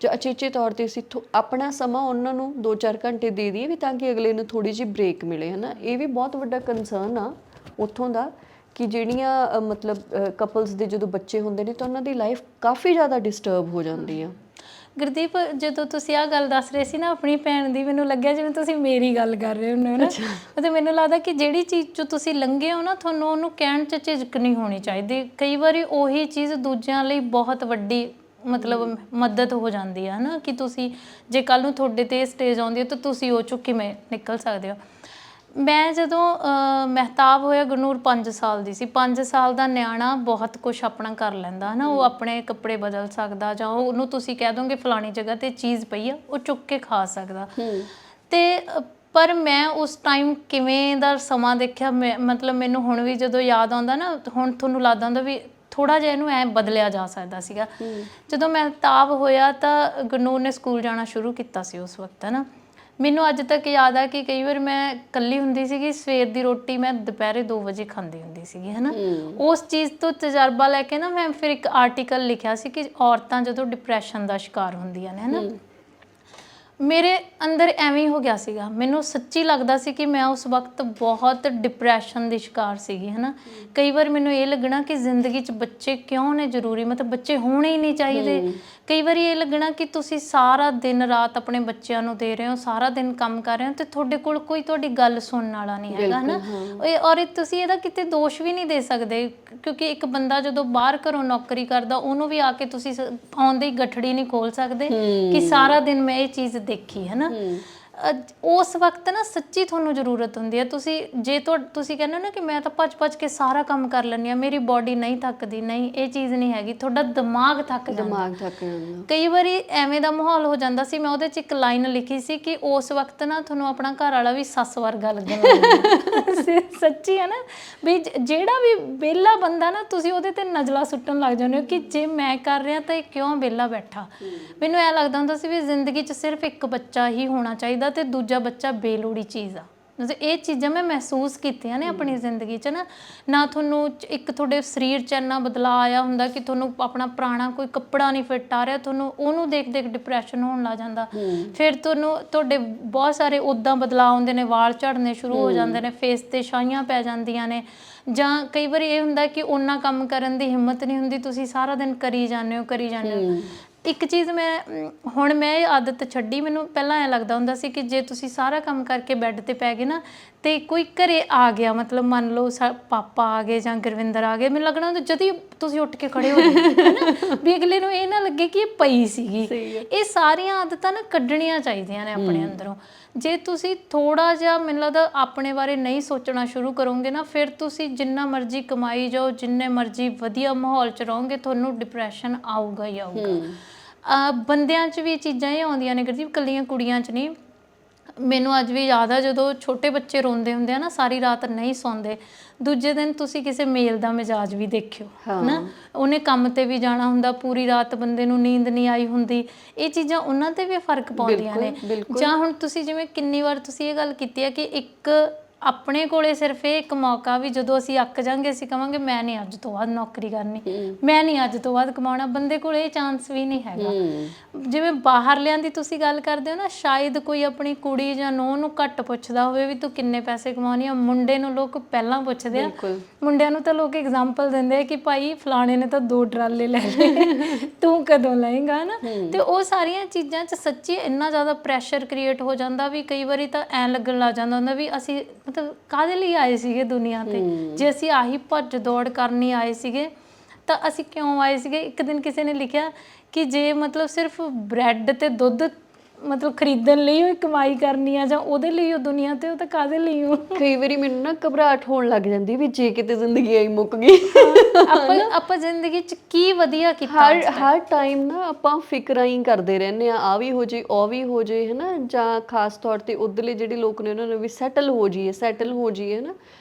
ਜਾਂ ਅਚੇਚੇ ਤੌਰ ਤੇ ਅਸੀਂ ਆਪਣਾ ਸਮਾਂ ਉਹਨਾਂ ਨੂੰ 2-4 ਘੰਟੇ ਦੇ ਦਈਏ ਵੀ, ਤਾਂ ਕਿ ਅਗਲੇ ਨੂੰ ਥੋੜੀ ਜਿਹੀ ਬ੍ਰੇਕ ਮਿਲੇ, ਹਨਾ। ਇਹ ਵੀ ਬਹੁਤ ਵੱਡਾ ਕੰਸਰਨ ਆ ਉੱਥੋਂ ਦਾ ਕਿ ਜਿਹੜੀਆਂ ਮਤਲਬ ਕਪਲਸ ਦੇ ਜਦੋਂ ਬੱਚੇ ਹੁੰਦੇ ਨੇ ਤਾਂ ਉਹਨਾਂ ਦੀ ਲਾਈਫ ਕਾਫੀ ਜ਼ਿਆਦਾ ਡਿਸਟਰਬ ਹੋ ਜਾਂਦੀ ਆ। ਗੁਰਦੀਪ, ਜਦੋਂ ਤੁਸੀਂ ਆਹ ਗੱਲ ਦੱਸ ਰਹੇ ਸੀ ਨਾ ਆਪਣੀ ਭੈਣ ਦੀ, ਮੈਨੂੰ ਲੱਗਿਆ ਜਿਵੇਂ ਤੁਸੀਂ ਮੇਰੀ ਗੱਲ ਕਰ ਰਹੇ ਹੁੰਦੇ ਹੋ ਨਾ। ਅਤੇ ਮੈਨੂੰ ਲੱਗਦਾ ਕਿ ਜਿਹੜੀ ਚੀਜ਼ 'ਚੋਂ ਤੁਸੀਂ ਲੰਘੇ ਹੋ ਨਾ, ਤੁਹਾਨੂੰ ਉਹਨੂੰ ਕਹਿਣ 'ਚ ਝਿਜਕ ਨਹੀਂ ਹੋਣੀ ਚਾਹੀਦੀ। ਕਈ ਵਾਰੀ ਉਹੀ ਚੀਜ਼ ਦੂਜਿਆਂ ਲਈ ਬਹੁਤ ਵੱਡੀ ਮਤਲਬ ਮਦਦ ਹੋ ਜਾਂਦੀ ਹੈ ਨਾ, ਕਿ ਤੁਸੀਂ ਜੇ ਕੱਲ੍ਹ ਨੂੰ ਤੁਹਾਡੇ 'ਤੇ ਸਟੇਜ ਆਉਂਦੀ ਹੈ ਤਾਂ ਤੁਸੀਂ ਉਹ 'ਚੋਂ ਕਿਵੇਂ ਨਿਕਲ ਸਕਦੇ ਹੋ। ਮੈਂ ਜਦੋਂ ਮਹਿਤਾਬ ਹੋਇਆ, ਗੁਰਨੂਰ 5 ਸਾਲ ਦੀ ਸੀ। 5 ਸਾਲ ਦਾ ਨਿਆਣਾ ਬਹੁਤ ਕੁਛ ਆਪਣਾ ਕਰ ਲੈਂਦਾ ਹੈ ਨਾ, ਉਹ ਆਪਣੇ ਕੱਪੜੇ ਬਦਲ ਸਕਦਾ, ਜਾਂ ਉਹਨੂੰ ਤੁਸੀਂ ਕਹਿ ਦੋਗੇ ਫਲਾਣੀ ਜਗ੍ਹਾ 'ਤੇ ਚੀਜ਼ ਪਈ ਆ, ਉਹ ਚੁੱਕ ਕੇ ਖਾ ਸਕਦਾ। ਅਤੇ ਪਰ ਮੈਂ ਉਸ ਟਾਈਮ ਕਿਵੇਂ ਦਾ ਸਮਾਂ ਦੇਖਿਆ, ਮਤਲਬ ਮੈਨੂੰ ਹੁਣ ਵੀ ਜਦੋਂ ਯਾਦ ਆਉਂਦਾ ਨਾ, ਹੁਣ ਤੁਹਾਨੂੰ ਲੱਗਦਾ ਹੁੰਦਾ ਵੀ ਥੋੜ੍ਹਾ ਜਿਹਾ ਇਹਨੂੰ ਐਂ ਬਦਲਿਆ ਜਾ ਸਕਦਾ ਸੀਗਾ। ਜਦੋਂ ਮਹਿਤਾਬ ਹੋਇਆ ਤਾਂ ਗੁਰਨੂਰ ਨੇ ਸਕੂਲ ਜਾਣਾ ਸ਼ੁਰੂ ਕੀਤਾ ਸੀ ਉਸ ਵਕਤ, ਹੈ ਨਾ। ਮੈਨੂੰ ਅੱਜ ਤੱਕ ਯਾਦ ਆ ਕਿ ਕਈ ਵਾਰ ਮੈਂ ਇਕੱਲੀ ਹੁੰਦੀ ਸੀਗੀ, ਸਵੇਰ ਦੀ ਰੋਟੀ ਮੈਂ ਦੁਪਹਿਰੇ 2 ਵਜੇ ਖਾਂਦੀ ਹੁੰਦੀ ਸੀਗੀ, ਹੈ ਨਾ। ਉਸ ਚੀਜ਼ ਤੋਂ ਤਜਰਬਾ ਲੈ ਕੇ ਨਾ ਮੈਂ ਫਿਰ ਇੱਕ ਆਰਟੀਕਲ ਲਿਖਿਆ ਸੀ ਕਿ ਔਰਤਾਂ ਜਦੋਂ ਡਿਪਰੈਸ਼ਨ ਦਾ ਸ਼ਿਕਾਰ ਹੁੰਦੀਆਂ ਨੇ, ਹੈ ਨਾ। ਮੇਰੇ ਅੰਦਰ ਐਵੇਂ ਹੀ ਹੋ ਗਿਆ ਸੀਗਾ, ਮੈਨੂੰ ਸੱਚੀ ਲੱਗਦਾ ਸੀ ਕਿ ਮੈਂ ਉਸ ਵਕਤ ਬਹੁਤ ਡਿਪਰੈਸ਼ਨ ਦੀ ਸ਼ਿਕਾਰ ਸੀਗੀ, ਹੈ ਨਾ। ਕਈ ਵਾਰ ਮੈਨੂੰ ਇਹ ਲੱਗਣਾ ਕਿ ਜ਼ਿੰਦਗੀ 'ਚ ਬੱਚੇ ਕਿਉਂ ਨੇ ਜ਼ਰੂਰੀ, ਮਤਲਬ ਬੱਚੇ ਹੋਣੇ ਹੀ ਨਹੀਂ ਚਾਹੀਦੇ। ਕਈ ਵਾਰੀ ਇਹ ਲੱਗਣਾ ਕਿ ਤੁਸੀਂ ਸਾਰਾ ਦਿਨ ਰਾਤ ਆਪਣੇ ਬੱਚਿਆਂ ਨੂੰ ਦੇ ਰਹੇ ਹੋ, ਸਾਰਾ ਦਿਨ ਕੰਮ ਕਰ ਰਹੇ ਹੋ ਤੇ ਤੁਹਾਡੇ ਕੋਲ ਕੋਈ ਤੁਹਾਡੀ ਗੱਲ ਸੁਣਨ ਵਾਲਾ ਨਹੀਂ ਹੈਗਾ, ਹੈ ਨਾ। ਔਰ ਤੁਸੀਂ ਇਹਦਾ ਕਿਤੇ ਦੋਸ਼ ਵੀ ਨਹੀਂ ਦੇ ਸਕਦੇ, ਕਿਉਂਕਿ ਇੱਕ ਬੰਦਾ ਜਦੋਂ ਬਾਹਰ ਘਰੋਂ ਨੌਕਰੀ ਕਰਦਾ ਉਹਨੂੰ ਵੀ ਆ ਕੇ ਤੁਸੀਂ ਆਉਂਦੇ ਹੀ ਗਠੜੀ ਨਹੀਂ ਖੋਲ ਸਕਦੇ ਕਿ ਸਾਰਾ ਦਿਨ ਮੈਂ ਇਹ ਚੀਜ਼ ਦੇਖੀ, ਹੈ ਨਾ। ਉਸ ਵਕਤ ਨਾ ਸੱਚੀ ਤੁਹਾਨੂੰ ਜ਼ਰੂਰਤ ਹੁੰਦੀ ਹੈ। ਜੇ ਤੁਸੀਂ ਕਹਿੰਦੇ ਹੋ ਨਾ ਕਿ ਮੈਂ ਤਾਂ ਭੱਜ ਕੇ ਸਾਰਾ ਕੰਮ ਕਰ ਲੈਂਦੀ ਹਾਂ, ਮੇਰੀ ਬੋਡੀ ਨਹੀਂ ਥੱਕਦੀ, ਨਹੀਂ, ਇਹ ਚੀਜ਼ ਨਹੀਂ ਹੈਗੀ, ਤੁਹਾਡਾ ਦਿਮਾਗ ਥੱਕ ਜਾਂਦਾ। ਕਈ ਵਾਰੀ ਐਵੇਂ ਦਾ ਮਾਹੌਲ ਹੋ ਜਾਂਦਾ ਸੀ। ਮੈਂ ਉਹਦੇ 'ਚ ਇੱਕ ਲਾਈਨ ਲਿਖੀ ਸੀ ਕਿ ਉਸ ਵਕਤ ਨਾ ਤੁਹਾਨੂੰ ਆਪਣਾ ਘਰ ਵਾਲਾ ਵੀ ਸੱਸ ਵਰਗਾ ਲੱਗਣ ਲੱਗ ਜਾਂਦਾ। ਸੱਚੀ ਹੈ ਨਾ, ਵੀ ਜਿਹੜਾ ਵੀ ਵਿਹਲਾ ਬੰਦਾ ਨਾ ਤੁਸੀਂ ਉਹਦੇ ਤੇ ਨਜ਼ਲਾਂ ਸੁੱਟਣ ਲੱਗ ਜਾਂਦੇ ਹੋ ਕਿ ਜੇ ਮੈਂ ਕਰ ਰਿਹਾ ਤਾਂ ਇਹ ਕਿਉਂ ਵਿਹਲਾ ਬੈਠਾ। ਮੈਨੂੰ ਐਂ ਲੱਗਦਾ ਹੁੰਦਾ ਸੀ ਵੀ ਜ਼ਿੰਦਗੀ 'ਚ ਸਿਰਫ ਇੱਕ ਬੱਚਾ ਹੀ ਹੋਣਾ ਚਾਹੀਦਾ ਤੇ ਦੂਜਾ ਬੱਚਾ ਬੇਲੋੜੀ ਚੀਜ਼ ਆ। ਇਹ ਚੀਜ਼ਾਂ ਮੈਂ ਮਹਿਸੂਸ ਕੀਤੀਆਂ ਨੇ ਆਪਣੀ ਜ਼ਿੰਦਗੀ 'ਚ ਨਾ ਤੁਹਾਨੂੰ ਇੱਕ ਤੁਹਾਡੇ ਸਰੀਰ 'ਚ ਇੰਨਾ ਬਦਲਾਅ ਆਇਆ ਹੁੰਦਾ ਕਿ ਤੁਹਾਨੂੰ ਆਪਣਾ ਪੁਰਾਣਾ ਕੋਈ ਕੱਪੜਾ ਨਹੀਂ ਫਿੱਟ ਆ ਰਿਹਾ, ਤੁਹਾਨੂੰ ਉਹਨੂੰ ਦੇਖ ਡਿਪਰੈਸ਼ਨ ਹੋਣ ਲੱਗ ਜਾਂਦਾ। ਫਿਰ ਤੁਹਾਡੇ ਬਹੁਤ ਸਾਰੇ ਉੱਦਾਂ ਬਦਲਾਅ ਆਉਂਦੇ ਨੇ, ਵਾਲ ਝੜਨੇ ਸ਼ੁਰੂ ਹੋ ਜਾਂਦੇ ਨੇ, ਫੇਸ ਤੇ ਛਾਈਆਂ ਪੈ ਜਾਂਦੀਆਂ ਨੇ, ਜਾਂ ਕਈ ਵਾਰੀ ਇਹ ਹੁੰਦਾ ਕਿ ਓਨਾ ਕੰਮ ਕਰਨ ਦੀ ਹਿੰਮਤ ਨਹੀਂ ਹੁੰਦੀ, ਤੁਸੀਂ ਸਾਰਾ ਦਿਨ ਕਰੀ ਜਾਂਦੇ ਹੋ। ਇੱਕ ਚੀਜ਼ ਹੁਣ ਮੈਂ ਇਹ ਆਦਤ ਛੱਡੀ। ਮੈਨੂੰ ਪਹਿਲਾਂ ਐਂ ਲੱਗਦਾ ਹੁੰਦਾ ਸੀ ਕਿ ਜੇ ਤੁਸੀਂ ਸਾਰਾ ਕੰਮ ਕਰਕੇ ਬੈੱਡ 'ਤੇ ਪੈ ਗਏ ਨਾ ਤੇ ਕੋਈ ਘਰੇ ਆ ਗਿਆ, ਮਤਲਬ ਮੰਨ ਲਓ ਪਾਪਾ ਆ ਗਏ ਜਾਂ ਗੁਰਵਿੰਦਰ ਆ ਗਏ, ਮੈਨੂੰ ਲੱਗਣਾ ਹੁੰਦਾ ਜਦ ਹੀ ਤੁਸੀਂ ਉੱਠ ਕੇ ਖੜੇ ਹੋ ਜਾਓ, ਹੈ ਨਾ, ਵੀ ਅਗਲੇ ਨੂੰ ਇਹ ਨਾ ਲੱਗੇ ਕਿ ਇਹ ਪਈ ਸੀਗੀ। ਇਹ ਸਾਰੀਆਂ ਆਦਤਾਂ ਨਾ ਕੱਢਣੀਆਂ ਚਾਹੀਦੀਆਂ ਨੇ ਆਪਣੇ ਅੰਦਰੋਂ। ਜੇ ਤੁਸੀਂ ਥੋੜ੍ਹਾ ਜਿਹਾ ਮੈਨੂੰ ਲੱਗਦਾ ਆਪਣੇ ਬਾਰੇ ਨਹੀਂ ਸੋਚਣਾ ਸ਼ੁਰੂ ਕਰੋਗੇ ਨਾ, ਫਿਰ ਤੁਸੀਂ ਜਿੰਨਾ ਮਰਜ਼ੀ ਕਮਾਈ ਜਾਓ, ਜਿੰਨੇ ਮਰਜ਼ੀ ਵਧੀਆ ਮਾਹੌਲ 'ਚ ਰਹੋਗੇ, ਤੁਹਾਨੂੰ ਡਿਪਰੈਸ਼ਨ ਆਊਗਾ ਹੀ ਆਊਗਾ। ਬੰਦਿਆਂ 'ਚ ਵੀ ਚੀਜ਼ਾਂ ਇਹ ਆਉਂਦੀਆਂ ਨੇ ਗੁਰਦੀਪ, ਇਕੱਲੀਆਂ ਕੁੜੀਆਂ 'ਚ ਨਹੀਂ। ਮੈਨੂੰ ਅੱਜ ਵੀ ਯਾਦ ਆ ਜਦੋਂ ਛੋਟੇ ਬੱਚੇ ਰੋਂਦੇ ਹੁੰਦੇ ਆ ਨਾ, ਸਾਰੀ ਰਾਤ ਨਹੀਂ ਸੌਂਦੇ, ਦੂਜੇ ਦਿਨ ਤੁਸੀਂ ਕਿਸੇ ਮੇਲ ਦਾ ਮਿਜਾਜ ਵੀ ਦੇਖਿਓ, ਨਾ, ਉਹਨੇ ਕੰਮ ਤੇ ਵੀ ਜਾਣਾ ਹੁੰਦਾ, ਪੂਰੀ ਰਾਤ ਬੰਦੇ ਨੂੰ ਨੀਂਦ ਨਹੀਂ ਆਈ ਹੁੰਦੀ। ਇਹ ਚੀਜ਼ਾਂ ਉਹਨਾਂ ਤੇ ਵੀ ਫਰਕ ਪਾਉਂਦੀਆਂ ਨੇ। ਜਾਂ ਹੁਣ ਤੁਸੀਂ ਜਿਵੇਂ ਕਿੰਨੀ ਵਾਰ ਤੁਸੀਂ ਇਹ ਗੱਲ ਕੀਤੀ ਹੈ ਕਿ ਇੱਕ ਆਪਣੇ ਕੋਲੇ ਸਿਰਫ ਇਹ ਇੱਕ ਮੌਕਾ ਵੀ ਜਦੋਂ ਅਸੀਂ ਅੱਕ ਜਾਂਗੇ ਅਸੀਂ ਕਹਾਂਗੇ ਮੈਂ ਨਹੀਂ ਅੱਜ ਤੋਂ ਬਾਅਦ ਨੌਕਰੀ ਕਰਨੀ, ਮੈਂ ਨਹੀਂ ਅੱਜ ਤੋਂ ਬਾਅਦ ਕਮਾਉਣਾ। ਬੰਦੇ ਕੋਲ ਇਹ ਚਾਂਸ ਵੀ ਨਹੀਂ ਹੈਗਾ। ਜਿਵੇਂ ਬਾਹਰਲਿਆਂ ਦੀ ਤੁਸੀਂ ਗੱਲ ਕਰਦੇ ਹੋ ਨਾ, ਸ਼ਾਇਦ ਕੋਈ ਆਪਣੀ ਕੁੜੀ ਜਾਂ ਨੂੰਹ ਨੂੰ ਘੱਟ ਪੁੱਛਦਾ ਹੋਵੇ ਵੀ ਤੂੰ ਕਿੰਨੇ ਪੈਸੇ ਕਮਾਉਣੀ ਆ। ਮੁੰਡੇ ਨੂੰ ਲੋਕ ਪਹਿਲਾਂ ਪੁੱਛਦੇ ਆ। ਮੁੰਡਿਆਂ ਨੂੰ ਤਾਂ ਲੋਕ ਐਗਜ਼ਾਮਪਲ ਦਿੰਦੇ ਆ ਕਿ ਭਾਈ ਫਲਾਣੇ ਨੇ ਤਾਂ 2 ਟਰਾਲੇ ਲੈ ਲਏ, ਤੂੰ ਕਦੋਂ ਲਏਗਾ, ਨਾ। ਤੇ ਉਹ ਸਾਰੀਆਂ ਚੀਜ਼ਾਂ 'ਚ ਸੱਚੀ ਇੰਨਾ ਜ਼ਿਆਦਾ ਪ੍ਰੈਸ਼ਰ ਕ੍ਰੀਏਟ ਹੋ ਜਾਂਦਾ ਵੀ ਕਈ ਵਾਰੀ ਤਾਂ ਐਂ ਲੱਗਣ ਲੱਗ ਜਾਂਦਾ ਹੁੰਦਾ ਵੀ ਅਸੀਂ ਮਤਲਬ ਕਾਹਦੇ ਲਈ ਆਏ ਸੀਗੇ ਦੁਨੀਆ ਤੇ। ਜੇ ਅਸੀਂ ਆਹੀ ਭੱਜ ਦੌੜ ਕਰਨੀ ਆਏ ਸੀਗੇ ਤਾਂ ਅਸੀਂ ਕਿਉਂ ਆਏ ਸੀਗੇ। ਇੱਕ ਦਿਨ ਕਿਸੇ ਨੇ ਲਿਖਿਆ ਕਿ ਜੇ ਮਤਲਬ ਸਿਰਫ ਬ੍ਰੈਡ ਤੇ ਦੁੱਧ ਮਤਲਬ ਖਰੀਦਣ ਲਈ ਉਹ ਕਮਾਈ ਕਰਨੀ ਆ ਜਾਂ ਉਹਦੇ ਲਈ ਉਹ ਦੁਨੀਆ ਤੇ, ਉਹ ਤਾਂ ਕਾਹਦੇ ਲਈ ਹੋ। ਕਈ ਵਾਰੀ ਮੈਨੂੰ ਨਾ ਘਬਰਾਹਟ ਹੋਣ ਲੱਗ ਜਾਂਦੀ ਵੀ ਜੇ ਕਿਤੇ ਜ਼ਿੰਦਗੀ ਆਈ ਮੁੱਕ ਗਈ। ਆਪਾਂ ਜ਼ਿੰਦਗੀ 'ਚ ਕੀ ਵਧੀਆ ਕੀਤਾ। ਹਰ ਟਾਈਮ ਨਾ ਆਪਾਂ ਫਿਕਰਾਂ ਹੀ ਕਰਦੇ ਰਹਿੰਦੇ ਆ, ਆ ਵੀ ਹੋ ਜੇ, ਉਹ ਵੀ ਹੋ ਜੇ, ਹੈ ਨਾ। ਜਾਂ ਖਾਸ ਤੌਰ ਤੇ ਉੱਧਰਲੇ ਜਿਹੜੇ ਲੋਕ ਨੇ ਉਹਨਾਂ ਨੂੰ ਵੀ ਸੈਟਲ ਹੋ ਜਾਈਏ, ਹੈ ਨਾ।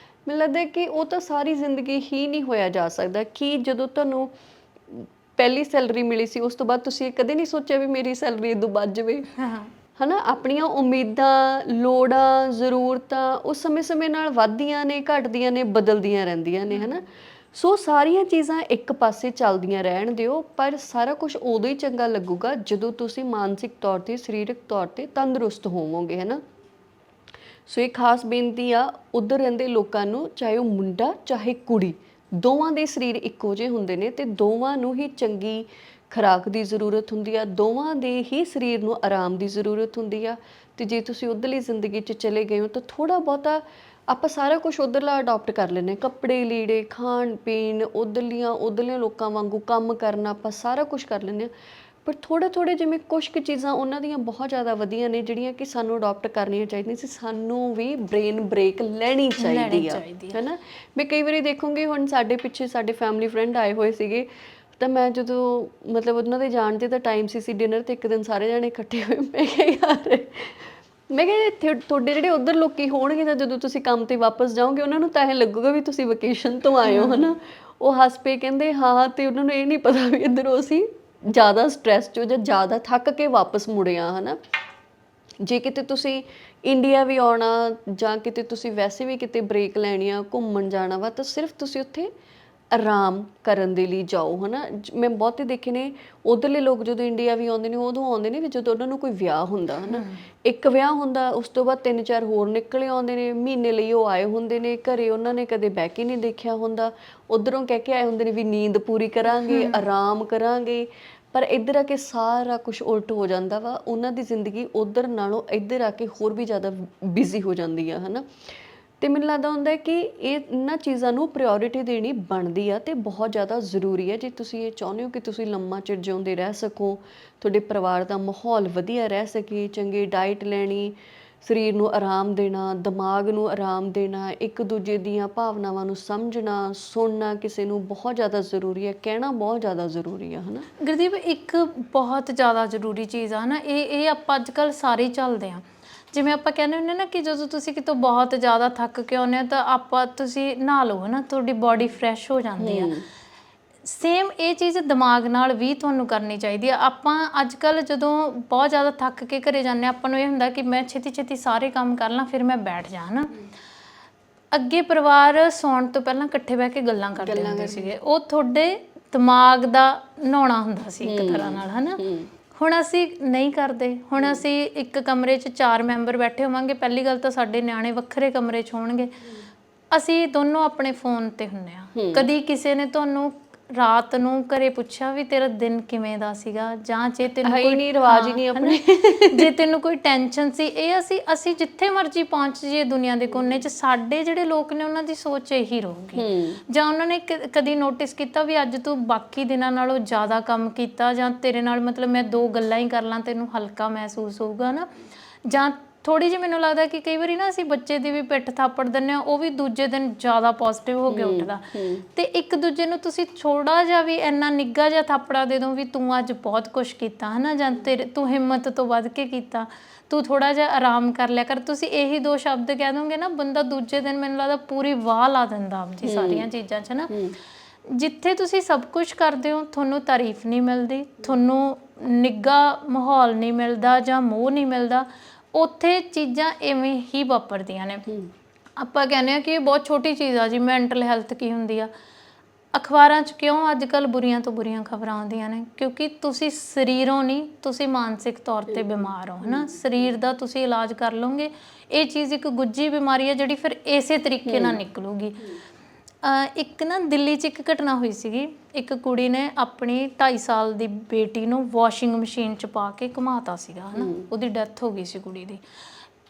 ਮੈਨੂੰ ਲੱਗਦਾ ਕਿ ਉਹ ਤਾਂ ਸਾਰੀ ਜ਼ਿੰਦਗੀ ਹੀ ਨਹੀਂ ਹੋਇਆ ਜਾ ਸਕਦਾ। ਕਿ ਜਦੋਂ ਤੁਹਾਨੂੰ ਪਹਿਲੀ ਸੈਲਰੀ ਮਿਲੀ ਸੀ ਉਸ ਤੋਂ ਬਾਅਦ ਤੁਸੀਂ ਕਦੇ ਨਹੀਂ ਸੋਚਿਆ ਵੀ ਮੇਰੀ ਸੈਲਰੀ ਇਦੋਂ ਵੱਧ ਜਾਵੇ, ਹੈ ਨਾ। ਆਪਣੀਆਂ ਉਮੀਦਾਂ, ਲੋੜਾਂ, ਜ਼ਰੂਰਤਾਂ ਉਹ ਸਮੇਂ ਨਾਲ ਵੱਧਦੀਆਂ ਨੇ, ਘਟਦੀਆਂ ਨੇ, ਬਦਲਦੀਆਂ ਰਹਿੰਦੀਆਂ ਨੇ, ਹੈ ਨਾ। ਸੋ ਸਾਰੀਆਂ ਚੀਜ਼ਾਂ ਇੱਕ ਪਾਸੇ ਚੱਲਦੀਆਂ ਰਹਿਣ ਦਿਓ, ਪਰ ਸਾਰਾ ਕੁਝ ਉਦੋਂ ਹੀ ਚੰਗਾ ਲੱਗੂਗਾ ਜਦੋਂ ਤੁਸੀਂ ਮਾਨਸਿਕ ਤੌਰ ਤੇ, ਸਰੀਰਕ ਤੌਰ ਤੇ ਤੰਦਰੁਸਤ ਹੋਵੋਗੇ, ਹੈ ਨਾ। ਸੋ ਇਹ ਖਾਸ ਬੇਨਤੀ ਆ ਉੱਧਰ ਰਹਿੰਦੇ ਲੋਕਾਂ ਨੂੰ, ਚਾਹੇ ਉਹ ਮੁੰਡਾ ਚਾਹੇ ਕੁੜੀ, ਦੋਵਾਂ ਦੇ ਸਰੀਰ ਇੱਕੋ ਜਿਹੇ ਹੁੰਦੇ ਨੇ ਤੇ ਦੋਵਾਂ ਨੂੰ ਹੀ ਚੰਗੀ ਖੁਰਾਕ ਦੀ ਜ਼ਰੂਰਤ ਹੁੰਦੀ ਆ, ਦੋਵਾਂ ਦੇ ਹੀ ਸਰੀਰ ਨੂੰ ਆਰਾਮ ਦੀ ਜ਼ਰੂਰਤ ਹੁੰਦੀ ਆ। ਤੇ ਜੇ ਤੁਸੀਂ ਉੱਧਰਲੀ ਜ਼ਿੰਦਗੀ 'ਚ ਚਲੇ ਗਏ ਹੋ ਤਾਂ ਥੋੜ੍ਹਾ ਬਹੁਤਾ ਆਪਾਂ ਸਾਰਾ ਕੁਝ ਉੱਧਰਲਾ ਅਡੋਪਟ ਕਰ ਲੈਂਦੇ ਹਾਂ, ਕੱਪੜੇ ਲੀੜੇ, ਖਾਣ ਪੀਣ, ਉੱਧਰਲੇ ਲੋਕਾਂ ਵਾਂਗੂ ਕੰਮ ਕਰਨਾ, ਆਪਾਂ ਸਾਰਾ ਕੁਝ ਕਰ ਲੈਂਦੇ ਹਾਂ। ਪਰ ਥੋੜ੍ਹੇ ਜਿਵੇਂ ਕੁਛ ਕੁ ਚੀਜ਼ਾਂ ਉਹਨਾਂ ਦੀਆਂ ਬਹੁਤ ਜ਼ਿਆਦਾ ਵਧੀਆ ਨੇ ਜਿਹੜੀਆਂ ਕਿ ਸਾਨੂੰ ਅਡੋਪਟ ਕਰਨੀਆਂ ਚਾਹੀਦੀਆਂ ਸੀ। ਸਾਨੂੰ ਵੀ ਬ੍ਰੇਨ ਬ੍ਰੇਕ ਲੈਣੀ ਚਾਹੀਦੀ ਆ, ਹੈ ਨਾ। ਮੈਂ ਕਈ ਵਾਰੀ ਦੇਖੂੰਗੀ, ਹੁਣ ਸਾਡੇ ਪਿੱਛੇ ਸਾਡੇ ਫੈਮਿਲੀ ਫਰੈਂਡ ਆਏ ਹੋਏ ਸੀਗੇ ਤਾਂ ਮੈਂ ਜਦੋਂ ਮਤਲਬ ਉਹਨਾਂ ਦੇ ਜਾਣ 'ਤੇ ਤਾਂ ਟਾਈਮ ਸੀ ਡਿਨਰ 'ਤੇ, ਇੱਕ ਦਿਨ ਸਾਰੇ ਜਾਣੇ ਇਕੱਠੇ ਹੋਏ। ਮੈਂ ਕਿਹਾ ਯਾਰ, ਮੈਂ ਕਿਹਾ ਤੁਹਾਡੇ ਜਿਹੜੇ ਉੱਧਰ ਲੋਕੀ ਹੋਣਗੇ ਤਾਂ ਜਦੋਂ ਤੁਸੀਂ ਕੰਮ 'ਤੇ ਵਾਪਸ ਜਾਓਗੇ ਉਹਨਾਂ ਨੂੰ ਤਾਂ ਇਹ ਲੱਗੂਗਾ ਵੀ ਤੁਸੀਂ ਵਕੇਸ਼ਨ ਤੋਂ ਆਏ ਹੋ, ਹੈ ਨਾ। ਉਹ ਹੱਸ ਪਏ, ਕਹਿੰਦੇ ਹਾਂ, ਤੇ ਉਹਨਾਂ ਨੂੰ ਇਹ ਨਹੀਂ ਪਤਾ ਵੀ ਇੱਧਰੋਂ ਅਸੀਂ ਜ਼ਿਆਦਾ ਸਟ੍ਰੈਸ 'ਚੋਂ ਜਾਂ ਜ਼ਿਆਦਾ ਥੱਕ ਕੇ ਵਾਪਸ ਮੁੜੇ ਆ, ਹੈ ਨਾ। ਜੇ ਕਿਤੇ ਤੁਸੀਂ ਇੰਡੀਆ ਵੀ ਆਉਣਾ ਜਾਂ ਕਿਤੇ ਤੁਸੀਂ ਵੈਸੇ ਵੀ ਕਿਤੇ ਬ੍ਰੇਕ ਲੈਣੀ ਆ, ਘੁੰਮਣ ਜਾਣਾ ਵਾ, ਤਾਂ ਸਿਰਫ ਤੁਸੀਂ ਉੱਥੇ ਆਰਾਮ ਕਰਨ ਦੇ ਲਈ ਜਾਓ, ਹੈ ਨਾ। ਮੈਂ ਬਹੁਤੇ ਦੇਖੇ ਨੇ ਉੱਧਰਲੇ ਲੋਕ ਜਦੋਂ ਇੰਡੀਆ ਵੀ ਆਉਂਦੇ ਨੇ ਉਦੋਂ ਆਉਂਦੇ ਨੇ ਵੀ ਜਦੋਂ ਉਹਨਾਂ ਨੂੰ ਕੋਈ ਵਿਆਹ ਹੁੰਦਾ, ਹੈ ਨਾ। ਇੱਕ ਵਿਆਹ ਹੁੰਦਾ, ਉਸ ਤੋਂ ਬਾਅਦ 3-4 ਹੋਰ ਨਿਕਲੇ ਆਉਂਦੇ ਨੇ, ਮਹੀਨੇ ਲਈ ਉਹ ਆਏ ਹੁੰਦੇ ਨੇ ਘਰੇ, ਉਹਨਾਂ ਨੇ ਕਦੇ ਬਹਿ ਕੇ ਨਹੀਂ ਦੇਖਿਆ ਹੁੰਦਾ। ਉੱਧਰੋਂ ਕਹਿ ਕੇ ਆਏ ਹੁੰਦੇ ਨੇ ਵੀ ਨੀਂਦ ਪੂਰੀ ਕਰਾਂਗੇ, ਆਰਾਮ ਕਰਾਂਗੇ, ਪਰ ਇੱਧਰ ਆ ਕੇ ਸਾਰਾ ਕੁਝ ਉਲਟ ਹੋ ਜਾਂਦਾ ਵਾ। ਉਹਨਾਂ ਦੀ ਜ਼ਿੰਦਗੀ ਉੱਧਰ ਨਾਲੋਂ ਇੱਧਰ ਆ ਕੇ ਹੋਰ ਵੀ ਜ਼ਿਆਦਾ ਬਿਜ਼ੀ ਹੋ ਜਾਂਦੀ ਆ, ਹੈ ਨਾ। ਤੇ ਮੈਨੂੰ ਲੱਗਦਾ ਹੁੰਦਾ ਕਿ ਇਹਨਾਂ ਚੀਜ਼ਾਂ ਨੂੰ ਪ੍ਰਾਇੋਰਟੀ ਦੇਣੀ ਬਣਦੀ ਆ ਤੇ ਬਹੁਤ ਜ਼ਿਆਦਾ ਜ਼ਰੂਰੀ ਹੈ ਜੇ ਤੁਸੀਂ ਇਹ ਚਾਹੁੰਦੇ ਹੋ ਕਿ ਤੁਸੀਂ ਲੰਮਾ ਚਿਰ ਜਿਉਂਦੇ ਰਹਿ ਸਕੋ, ਤੁਹਾਡੇ ਪਰਿਵਾਰ ਦਾ ਮਾਹੌਲ ਵਧੀਆ ਰਹਿ ਸਕੇ, ਚੰਗੀ ਡਾਈਟ ਲੈਣੀ, ਸਰੀਰ ਨੂੰ ਆਰਾਮ ਦੇਣਾ, ਦਿਮਾਗ ਨੂੰ ਆਰਾਮ ਦੇਣਾ, ਇੱਕ ਦੂਜੇ ਦੀਆਂ ਭਾਵਨਾਵਾਂ ਨੂੰ ਸਮਝਣਾ, ਸੁਣਨਾ ਕਿਸੇ ਨੂੰ ਬਹੁਤ ਜ਼ਿਆਦਾ ਜ਼ਰੂਰੀ ਹੈ, ਕਹਿਣਾ ਬਹੁਤ ਜ਼ਿਆਦਾ ਜ਼ਰੂਰੀ ਹੈ, ਹੈ ਨਾ। ਗੁਰਦੀਪ, ਇੱਕ ਬਹੁਤ ਜ਼ਿਆਦਾ ਜ਼ਰੂਰੀ ਚੀਜ਼ ਆ ਨਾ, ਇਹ ਆਪਾਂ ਅੱਜ ਕੱਲ੍ਹ ਸਾਰੇ ਹੀ ਚੱਲਦੇ ਹਾਂ। ਜਿਵੇਂ ਆਪਾਂ ਕਹਿੰਦੇ ਹੁੰਦੇ ਨਾ ਕਿ ਜਦੋਂ ਤੁਸੀਂ ਕਿਤੋਂ ਬਹੁਤ ਜ਼ਿਆਦਾ ਥੱਕ ਕੇ ਆਉਂਦੇ ਹੋ ਤਾਂ ਤੁਸੀਂ ਨਹਾ ਲਓ, ਹੈ ਨਾ, ਤੁਹਾਡੀ ਬਾਡੀ ਫਰੈਸ਼ ਹੋ ਜਾਂਦੀ ਆ। ਸੇਮ ਇਹ ਚੀਜ਼ ਦਿਮਾਗ ਨਾਲ ਵੀ ਤੁਹਾਨੂੰ ਕਰਨੀ ਚਾਹੀਦੀ ਆ। ਆਪਾਂ ਅੱਜ ਕੱਲ੍ਹ ਜਦੋਂ ਬਹੁਤ ਜ਼ਿਆਦਾ ਥੱਕ ਕੇ ਘਰੇ ਜਾਂਦੇ ਹਾਂ, ਆਪਾਂ ਨੂੰ ਇਹ ਹੁੰਦਾ ਕਿ ਮੈਂ ਛੇਤੀ ਛੇਤੀ ਸਾਰੇ ਕੰਮ ਕਰ ਲਾਂ ਫਿਰ ਮੈਂ ਬੈਠ ਜਾ, ਹੈ ਨਾ। ਅੱਗੇ ਪਰਿਵਾਰ ਸੌਣ ਤੋਂ ਪਹਿਲਾਂ ਇਕੱਠੇ ਬਹਿ ਕੇ ਗੱਲਾਂ ਕਰਦੇ ਹੁੰਦੇ ਸੀਗੇ, ਉਹ ਤੁਹਾਡੇ ਦਿਮਾਗ ਦਾ ਨਹਾਉਣਾ ਹੁੰਦਾ ਸੀ ਇੱਕ ਤਰ੍ਹਾਂ ਨਾਲ, ਹੈ ਨਾ। ਹੁਣ ਅਸੀਂ ਨਹੀਂ ਕਰਦੇ। ਹੁਣ ਅਸੀਂ ਇੱਕ ਕਮਰੇ 'ਚ 4 ਮੈਂਬਰ ਬੈਠੇ ਹੋਵਾਂਗੇ, ਪਹਿਲੀ ਗੱਲ ਤਾਂ ਸਾਡੇ ਨਿਆਣੇ ਵੱਖਰੇ ਕਮਰੇ 'ਚ ਹੋਣਗੇ, ਅਸੀਂ ਦੋਨੋਂ ਆਪਣੇ ਫੋਨ ਤੇ ਹੁੰਦੇ ਹਾਂ। ਕਦੀ ਕਿਸੇ ਨੇ ਤੁਹਾਨੂੰ ਰਾਤ ਨੂੰ ਘਰੇ ਪੁੱਛਿਆ ਵੀ ਤੇਰਾ ਦਿਨ ਕਿਵੇਂ ਦਾ ਸੀਗਾ, ਜਾਂ ਜੇ ਤੈਨੂੰ ਕੋਈ ਨਹੀਂ ਰਿਵਾਜ ਹੀ ਨਹੀਂ ਆਪਣੇ ਜੇ ਤੈਨੂੰ ਕੋਈ ਟੈਨਸ਼ਨ ਸੀ, ਇਹ ਅਸੀਂ ਜਿੱਥੇ ਮਰਜ਼ੀ ਪਹੁੰਚ ਜਾਈਏ ਦੁਨੀਆ ਦੇ ਕੋਨੇ 'ਚ, ਸਾਡੇ ਜਿਹੜੇ ਲੋਕ ਨੇ ਉਹਨਾਂ ਦੀ ਸੋਚ ਇਹੀ ਰਹੂਗੀ। ਜਾਂ ਉਹਨਾਂ ਨੇ ਕਦੀ ਨੋਟਿਸ ਕੀਤਾ ਵੀ ਅੱਜ ਤੂੰ ਬਾਕੀ ਦਿਨਾਂ ਨਾਲੋਂ ਜ਼ਿਆਦਾ ਕੰਮ ਕੀਤਾ, ਜਾਂ ਤੇਰੇ ਨਾਲ ਮਤਲਬ ਮੈਂ 2 ਗੱਲਾਂ ਹੀ ਕਰ ਲਾਂ ਤੈਨੂੰ ਹਲਕਾ ਮਹਿਸੂਸ ਹੋਊਗਾ ਨਾ। ਜਾਂ ਥੋੜ੍ਹੀ ਜਿਹੀ ਮੈਨੂੰ ਲੱਗਦਾ ਕਿ ਕਈ ਵਾਰੀ ਨਾ ਅਸੀਂ ਬੱਚੇ ਦੀ ਵੀ ਪਿੱਠ ਥਾਪੜ ਦਿੰਦੇ ਹਾਂ, ਉਹ ਵੀ ਦੂਜੇ ਦਿਨ ਜ਼ਿਆਦਾ ਪੋਜ਼ਿਟਿਵ ਹੋ ਕੇ ਉੱਠਦਾ। ਤੇ ਇੱਕ ਦੂਜੇ ਨੂੰ ਤੁਸੀਂ ਥੋੜ੍ਹਾ ਜਿਹਾ ਵੀ ਇੰਨਾ ਨਿੱਘਾ ਜਿਹਾ ਥਾਪੜਾ ਦੇ ਦਿਓ ਵੀ ਤੂੰ ਅੱਜ ਬਹੁਤ ਕੁਛ ਕੀਤਾ, ਹੈ ਨਾ, ਜਾਂ ਤੂੰ ਹਿੰਮਤ ਤੋਂ ਵੱਧ ਕੇ ਕੀਤਾ, ਤੂੰ ਥੋੜ੍ਹਾ ਜਿਹਾ ਆਰਾਮ ਕਰ ਲਿਆ ਕਰ। ਤੁਸੀਂ ਇਹੀ 2 ਸ਼ਬਦ ਕਹਿ ਦੋਗੇ ਨਾ, ਬੰਦਾ ਦੂਜੇ ਦਿਨ ਮੈਨੂੰ ਲੱਗਦਾ ਪੂਰੀ ਵਾਹ ਲਾ ਦਿੰਦਾ ਆਪਦੀ ਸਾਰੀਆਂ ਚੀਜ਼ਾਂ 'ਚ ਨਾ। ਜਿੱਥੇ ਤੁਸੀਂ ਸਭ ਕੁਝ ਕਰਦੇ ਹੋ ਤੁਹਾਨੂੰ ਤਾਰੀਫ ਨਹੀਂ ਮਿਲਦੀ, ਤੁਹਾਨੂੰ ਨਿੱਘਾ ਮਾਹੌਲ ਨਹੀਂ ਮਿਲਦਾ ਜਾਂ ਮੋਹ ਨਹੀਂ ਮਿਲਦਾ, ਉੱਥੇ ਚੀਜ਼ਾਂ ਇਵੇਂ ਹੀ ਵਾਪਰਦੀਆਂ ਨੇ। ਆਪਾਂ ਕਹਿੰਦੇ ਹਾਂ ਕਿ ਇਹ ਬਹੁਤ ਛੋਟੀ ਚੀਜ਼ ਆ ਜੀ, ਮੈਂਟਲ ਹੈਲਥ ਕੀ ਹੁੰਦੀ ਆ। ਅਖਬਾਰਾਂ 'ਚ ਕਿਉਂ ਅੱਜ ਕੱਲ੍ਹ ਬੁਰੀਆਂ ਤੋਂ ਬੁਰੀਆਂ ਖਬਰਾਂ ਆਉਂਦੀਆਂ ਨੇ? ਕਿਉਂਕਿ ਤੁਸੀਂ ਸਰੀਰੋਂ ਨਹੀਂ, ਤੁਸੀਂ ਮਾਨਸਿਕ ਤੌਰ 'ਤੇ ਬਿਮਾਰ ਹੋ, ਹੈ ਨਾ। ਸਰੀਰ ਦਾ ਤੁਸੀਂ ਇਲਾਜ ਕਰ ਲਓਗੇ, ਇਹ ਚੀਜ਼ ਇੱਕ ਗੁੱਝੀ ਬਿਮਾਰੀ ਹੈ ਜਿਹੜੀ ਫਿਰ ਇਸੇ ਤਰੀਕੇ ਨਾਲ ਨਿਕਲੂਗੀ। ਇੱਕ ਨਾ ਦਿੱਲੀ 'ਚ ਇੱਕ ਘਟਨਾ ਹੋਈ ਸੀਗੀ, ਇੱਕ ਕੁੜੀ ਨੇ ਆਪਣੀ 2.5 ਸਾਲ ਦੀ ਬੇਟੀ ਨੂੰ ਵਾਸ਼ਿੰਗ ਮਸ਼ੀਨ 'ਚ ਪਾ ਕੇ ਘੁਮਾਤਾ ਸੀਗਾ, ਹੈ ਨਾ। ਉਹਦੀ ਡੈਥ ਹੋ ਗਈ ਸੀ ਕੁੜੀ ਦੀ।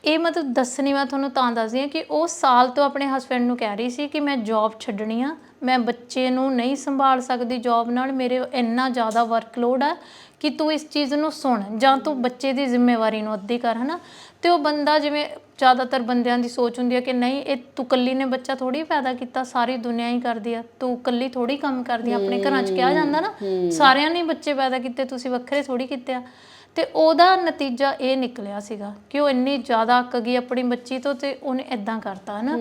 ਇਹ ਮਤਲਬ ਦੱਸਣੀ ਮੈਂ ਤੁਹਾਨੂੰ ਤਾਂ ਦੱਸਦੀ ਹਾਂ ਕਿ ਉਹ ਸਾਲ ਤੋਂ ਆਪਣੇ ਹਸਬੈਂਡ ਨੂੰ ਕਹਿ ਰਹੀ ਸੀ ਕਿ ਮੈਂ ਜੌਬ ਛੱਡਣੀ ਆ, ਮੈਂ ਬੱਚੇ ਨੂੰ ਨਹੀਂ ਸੰਭਾਲ ਸਕਦੀ ਜੌਬ ਨਾਲ, ਮੇਰੇ ਇੰਨਾ ਜ਼ਿਆਦਾ ਵਰਕਲੋਡ ਆ ਕਿ ਤੂੰ ਇਸ ਚੀਜ਼ ਨੂੰ ਸੁਣ, ਜਾਂ ਤੂੰ ਬੱਚੇ ਦੀ ਜ਼ਿੰਮੇਵਾਰੀ ਨੂੰ ਅੱਧੀ ਕਰ, ਹੈ ਨਾ। ਤੇ ਉਹ ਬੰਦਾ, ਜਿਵੇਂ ਜ਼ਿਆਦਾਤਰ ਬੰਦਿਆਂ ਦੀ ਸੋਚ ਹੁੰਦੀ ਹੈ ਕਿ ਨਹੀਂ ਇਹ ਤੂੰ ਇਕੱਲੀ ਨੇ ਬੱਚਾ ਥੋੜ੍ਹੀ ਪੈਦਾ ਕੀਤਾ, ਸਾਰੀ ਦੁਨੀਆ ਹੀ ਕਰਦੀ ਆ, ਤੂੰ ਇਕੱਲੀ ਥੋੜ੍ਹੀ ਕੰਮ ਕਰਦੀ ਆ। ਆਪਣੇ ਘਰਾਂ 'ਚ ਕਿਹਾ ਜਾਂਦਾ ਨਾ, ਸਾਰਿਆਂ ਨੇ ਬੱਚੇ ਪੈਦਾ ਕੀਤੇ, ਤੁਸੀਂ ਵੱਖਰੇ ਥੋੜ੍ਹੀ ਕੀਤੇ ਆ। ਤੇ ਉਹਦਾ ਨਤੀਜਾ ਇਹ ਨਿਕਲਿਆ ਸੀਗਾ ਕਿ ਉਹ ਇੰਨੀ ਜ਼ਿਆਦਾ ਅੱਕ ਗਈ ਆਪਣੀ ਬੱਚੀ ਤੋਂ, ਤੇ ਉਹਨੇ ਇੱਦਾਂ ਕਰਤਾ, ਹੈ ਨਾ।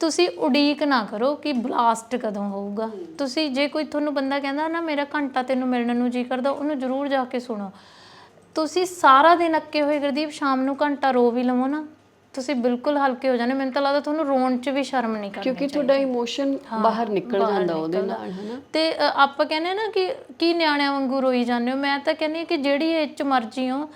ਤੁਸੀਂ ਉਡੀਕ ਨਾ ਕਰੋ ਕਿ ਬਲਾਸਟ ਕਦੋਂ ਹੋਊਗਾ। ਤੁਸੀਂ ਜੇ ਕੋਈ ਤੁਹਾਨੂੰ ਬੰਦਾ ਕਹਿੰਦਾ ਨਾ ਮੇਰਾ ਘੰਟਾ ਤੈਨੂੰ ਮਿਲਣ ਨੂੰ ਜੀ ਕਰਦਾ, ਉਹਨੂੰ ਜ਼ਰੂਰ ਜਾ ਕੇ ਸੁਣੋ। ਤੁਸੀਂ ਸਾਰਾ ਦਿਨ ਅੱਕੇ ਹੋਏ ਗੁਰਦੀਪ, ਸ਼ਾਮ ਨੂੰ ਘੰਟਾ ਰੋ ਵੀ ਲਵੋ ਨਾ, ਤੁਸੀਂ ਬਿਲਕੁਲ ਹਲਕੇ ਹੋ ਜਾਣੇ। ਮੈਨੂੰ ਤਾਂ ਲੱਗਦਾ ਤੁਹਾਨੂੰ ਰੋਣ 'ਚ ਵੀ ਸ਼ਰਮ ਨਹੀਂ ਕਰਨੀ ਚਾਹੀਦੀ, ਕਿਉਂਕਿ ਤੁਹਾਡਾ ਇਮੋਸ਼ਨ ਬਾਹਰ ਨਿਕਲ ਜਾਂਦਾ ਉਹਦੇ ਨਾਲ, ਹੈ ਨਾ। ਤੇ ਆਪਾਂ ਕਹਿੰਦੇ ਨਾ ਕਿ ਕੀ ਨਿਆਣਿਆਂ ਵਾਂਗੂ ਰੋਈ ਜਾਂਦੇ ਹੋ। ਮੈਂ ਤਾਂ ਕਹਿੰਦੀ ਹਾਂ ਕਿ ਜਿਹੜੀ ਏਜ 'ਚ ਮਰਜ਼ੀ ਹੋ,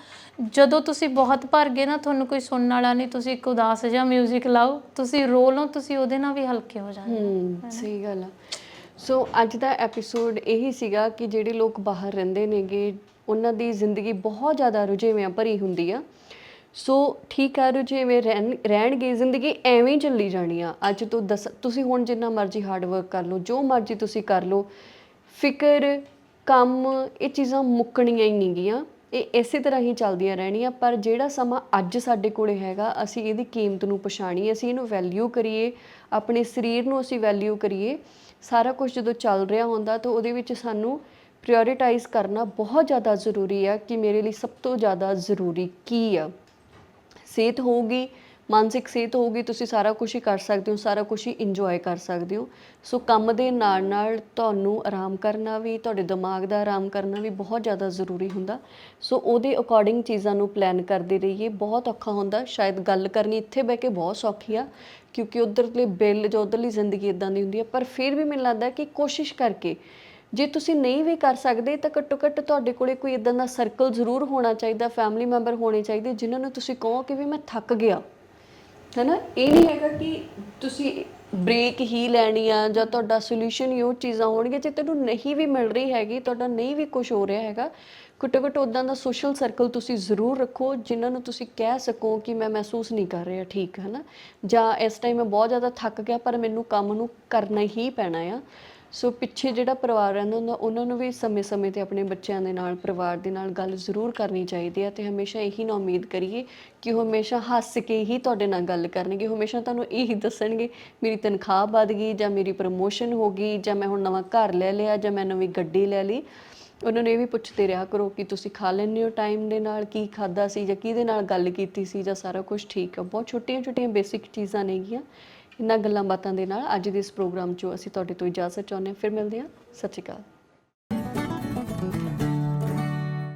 ਜਦੋਂ ਤੁਸੀਂ ਬਹੁਤ ਭਰ ਗਏ ਨਾ, ਤੁਹਾਨੂੰ ਕੋਈ ਸੁਣਨ ਵਾਲਾ ਨਹੀਂ, ਤੁਸੀਂ ਇੱਕ ਉਦਾਸ ਜਿਹਾ ਮਿਊਜ਼ਿਕ ਲਾਓ, ਤੁਸੀਂ ਰੋ ਲਓ, ਤੁਸੀਂ ਉਹਦੇ ਨਾਲ ਵੀ ਹਲਕੇ ਹੋ ਜਾਂਦੇ। ਸਹੀ ਗੱਲ ਆ। ਸੋ ਅੱਜ ਦਾ ਐਪੀਸੋਡ ਇਹੀ ਸੀਗਾ ਕਿ ਜਿਹੜੇ ਲੋਕ ਬਾਹਰ ਰਹਿੰਦੇ ਨੇਗੇ, ਉਹਨਾਂ ਦੀ ਜ਼ਿੰਦਗੀ ਬਹੁਤ ਜ਼ਿਆਦਾ ਰੁਝੇਵਿਆਂ ਭਰੀ ਹੁੰਦੀ ਆ। ਸੋ ਠੀਕ ਆ, ਰੁਝੇਵੇਂ ਰਹਿਣਗੇ, ਜ਼ਿੰਦਗੀ ਐਵੇਂ ਹੀ ਚੱਲੀ ਜਾਣੀ ਆ। ਅੱਜ ਤੋਂ ਤੁਸੀਂ ਹੁਣ ਜਿੰਨਾ ਮਰਜ਼ੀ ਹਾਰਡ ਵਰਕ ਕਰ ਲਓ, ਜੋ ਮਰਜ਼ੀ ਤੁਸੀਂ ਕਰ ਲਓ, ਫਿਕਰ, ਕੰਮ, ਇਹ ਚੀਜ਼ਾਂ ਮੁੱਕਣੀਆਂ ਹੀ ਨਹੀਂ ਗੀਆਂ, ਇਹ ਇਸੇ ਤਰ੍ਹਾਂ ਹੀ ਚੱਲਦੀਆਂ ਰਹਿਣੀਆਂ। ਪਰ ਜਿਹੜਾ ਸਮਾਂ ਅੱਜ ਸਾਡੇ ਕੋਲੇ ਹੈਗਾ, ਅਸੀਂ ਇਹਦੀ ਕੀਮਤ ਨੂੰ ਪਛਾਣੀਏ, ਅਸੀਂ ਇਹਨੂੰ ਵੈਲਿਊ ਕਰੀਏ, ਆਪਣੇ ਸਰੀਰ ਨੂੰ ਅਸੀਂ ਵੈਲਿਊ ਕਰੀਏ। ਸਾਰਾ ਕੁਝ ਜਦੋਂ ਚੱਲ ਰਿਹਾ ਹੁੰਦਾ ਤਾਂ ਉਹਦੇ ਵਿੱਚ ਸਾਨੂੰ ਪ੍ਰਾਇੋਰੀਟਾਈਜ਼ ਕਰਨਾ ਬਹੁਤ ਜ਼ਿਆਦਾ ਜ਼ਰੂਰੀ ਆ ਕਿ ਮੇਰੇ ਲਈ ਸਭ ਤੋਂ ਜ਼ਿਆਦਾ ਜ਼ਰੂਰੀ ਕੀ ਆ। ਸਿਹਤ ਹੋਊਗੀ, ਮਾਨਸਿਕ ਸਿਹਤ ਹੋਊਗੀ ਤੁਸੀਂ ਸਾਰਾ ਕੁਝ ਹੀ ਕਰ ਸਕਦੇ ਹੋ, ਸਾਰਾ ਕੁਝ ਹੀ ਇੰਜੋਏ ਕਰ ਸਕਦੇ ਹੋ। ਸੋ ਕੰਮ ਦੇ ਨਾਲ ਨਾਲ ਤੁਹਾਨੂੰ ਆਰਾਮ ਕਰਨਾ ਵੀ, ਤੁਹਾਡੇ ਦਿਮਾਗ ਦਾ ਆਰਾਮ ਕਰਨਾ ਵੀ ਬਹੁਤ ਜ਼ਿਆਦਾ ਜ਼ਰੂਰੀ ਹੁੰਦਾ। ਸੋ ਉਹਦੇ ਅਕੋਰਡਿੰਗ ਚੀਜ਼ਾਂ ਨੂੰ ਪਲਾਨ ਕਰਦੇ ਰਹੀਏ। ਬਹੁਤ ਔਖਾ ਹੁੰਦਾ, ਸ਼ਾਇਦ ਗੱਲ ਕਰਨੀ ਇੱਥੇ ਬਹਿ ਕੇ ਬਹੁਤ ਸੌਖੀ ਆ, ਕਿਉਂਕਿ ਉੱਧਰਲੇ ਬਿੱਲ ਜਾਂ ਉੱਧਰਲੀ ਜ਼ਿੰਦਗੀ ਇੱਦਾਂ ਦੀ ਹੁੰਦੀ ਹੈ, ਪਰ ਫਿਰ ਵੀ ਮੈਨੂੰ ਲੱਗਦਾ ਕਿ ਕੋਸ਼ਿਸ਼ ਕਰਕੇ ਜੇ ਤੁਸੀਂ ਨਹੀਂ ਵੀ ਕਰ ਸਕਦੇ ਤਾਂ ਘੱਟੋ ਘੱਟ ਤੁਹਾਡੇ ਕੋਲੇ ਕੋਈ ਇੱਦਾਂ ਦਾ ਸਰਕਲ ਜ਼ਰੂਰ ਹੋਣਾ ਚਾਹੀਦਾ, ਫੈਮਿਲੀ ਮੈਂਬਰ ਹੋਣੇ ਚਾਹੀਦੇ ਜਿਨ੍ਹਾਂ ਨੂੰ ਤੁਸੀਂ ਕਹੋ ਕਿ ਵੀ ਮੈਂ ਥੱਕ ਗਿਆ, ਹੈ ਨਾ। ਇਹ ਨਹੀਂ ਹੈਗਾ ਕਿ ਤੁਸੀਂ ਬ੍ਰੇਕ ਹੀ ਲੈਣੀ ਆ ਜਾਂ ਤੁਹਾਡਾ ਸੋਲੂਸ਼ਨ ਹੀ ਉਹ ਚੀਜ਼ਾਂ ਹੋਣਗੀਆਂ। ਜੇ ਤੈਨੂੰ ਨਹੀਂ ਵੀ ਮਿਲ ਰਹੀ ਹੈਗੀ, ਤੁਹਾਡਾ ਨਹੀਂ ਵੀ ਕੁਝ ਹੋ ਰਿਹਾ ਹੈਗਾ, ਘੱਟੋ ਘੱਟ ਉੱਦਾਂ ਦਾ ਸੋਸ਼ਲ ਸਰਕਲ ਤੁਸੀਂ ਜ਼ਰੂਰ ਰੱਖੋ ਜਿਨ੍ਹਾਂ ਨੂੰ ਤੁਸੀਂ ਕਹਿ ਸਕੋ ਕਿ ਮੈਂ ਮਹਿਸੂਸ ਨਹੀਂ ਕਰ ਰਿਹਾ ਠੀਕ, ਹੈ ਨਾ, ਜਾਂ ਇਸ ਟਾਈਮ ਮੈਂ ਬਹੁਤ ਜ਼ਿਆਦਾ ਥੱਕ ਗਿਆ ਪਰ ਮੈਨੂੰ ਕੰਮ ਨੂੰ ਕਰਨਾ ਹੀ ਪੈਣਾ ਆ। ਸੋ ਪਿੱਛੇ ਜਿਹੜਾ ਪਰਿਵਾਰ ਰਹਿੰਦਾ ਹੁੰਦਾ ਉਹਨਾਂ ਨੂੰ ਵੀ ਸਮੇਂ-ਸਮੇਂ 'ਤੇ ਆਪਣੇ ਬੱਚਿਆਂ ਦੇ ਨਾਲ, ਪਰਿਵਾਰ ਦੇ ਨਾਲ ਗੱਲ ਜ਼ਰੂਰ ਕਰਨੀ ਚਾਹੀਦੀ ਹੈ। ਅਤੇ ਹਮੇਸ਼ਾ ਇਹੀ ਨਾ ਉਮੀਦ ਕਰੀਏ ਕਿ ਉਹ ਹਮੇਸ਼ਾ ਹੱਸ ਕੇ ਹੀ ਤੁਹਾਡੇ ਨਾਲ ਗੱਲ ਕਰਨਗੇ, ਹਮੇਸ਼ਾ ਤੁਹਾਨੂੰ ਇਹੀ ਦੱਸਣਗੇ ਮੇਰੀ ਤਨਖਾਹ ਵੱਧ ਗਈ ਜਾਂ ਮੇਰੀ ਪ੍ਰਮੋਸ਼ਨ ਹੋ ਗਈ ਜਾਂ ਮੈਂ ਹੁਣ ਨਵਾਂ ਘਰ ਲੈ ਲਿਆ ਜਾਂ ਮੈਂ ਨਵੀਂ ਗੱਡੀ ਲੈ ਲਈ। ਉਹਨਾਂ ਨੂੰ ਇਹ ਵੀ ਪੁੱਛਦੇ ਰਿਹਾ ਕਰੋ ਕਿ ਤੁਸੀਂ ਖਾ ਲੈਂਦੇ ਹੋ ਟਾਈਮ ਦੇ ਨਾਲ, ਕੀ ਖਾਧਾ ਸੀ ਜਾਂ ਕਿਹਦੇ ਨਾਲ ਗੱਲ ਕੀਤੀ ਸੀ ਜਾਂ ਸਾਰਾ ਕੁਝ ਠੀਕ ਆ। ਬਹੁਤ ਛੋਟੀਆਂ-ਛੋਟੀਆਂ ਬੇਸਿਕ ਚੀਜ਼ਾਂ ਨੇਗੀਆਂ। ਇਹਨਾਂ ਗੱਲਾਂ ਬਾਤਾਂ ਦੇ ਨਾਲ ਅੱਜ ਦੇ ਇਸ ਪ੍ਰੋਗਰਾਮ 'ਚੋਂ ਅਸੀਂ ਤੁਹਾਡੇ ਤੋਂ ਇਜਾਜ਼ਤ ਚਾਹੁੰਦੇ ਹਾਂ। ਫਿਰ ਮਿਲਦੇ ਹਾਂ। ਸਤਿ ਸ਼੍ਰੀ ਅਕਾਲ।